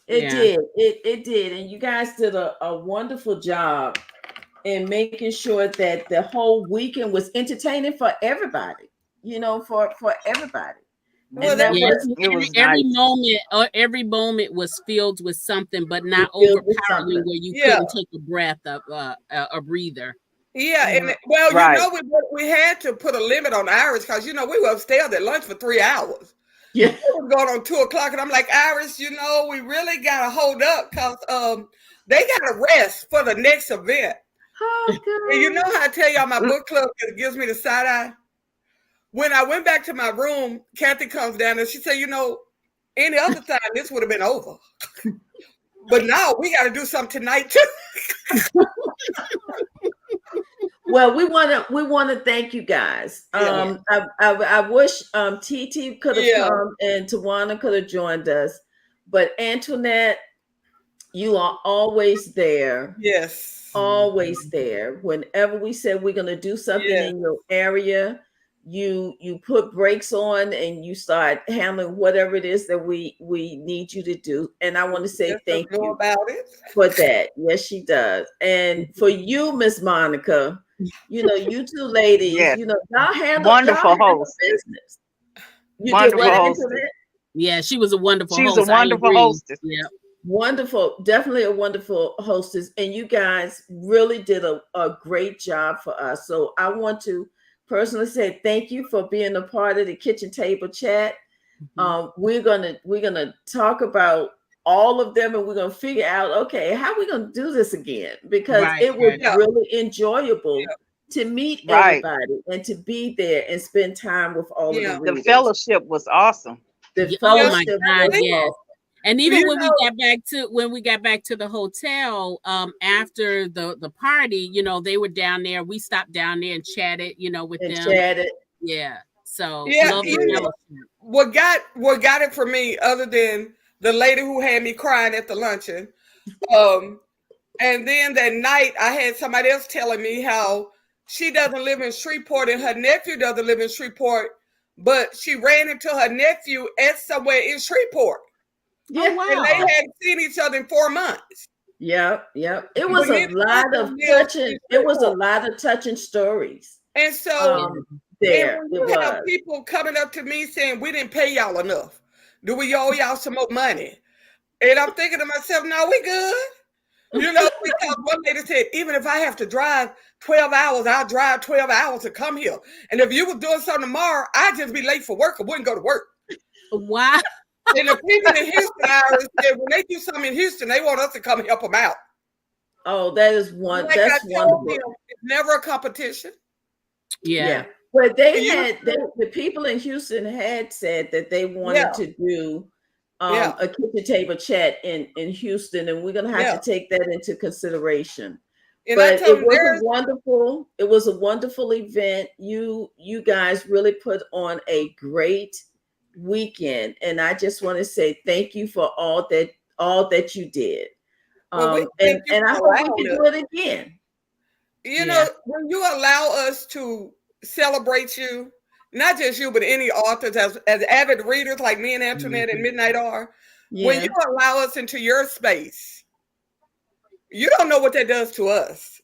It did. It did. And you guys did a wonderful job in making sure that the whole weekend was entertaining for everybody, for everybody. Well, every moment was filled with something, but not overpowering where you couldn't take a breath of a breather. Yeah, and well, Right. you know, we had to put a limit on Iris because you know we were upstairs at lunch for 3 hours. Yeah, it was going on 2 o'clock, and I'm like, Iris, you know, we really gotta hold up because they gotta rest for the next event. Oh, and you know how I tell y'all my book club gives me the side eye. When I went back to my room, Kathy comes down and she said, you know, any other time this would have been over, but now we got to do something tonight too. Well, we want to thank you guys. I wish TT could have come and Tawana could have joined us, but Antoinette, you are always there. Yes, always there. Whenever we said we're going to do something in your area, you put brakes on and you start handling whatever it is that we need you to do. And I want to say thank you about it for that. Yes, she does. And for you, Miss Monica, you know, you two ladies, you know, y'all handle business. You wonderful did what hostess. into that? Yeah, she was a wonderful She's host. a wonderful hostess. Yeah. Wonderful, definitely a wonderful hostess. And you guys really did a great job for us. So I want to personally say thank you for being a part of the kitchen table chat. We're gonna talk about all of them, and we're gonna figure out, okay, how are we gonna do this again? Because it was really enjoyable to meet everybody and to be there and spend time with all of the readers. The fellowship was awesome. Oh my God, yes. And even You when know- we got back to the hotel after the party, you know, they were down there. We stopped down there and chatted, you know, with them. Chatted. Yeah. So you know, what got it for me, other than the lady who had me crying at the luncheon, and then that night I had somebody else telling me how she doesn't live in Shreveport and her nephew doesn't live in Shreveport, but she ran into her nephew at somewhere in Shreveport. Yeah, and they hadn't seen each other in 4 months. Yep. It was a lot of touching. It was a lot of touching stories. And so there and when you have people coming up to me saying, we didn't pay y'all enough. Do we owe y'all some more money? And I'm thinking to myself, no, we good. You know, because one lady said, even if I have to drive 12 hours, I'll drive 12 hours to come here. And if you were doing something tomorrow, I'd just be late for work or wouldn't go to work. Wow. And the people in Houston, Iris, said when they do something in Houston, they want us to come help them out. Oh, that is one. Like That's I told wonderful. them, it's never a competition. Yeah. But the people in Houston had said that they wanted to do a kitchen table chat in Houston, and we're gonna have to take that into consideration. And but it was a wonderful event. You guys really put on a great weekend, and I just want to say thank you for all that you did. And I hope we can do it again. You know, when you allow us to celebrate you, not just you, but any authors as avid readers like me and Antoinette and Midnight are, when you allow us into your space, you don't know what that does to us.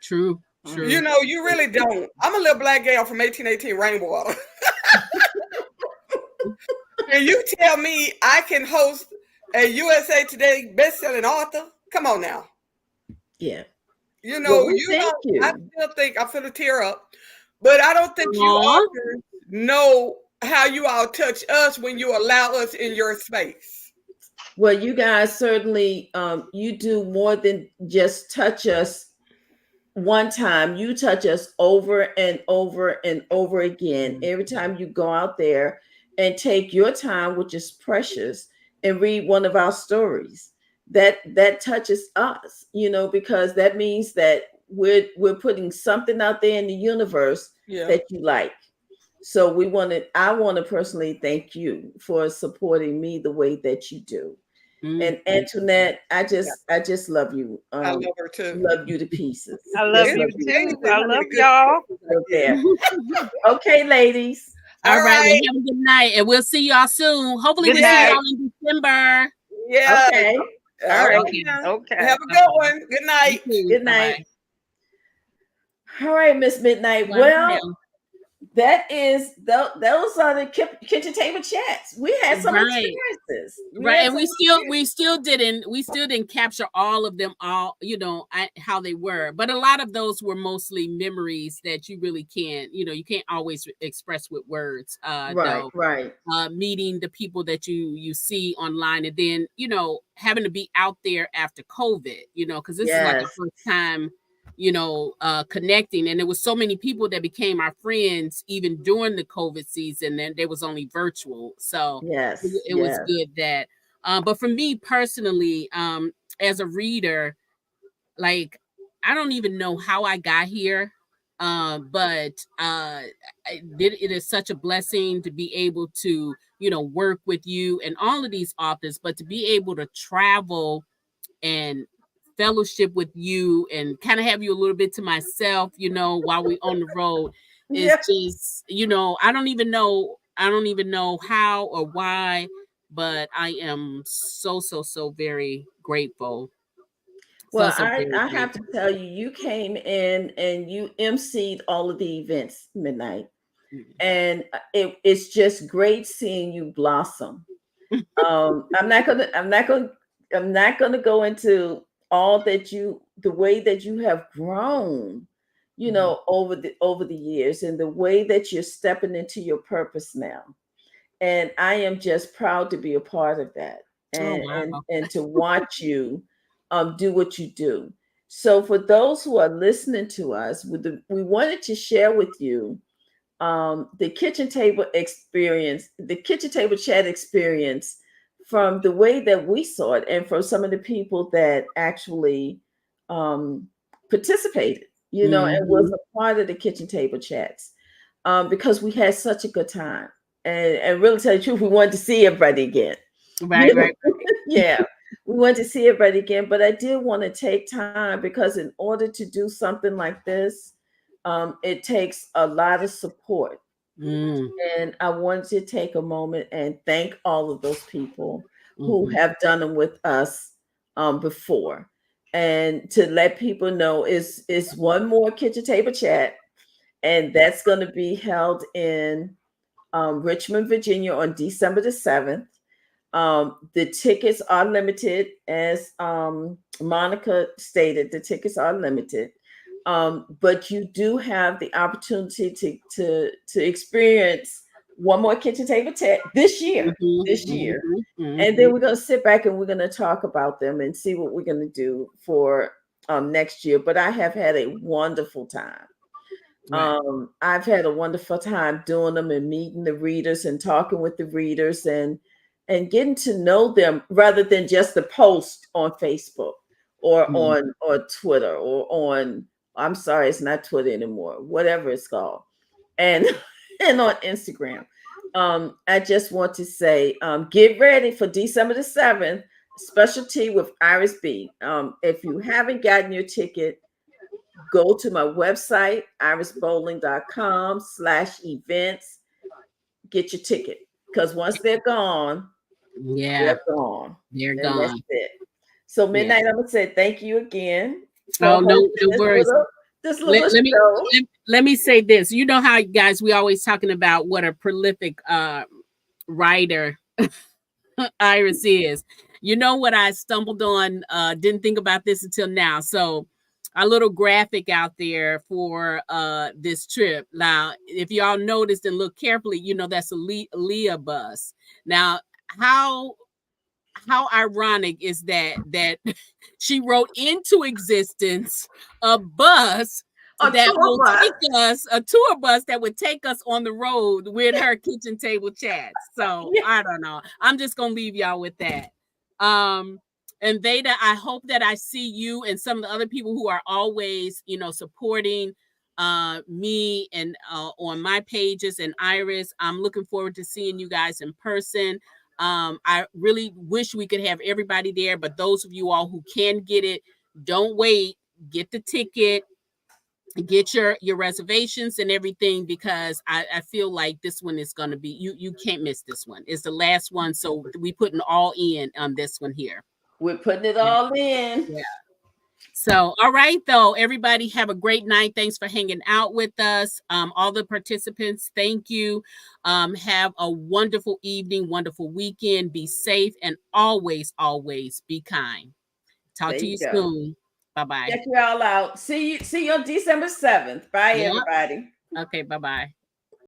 True. You know, you really don't. I'm a little black gal from 1818 Rainwater. And you tell me I can host a USA Today best-selling author? Come on now. Yeah. You know, I still think I'm finna tear up, but I don't think you authors know how you all touch us when you allow us in your space. Well, you guys certainly, you do more than just touch us one time. You touch us over and over and over again. Every time you go out there and take your time, which is precious, and read one of our stories, that touches us, you know, because that means that we're putting something out there in the universe that you like. So I want to personally thank you for supporting me the way that you do. And Antoinette, I just love you. I love her too. Love you to pieces. I love you too. I love y'all. Okay. Okay, ladies. All right. Well, have a good night, and we'll see y'all soon. Hopefully, we'll see y'all in December. Yeah. Okay. All right. Okay. Have a good one. Good night. Good night. All right, Miss Midnight. Well, those are the kitchen table chats. We had some experiences. And we still didn't capture all of them, all, you know, how they were, but a lot of those were mostly memories that you really can't, you know, you can't always express with words. Meeting the people that you see online, and then, you know, having to be out there after COVID, you know, because this is like the first time, you know, connecting, and there was so many people that became our friends even during the COVID season, and there was only virtual. So it was good that, but for me personally, as a reader, like, I don't even know how I got here, but it is such a blessing to be able to, you know, work with you and all of these authors, but to be able to travel and fellowship with you and kind of have you a little bit to myself, you know, while we on the road is just, you know, I don't even know how or why, but I am so very grateful. Well, I have to tell you, you came in and you emceed all of the events, Midnight, and it's just great seeing you blossom. I'm not gonna go into all that the way that you have grown, you know, over the years, and the way that you're stepping into your purpose now. And I am just proud to be a part of that, and to watch you do what you do. So for those who are listening to us, we wanted to share with you the kitchen table experience, the kitchen table chat experience, from the way that we saw it, and from some of the people that actually participated, you know, and was a part of the kitchen table chats, because we had such a good time, and really, tell you the truth, we wanted to see everybody again. Right. Yeah, we wanted to see everybody again, but I did want to take time, because in order to do something like this, it takes a lot of support. And I wanted to take a moment and thank all of those people who have done them with us before, and to let people know is one more kitchen table chat, and that's going to be held in Richmond, Virginia on December the 7th. The tickets are limited, as Monica stated. The tickets are limited. But you do have the opportunity to experience one more kitchen table chat this year, and then we're going to sit back and we're going to talk about them and see what we're going to do for next year. But I have had a wonderful time. I've had a wonderful time doing them and meeting the readers and talking with the readers and getting to know them, rather than just the post on Facebook or on Twitter or on, I'm sorry, it's not Twitter anymore, whatever it's called, and on Instagram. I just want to say, get ready for December the 7th, special tea with Iris B. If you haven't gotten your ticket, go to my website, irisbowling.com/events, get your ticket, because once they're gone, they're gone. They're gone. That's it. So Midnight, I'm gonna say thank you again. Oh, no worries. Let me say this. You know how, guys, we always talking about what a prolific writer Iris is. You know what I stumbled on, didn't think about this until now. So a little graphic out there for this trip. Now, if y'all noticed and look carefully, you know that's a Leah bus. Now, how ironic is that she wrote into existence a bus that will take us, a tour bus that would take us on the road with her kitchen table chats. So I don't know. I'm just gonna leave y'all with that. And Veda, I hope that I see you and some of the other people who are always, you know, supporting me and on my pages, and Iris. I'm looking forward to seeing you guys in person. I really wish we could have everybody there, but those of you all who can get it, don't wait, get the ticket, get your reservations and everything, because I feel like this one is going to be, you can't miss this one. It's the last one, so we putting all in on this one here. We're putting it all in. Yeah. So, all right, though, everybody have a great night. Thanks for hanging out with us. All the participants, thank you. Have a wonderful evening, wonderful weekend. Be safe and always, always be kind. Talk There to you you go. soon. Bye-bye. Check you all out. See you on December 7th. Bye, Yep. everybody. Okay, bye-bye.